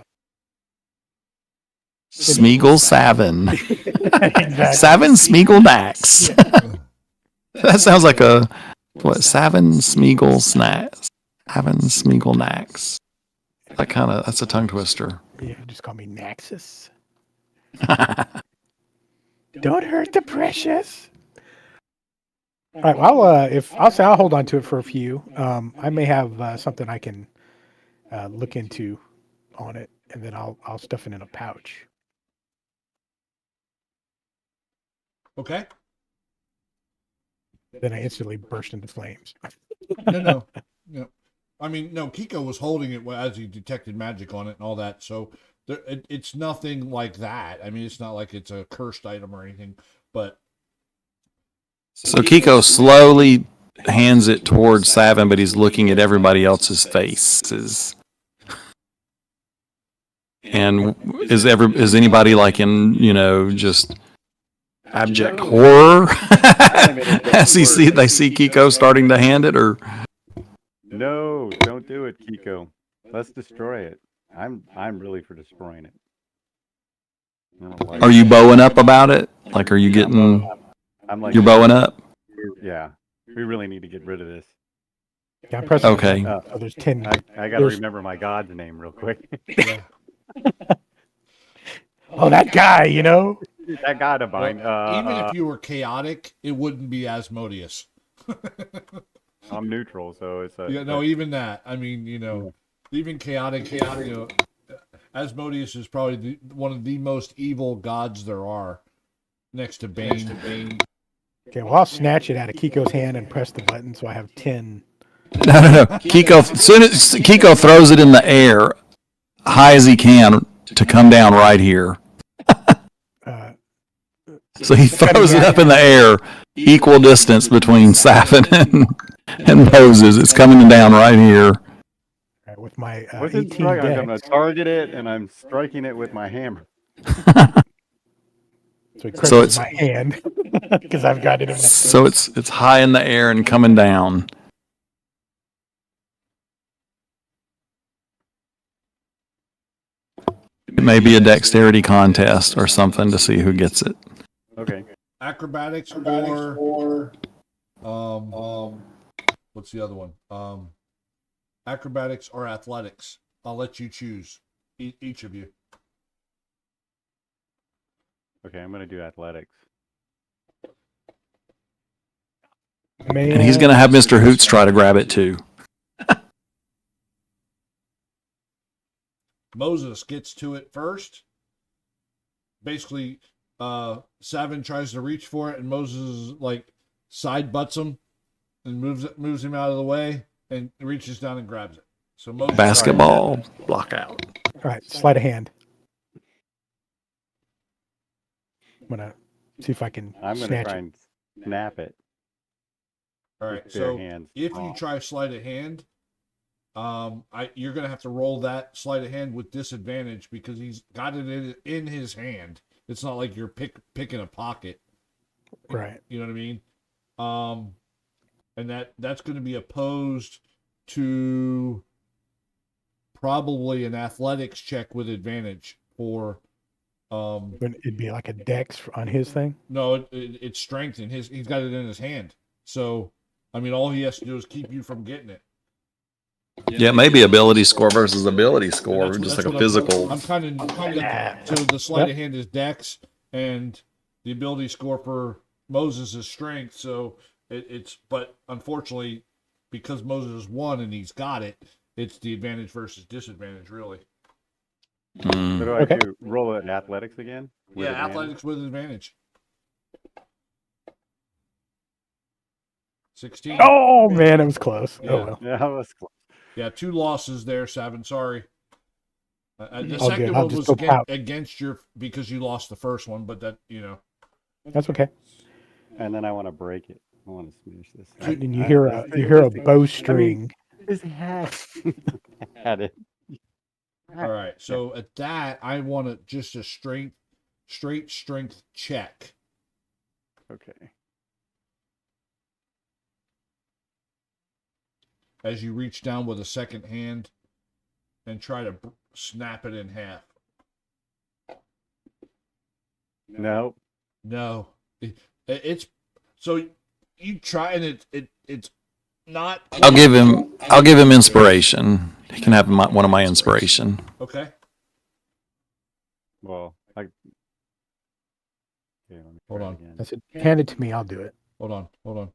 Smeagol Savin. Exactly. Savin Smeagol Dax. That sounds like a Savin Smeagol Snacks. Savin Smeagol Nax. That's a tongue twister. Yeah, just call me Naxus. Don't hurt the precious. All right. Well, I'll hold on to it for a few. I may have something I can look into on it, and then I'll stuff it in a pouch. Okay. Then I instantly burst into flames. No. I mean, no. Kiko was holding it as he detected magic on it and all that. So it's nothing like that. I mean, it's not like it's a cursed item or anything. But So Kiko slowly hands it towards Savin, but he's looking at everybody else's faces. And is anybody like in, just abject horror as they see Kiko starting to hand it, or? No, don't do it, Kiko. Let's destroy it. I'm really for destroying it. Are you bowing up about it? Like, are you getting? I'm like, you're bowing up. Yeah, we really need to get rid of this. Yeah, I'm pressing. Okay. Oh, there's 10. I got to remember my god's name real quick. Oh, that guy, That guy to bind. Even if you were chaotic, it wouldn't be Asmodeus. I'm neutral, so it's even that. I mean, even chaotic. Asmodeus is probably one of the most evil gods there are, next to Bane. Okay, well, I'll snatch it out of Kiko's hand and press the button, so I have 10. No. Kiko, as soon as Kiko throws it in the air, high as he can, to come down right here. So he throws it up in the air, equal distance between Savin and Moses. It's coming down right here. With my What's it 18 strike? I'm dex. going to target it, and I'm striking it with my hammer. So it crushes my hand because I've got it in my So it's high in the air and coming down. It may be a dexterity contest or something to see who gets it. Okay. Acrobatics or what's the other one? Acrobatics or athletics. I'll let you choose, each of you. Okay, I'm gonna do athletics. And he's going to have Mr. Hoots try to grab it too. Moses gets to it first. Basically, Savin tries to reach for it, and Moses like side butts him and moves him out of the way, and reaches down and grabs it. So Moses Basketball block out. All right, sleight of hand. I'm gonna see if I can I'm gonna snatch try it. and snap it. All right, with bare so hands. if you try sleight of hand, you're gonna have to roll that sleight of hand with disadvantage because he's got it in his hand. It's not like you're picking a pocket, Right. you know what I mean? And that's going to be opposed to probably an athletics check with advantage for. But it'd be like a dex on his thing. No, it's strength in his. He's got it in his hand, so I mean, all he has to do is keep you from getting it. Yeah, maybe ability score versus ability score, That's just like what a physical. I'm kind of so the sleight of hand is dex, and the ability score for Moses is strength. So it's but unfortunately, because Moses won and he's got it, it's the advantage versus disadvantage, really. What do I do? Roll it in athletics again? With Yeah, advantage? athletics with advantage. 16. Oh man, it was close. Yeah. Oh well. Yeah, that was close. Yeah, 2 losses there, Savin. Sorry. The All second good. I'll one just was go pout. against your because you lost the first one, but that That's okay. And then I want to break it. I want to smash this. And you hear a bowstring. His hat. Had it. All right. So at that, I want just a straight strength check. Okay. As you reach down with a second hand and try to snap it in half. No. No, it's so you try and it's not. I'll give him inspiration. He can have one of my inspiration. Okay. Well, okay, let me Hold try on. it again. I said, hand it to me. I'll do it. Hold on.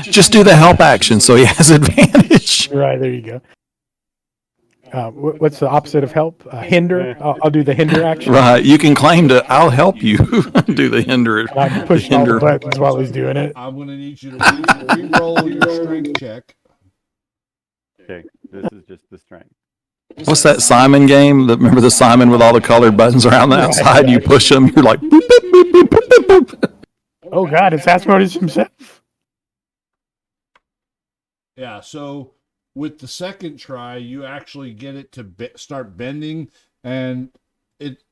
Just do the help action so he has advantage. Right there, you go. What's the opposite of help? Hinder. I'll do the hinder action. Right. You can claim to, I'll help you do the hinder. I'm pushing all the buttons while he's doing it. I'm gonna need you to re-roll your strength check. Okay, this is just the strength. What's that Simon game? Remember the Simon with all the colored buttons around the outside? You push them, you're like, boop, boop, boop, boop, boop, boop, boop. Oh God, it's Asmodeus himself. Yeah. So with the second try, you actually get it to start bending, and it's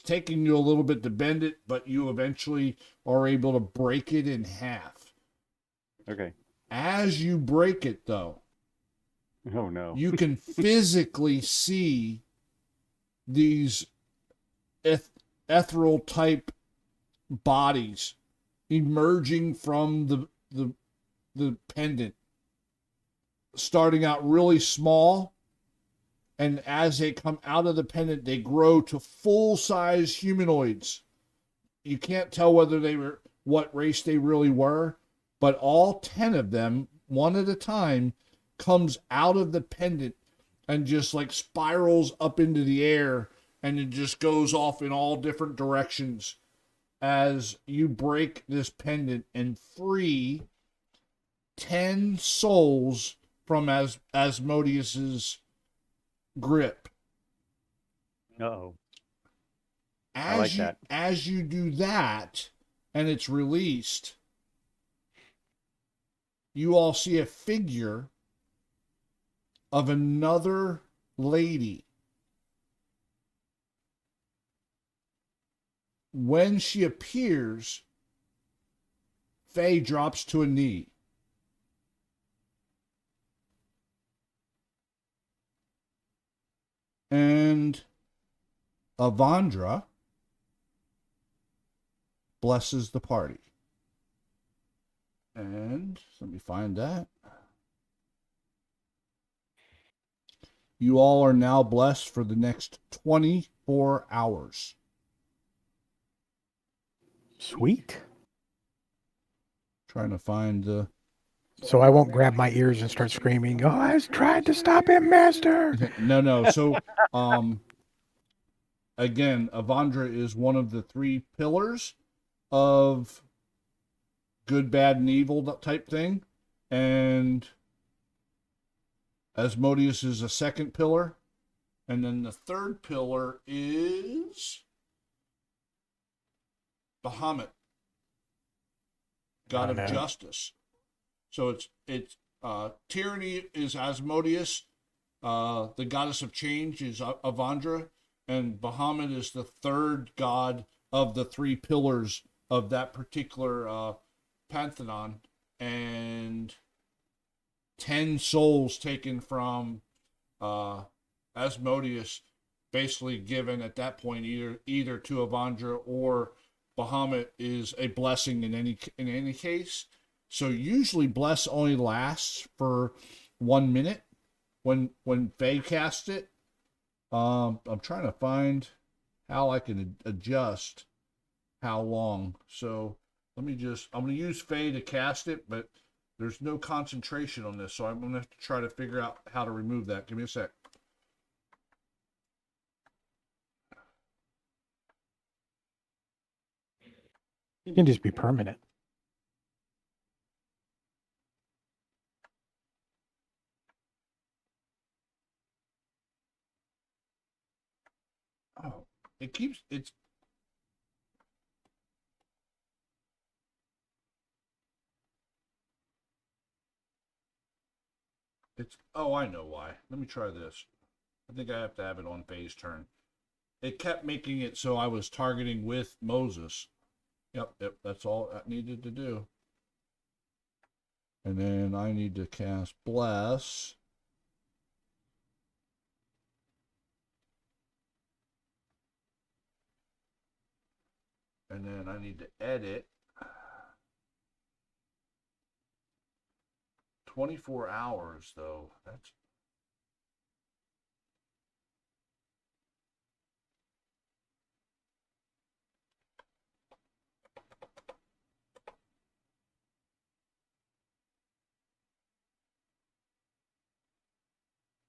taking you a little bit to bend it, but you eventually are able to break it in half. Okay. As you break it, though, Oh no. you can physically see these ethereal type bodies emerging from the pendant, starting out really small, and as they come out of the pendant, they grow to full-size humanoids. You can't tell whether they were what race they really were, but all 10 of them, one at a time, comes out of the pendant and just like spirals up into the air, and it just goes off in all different directions as you break this pendant and free 10 souls from Asmodeus's grip. Uh-oh. I like that. As you do that and it's released, you all see a figure of another lady. When she appears, Faye drops to a knee. And Avandra blesses the party. And let me find that. You all are now blessed for the next 24 hours. Sweet. Trying to find the. So I won't grab my ears and start screaming, "Oh, I tried to stop him, master." No. So, again, Avandra is one of the 3 pillars of good, bad, and evil type thing. And Asmodeus is a second pillar. And then the third pillar is Bahamut, god of justice. So it's tyranny is Asmodeus, the goddess of change is Avandra, and Bahamut is the third god of the 3 pillars of that particular pantheon, and 10 souls taken from Asmodeus, basically given at that point either to Avandra or Bahamut is a blessing in any case. So usually bless only lasts for 1 minute when Faye cast it. I'm trying to find how I can adjust how long. So I'm going to use Faye to cast it, but there's no concentration on this, so I'm going to have to try to figure out how to remove that. Give me a sec. It can just be permanent. Oh, oh, I know why. Let me try this. I think I have to have it on Faye's turn. It kept making it so I was targeting with Moses. Yep, that's all I needed to do. And then I need to cast Bless. And then I need to edit. 24 hours, though. That's.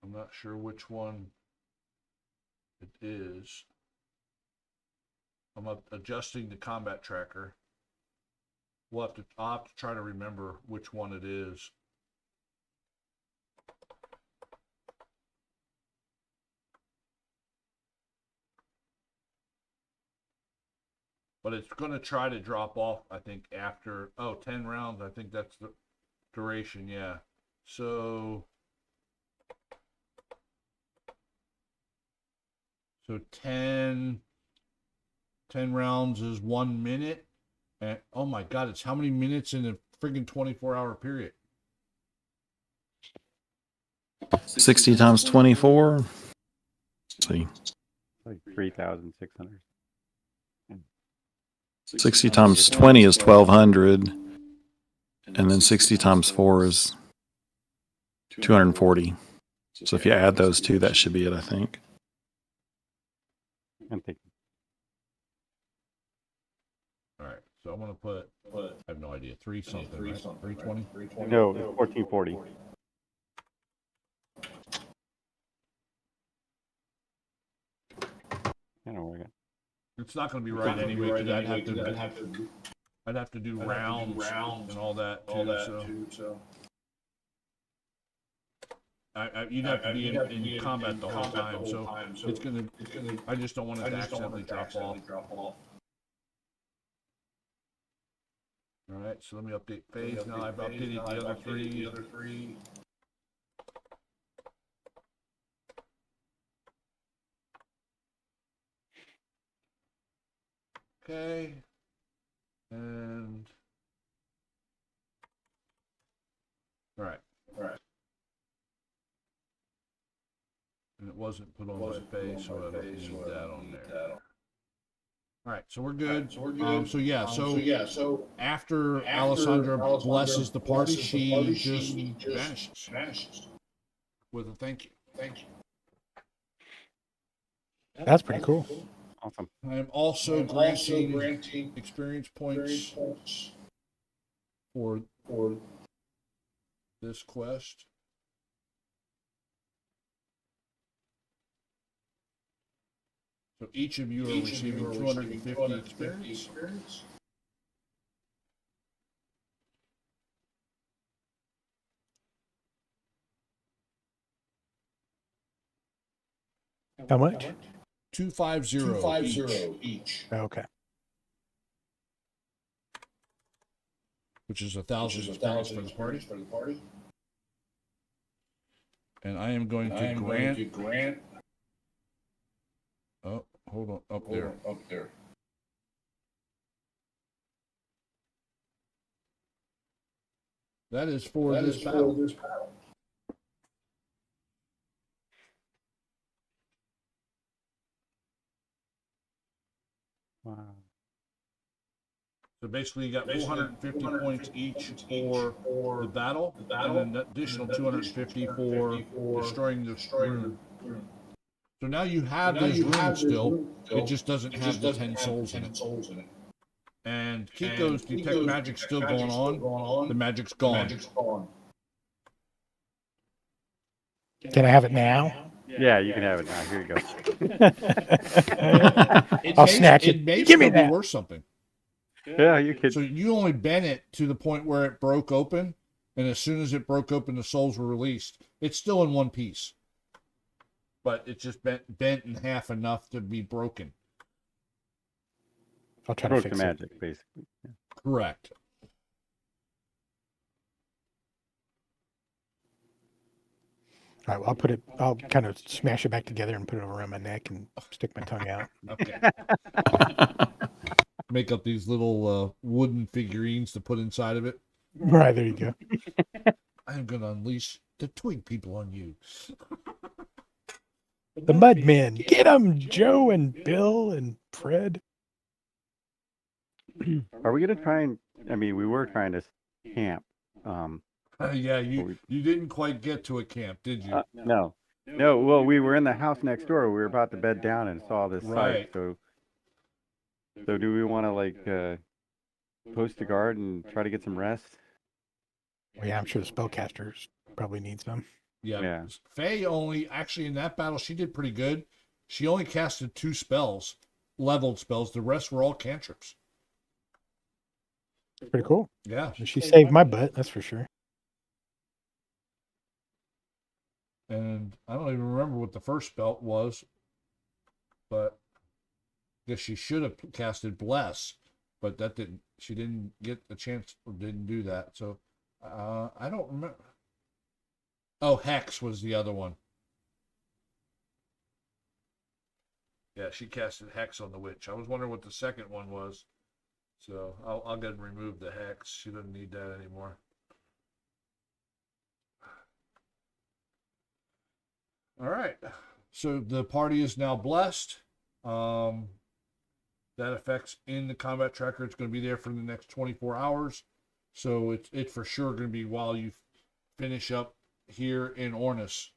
I'm not sure which one it is. I'm adjusting the combat tracker. I'll have to try to remember which one it is. But it's going to try to drop off, I think, after, 10 rounds. I think that's the duration, yeah. So 10 rounds is 1 minute. And oh my God, it's how many minutes in a friggin' 24-hour period? 60 times 24. Let's see. Like 3,600. 60 times 20 is 1,200. And then 60 times 4 is 240. So if you add those two, that should be it, I think. I'm thinking. All right, so I'm gonna put. I have no idea. 3 something, right? 320. No, it's 1440. I don't know where I got. It's not gonna be right anyway because I'd have to do rounds and all that too. So you'd have to be in combat the whole time. So it's gonna. I just don't want it to accidentally drop off. All right, so let me update phase. Now I've updated the other three. Okay. And all right. And it wasn't put on my face, so I don't need that on there. All right, so we're good. So after Alessandra blesses the party, she just vanishes with a thank you. That's pretty cool. Awesome. I am also granting experience points for this quest. So each of you are receiving 250 experience. How much? 250 each, Okay. which is 1,000 experience for the party. And I am going to grant. Oh, hold on, up there. That is for this battle. Wow. So basically, you got 450 points each for the battle, and then an additional 250 for destroying this room. So now you have this room still. It just doesn't have the 10 souls in it. And Kiko's detect magic still going on. The magic's gone. Can I have it now? Yeah, you can have it now. Here you go. I'll snatch it. It may Give me still be that. worth something. Yeah, you could. So you only bent it to the point where it broke open, and as soon as it broke open, the souls were released. It's still in one piece, but it's just bent in half enough to be broken. I'll try to Broke fix the it. magic, basically. Correct. All right, well, I'll kind of smash it back together and put it around my neck and stick my tongue out. Okay. Make up these little wooden figurines to put inside of it. Right, there you go. I'm going to unleash the twig people on you. The Mudmen. Get them, Joe and Bill and Fred. Are we gonna try and? I mean, we were trying to camp. Yeah, you didn't quite get to a camp, did you? No. Well, we were in the house next door. We were about to bed down and saw this Right. site. So do we want to post a guard and try to get some rest? Well, yeah, I'm sure the spellcasters probably need some. Yeah. Faye only, actually in that battle, she did pretty good. She only casted 2 spells, leveled spells. The rest were all cantrips. Pretty cool. Yeah. She saved my butt, that's for sure. And I don't even remember what the first spell was, but I guess she should have casted Bless, but she didn't get a chance or didn't do that. So I don't remember. Oh, Hex was the other one. Yeah, she casted Hex on the witch. I was wondering what the second one was. So I'll go and remove the Hex. She doesn't need that anymore. All right. So the party is now blessed. That affects in the combat tracker. It's going to be there for the next 24 hours. So it's for sure going to be while you finish up here in Ornis.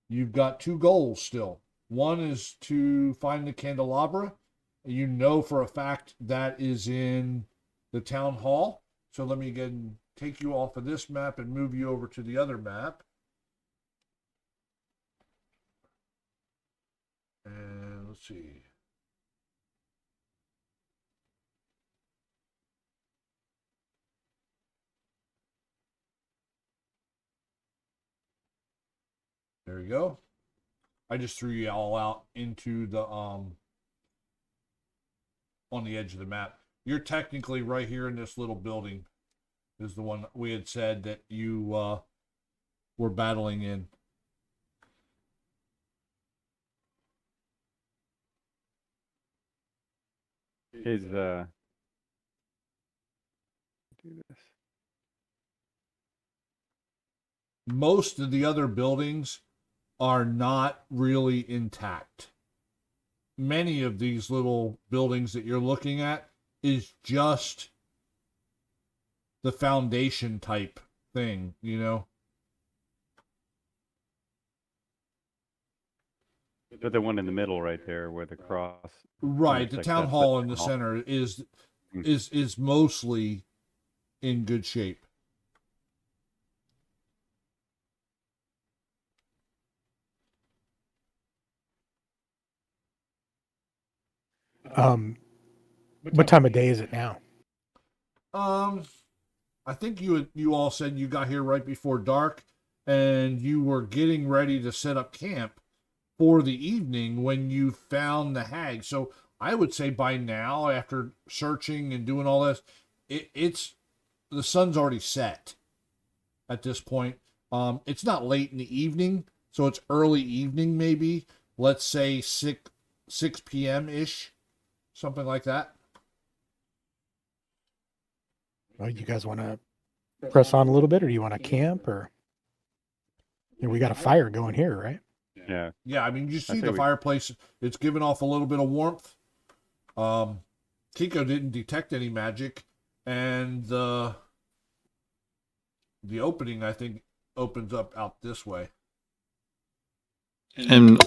You've got 2 goals still. One is to find the candelabra. You know for a fact that is in the town hall. So let me again take you off of this map and move you over to the other map. And let's see. There you go. I just threw you all out into the on the edge of the map. You're technically right here in this little building is the one we had said that you were battling in. Do this. Most of the other buildings are not really intact. many of these little buildings that you're looking at is just the foundation type thing, you know? But the one in the middle right there where the cross. Right. The intersects, town that's hall in the town hall. center is Mm. is mostly in good shape. What time of day is it now? I think you all said you got here right before dark, and you were getting ready to set up camp for the evening when you found the hag. So I would say by now, after searching and doing all this, it's the sun's already set at this point. It's not late in the evening, so it's early evening, maybe. Let's say 6 p.m. ish, something like that. Well, you guys want to press on a little bit, or do you want to camp, or we got a fire going here, right? Yeah. Yeah, I mean, you see say the we- fireplace. It's giving off a little bit of warmth. Kiko didn't detect any magic, and the opening, I think, opens up out this way. And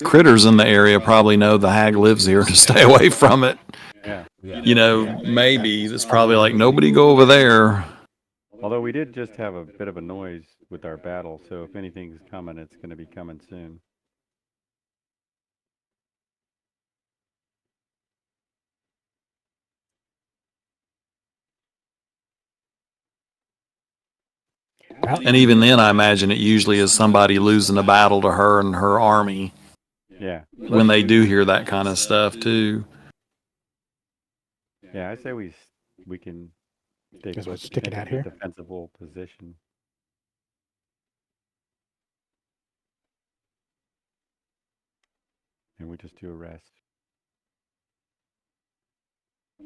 critters in the area probably know the hag lives here to stay away from it. Yeah. Yeah. You know, maybe it's probably like, nobody go over there. Although we did just have a bit of a noise with our battle, so if anything's coming, it's going to be coming soon. Well, And even then, I imagine it usually is somebody losing a battle to her and her army Yeah. when they do hear that kind of stuff too. Yeah, I say we can take Guess we'll a stick it out here. defensible position. And we just do a rest.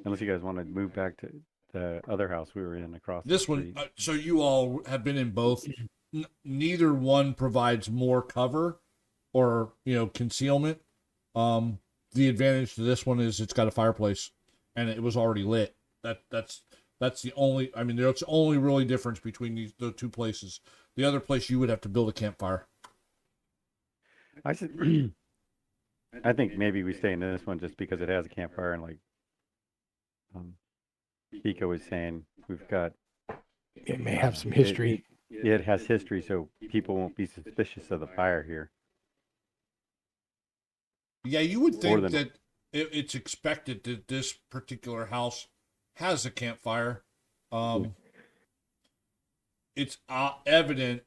Unless you guys want to move back to the other house we were in across the This one, street. so you all have been in both. Neither one provides more cover or, concealment. The advantage to this one is it's got a fireplace and it was already lit. That's the only, I mean, there's only really difference between the two places. The other place you would have to build a campfire. I said, I think maybe we stay in this one just because it has a campfire and like Pico was saying, we've got it may have some history. it has history, so people won't be suspicious of the fire here. Yeah, you would think than- that it's expected that this particular house has a campfire. It's evident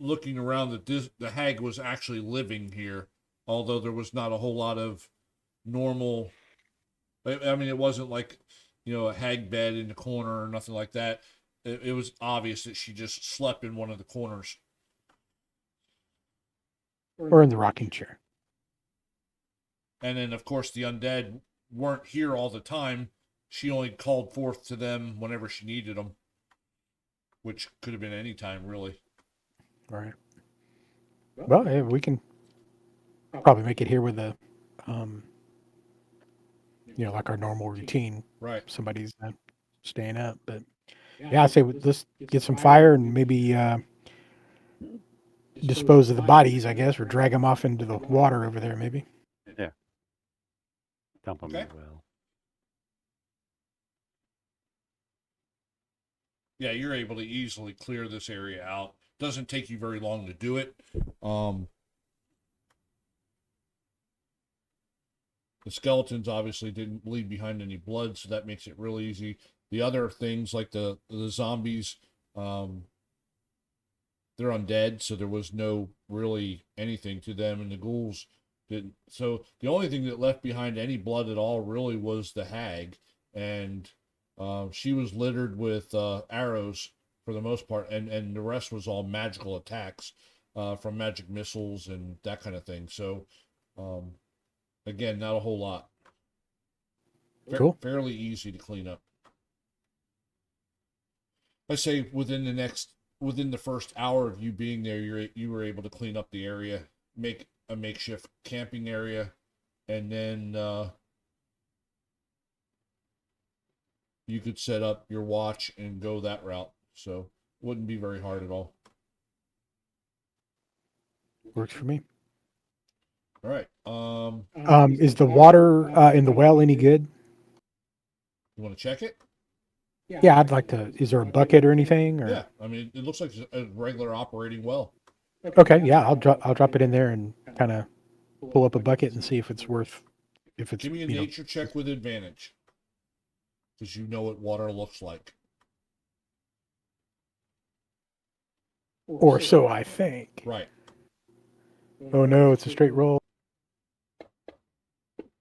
looking around that the hag was actually living here, although there was not a whole lot of normal. I mean, it wasn't like a hag bed in the corner or nothing like that. It was obvious that she just slept in one of the corners. Or in the rocking chair. And then, of course, the undead weren't here all the time. She only called forth to them whenever she needed them, which could have been any time, really. Right. Well, yeah, we can probably make it here with a, like our normal routine. Right. Somebody's staying up, but yeah, I say let's get some fire and maybe dispose of the bodies, I guess, or drag them off into the water over there, maybe. Dump them Okay. in the well. Yeah, you're able to easily clear this area out. Doesn't take you very long to do it. The skeletons obviously didn't leave behind any blood, so that makes it real easy. The other things like the zombies, they're undead, so there was no really anything to them, and the ghouls didn't. So the only thing that left behind any blood at all really was the hag, and she was littered with arrows for the most part, and the rest was all magical attacks from magic missiles and that kind of thing. So again, not a whole lot. Cool. Fairly easy to clean up. I say within the first hour of you being there, you were able to clean up the area, make a makeshift camping area, and then you could set up your watch and go that route. So it wouldn't be very hard at all. Works for me. All right. Is the water in the well any good? You want to check it? Yeah, I'd like to. Is there a bucket or anything? Or? Yeah. I mean, it looks like a regular operating well. Okay, yeah, I'll drop it in there and kind of pull up a bucket and see if it's worth. If it's Give me a nature check with advantage, because you know what water looks like. or so I think. Right. Oh no, it's a straight roll.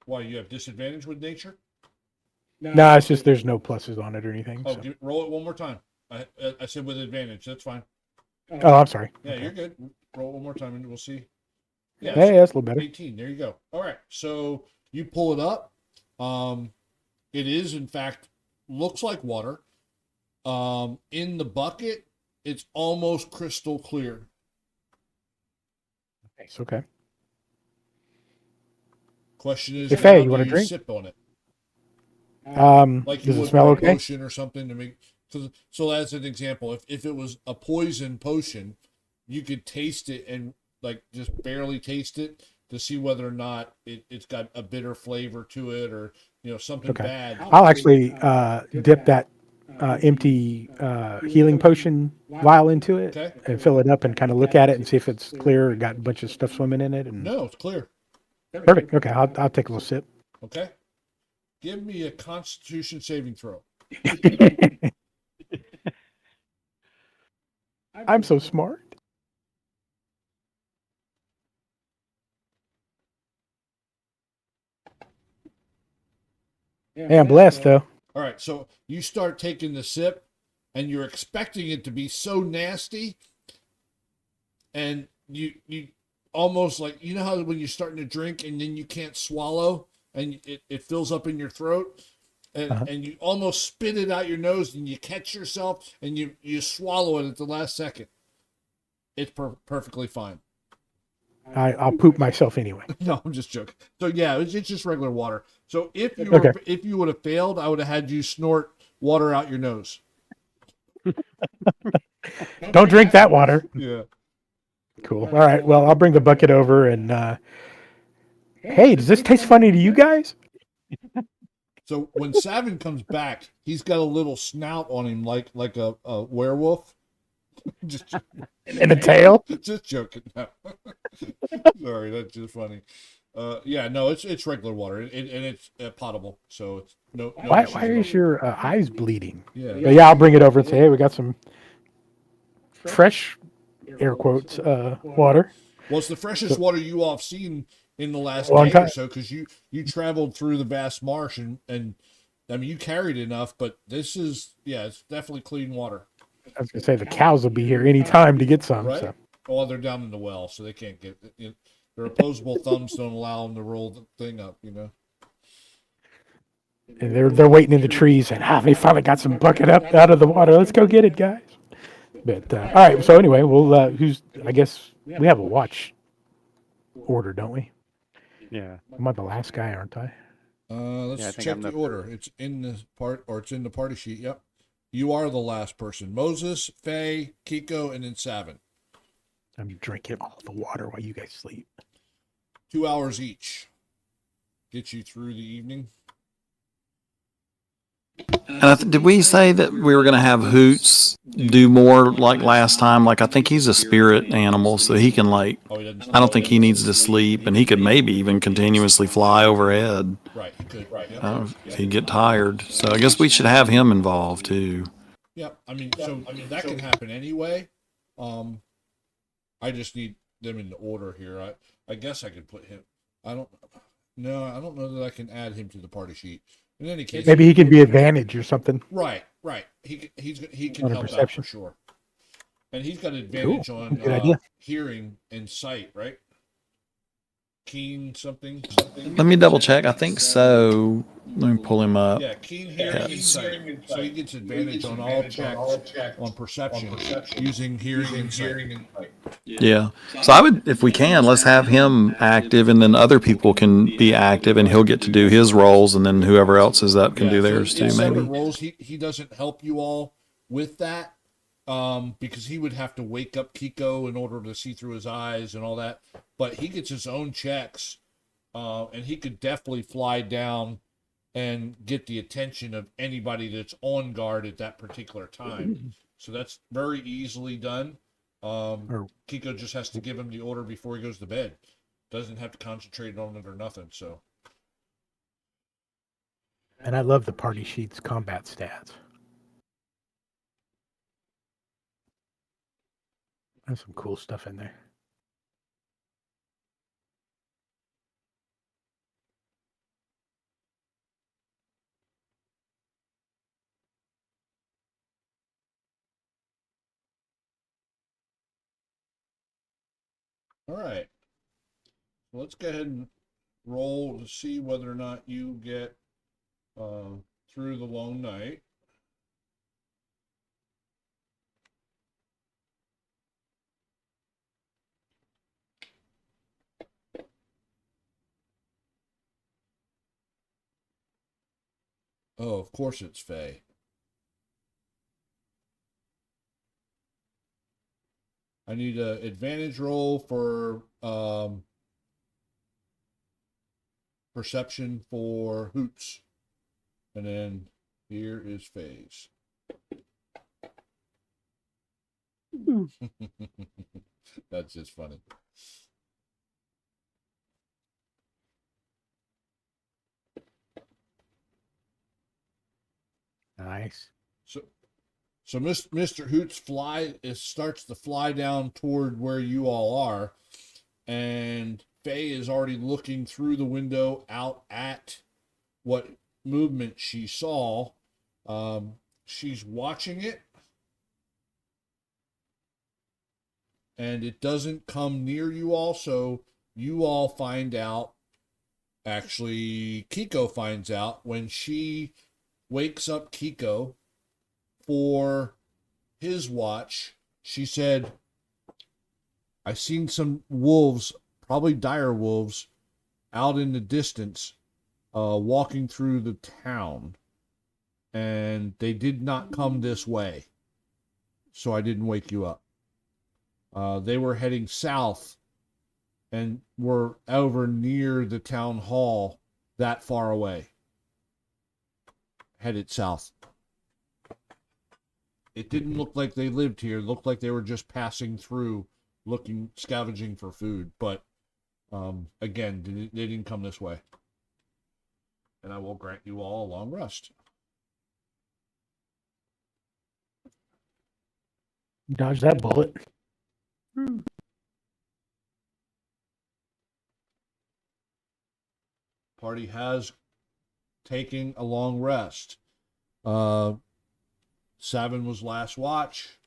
Why, you have disadvantage with nature? No, it's just there's no pluses on it or anything. Oh, So. roll it one more time. I said with advantage. That's fine. Oh, I'm sorry. Yeah, Okay. you're good. Roll it one more time and we'll see. Yeah, Hey, that's a little better. 18. There you go. All right. So you pull it up. It is, in fact, looks like water. In the bucket, it's almost crystal clear. It's okay. Question is, Hey, how you wanna do drink? sip on it? Like you Does it would smell for a okay? potion or something to make. So as an example, if it was a poison potion, you could taste it and like just barely taste it to see whether or not it's got a bitter flavor to it or something Okay. bad. I'll actually dip that empty healing potion vial into it Okay. and fill it up and kind of look at it and see if it's clear or got a bunch of stuff swimming in it. And No, it's clear. perfect. Okay, I'll take a little sip. Okay. Give me a Constitution saving throw. I'm so smart. Hey, I'm blessed though. All right, so you start taking the sip, and you're expecting it to be so nasty, and you almost like how when you're starting to drink and then you can't swallow and it fills up in your throat, and and you almost spit it out your nose and you catch yourself and you swallow it at the last second. It's perfectly fine. I'll poop myself anyway. No, I'm just joking. So yeah, it's just regular water. So if you would have failed, I would have had you snort water out your nose. Don't drink that water. Yeah. Cool. All right. Well, I'll bring the bucket over and hey, does this taste funny to you guys? So when Savin comes back, he's got a little snout on him like a werewolf. just And a tail? just joking. No. Sorry, that's just funny. Yeah, no, it's regular water, and it's potable, so it's no. Why issues at all. is your eyes bleeding? Yeah. But yeah, I'll bring it over and say, hey, we got some fresh, air quotes, water. Well, it's the freshest water you all have seen in the last Long day or time. so, because you traveled through the vast marsh and I mean you carried enough, but this is it's definitely clean water. I was gonna say the cows will be here any time to get some. Right? So. Oh, they're down in the well, so they can't get it. Their opposable thumbs don't allow them to roll the thing up, And they're waiting in the trees and we finally got some bucket up out of the water. Let's go get it, guys. But all right. So anyway, we'll I guess we have a watch order, don't we? Yeah. Am I the last guy, aren't I? Let's Yeah, I think check I'm the the order. It's in the it's in the party sheet. Yep. You are the last person. Moses, Faye, Kiko, and then Savin. I'm drinking all the water while you guys sleep. 2 hours each. Get you through the evening. And did we say that we were going to have Hoots do more like last time? Like, I think he's a spirit animal, so he can Oh, he doesn't. I don't think he needs to sleep, and he could maybe even continuously fly overhead. Right, he could. Right. Yep. I don't know if he'd get tired. So I guess we should have him involved too. Yep. I mean, that can happen anyway. I just need them in order here. I guess I could put him. I don't know that I can add him to the party sheet. In any case, Maybe he can be advantage or something. Right. He can On a help out perception. for sure. And he's got advantage on Good idea. hearing and sight, right? Keen something. Let me double check. I think so. Let me pull him up. Yeah, keen hearing and sight. So he gets advantage on all checks on perception using hearing and sight. Yeah. So I would, if we can, let's have him active, and then other people can be active, and he'll get to do his roles, and then whoever else is up can do so theirs in too, separate maybe. roles. He doesn't help you all with that, because he would have to wake up Kiko in order to see through his eyes and all that. But he gets his own checks, and he could definitely fly down and get the attention of anybody that's on guard at that particular time. So that's very easily done. Kiko just has to give him the order before he goes to bed. Doesn't have to concentrate on it or nothing. So. And I love the party sheets combat stats. There's some cool stuff in there. All right. Well, let's go ahead and roll to see whether or not you get through the long night. Oh, of course it's Faye. I need an advantage roll for perception for Hoots. And then here is Faye's. That's just funny. Nice. So Mr. Hoots starts to fly down toward where you all are, and Faye is already looking through the window out at what movement she saw. She's watching it, and it doesn't come near you all, so you all find out. Actually, Kiko finds out when she wakes up Kiko for his watch. She said, I seen some wolves, probably dire wolves, out in the distance, walking through the town, and they did not come this way, so I didn't wake you up. They were heading south and were over near the town hall, that far away, headed south. It didn't look like they lived here. It looked like they were just passing through, scavenging for food. But again, they didn't come this way. And I will grant you all a long rest. Dodge that bullet. Party has taken a long rest. 7 was last watch.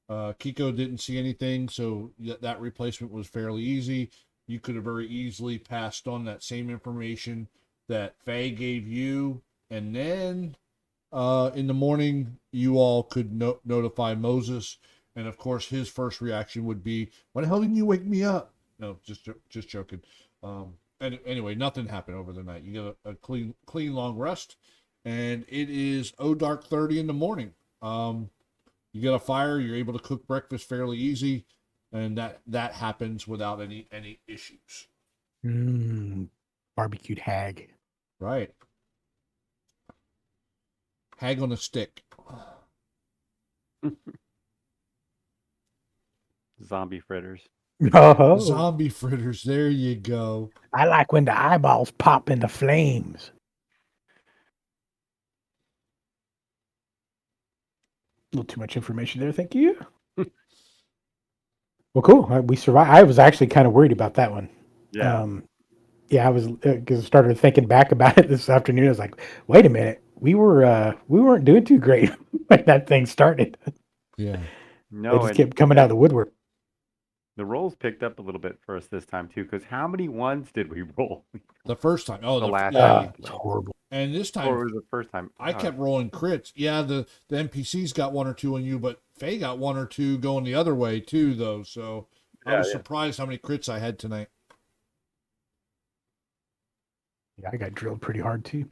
Kiko didn't see anything, so that replacement was fairly easy. You could have very easily passed on that same information that Faye gave you, and then in the morning you all could notify Moses, and of course his first reaction would be, "Why the hell didn't you wake me up?" No, just joking. And anyway, nothing happened over the night. You get a clean long rest, and it is dark 30 in the morning. You get a fire, you're able to cook breakfast fairly easy, and that happens without any issues. Barbecued hag. Right. Hag on a stick. Zombie fritters. Oh, Zombie fritters, there you go. I like when the eyeballs pop into flames. A little too much information there, thank you. Well, cool. We survived. I was actually kind of worried about that one. Yeah. Yeah, I was, because I started thinking back about it this afternoon. I was like, wait a minute, we weren't doing too great when that thing started. Yeah. They No, just and kept coming out of the woodwork. the rolls picked up a little bit for us this time too, because how many ones did we roll? The first time. Oh, The last yeah. time. It's horrible. And this time, Or was it the first time? I kept rolling crits. Yeah, the NPCs got 1 or 2 on you, but Faye got 1 or 2 going the other way too, though. So I was yeah. surprised how many crits I had tonight. Yeah, I got drilled pretty hard too.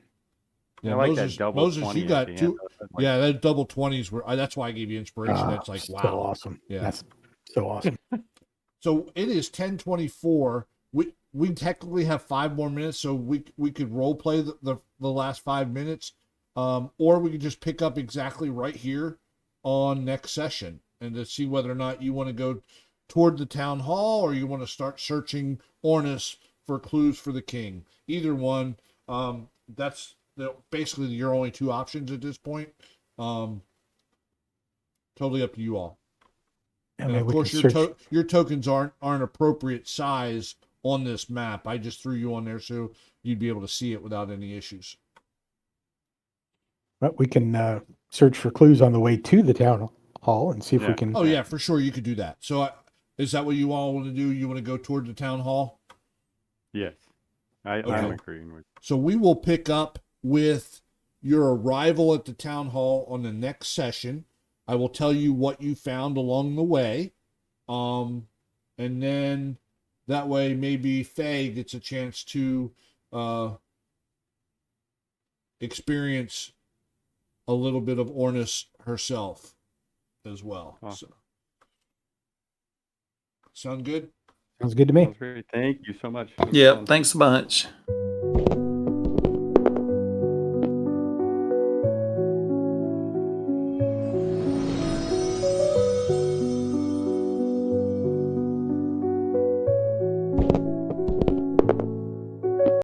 Yeah, I like Moses, that double Moses, 20 you at got the end, two. though. That's like- Yeah, that double 20s were. That's why I gave you inspiration. That's like So wow. awesome. Yeah. That's so awesome. So it is 10:24. We technically have 5 more minutes, so we could role play the last 5 minutes, or we could just pick up exactly right here on next session and to see whether or not you want to go toward the town hall or you want to start searching Ornis for clues for the king. Either one. That's basically your only 2 options at this point. Totally up to you all. I And mean, of we course, can your search. your tokens aren't appropriate size on this map. I just threw you on there so you'd be able to see it without any issues. But we can search for clues on the way to the town hall and see if we Yeah. can. Oh yeah, for sure you could do that. So is that what you all want to do? You want to go toward the town hall? Yes. I'm Okay. agreeing with. So we will pick up with your arrival at the town hall on the next session. I will tell you what you found along the way. And then that way maybe Faye gets a chance to experience a little bit of Ornis herself as well. Oh. So, sound good? Sounds good to me. Sounds great. Thank you so much. It was Yep. fun. Thanks a bunch.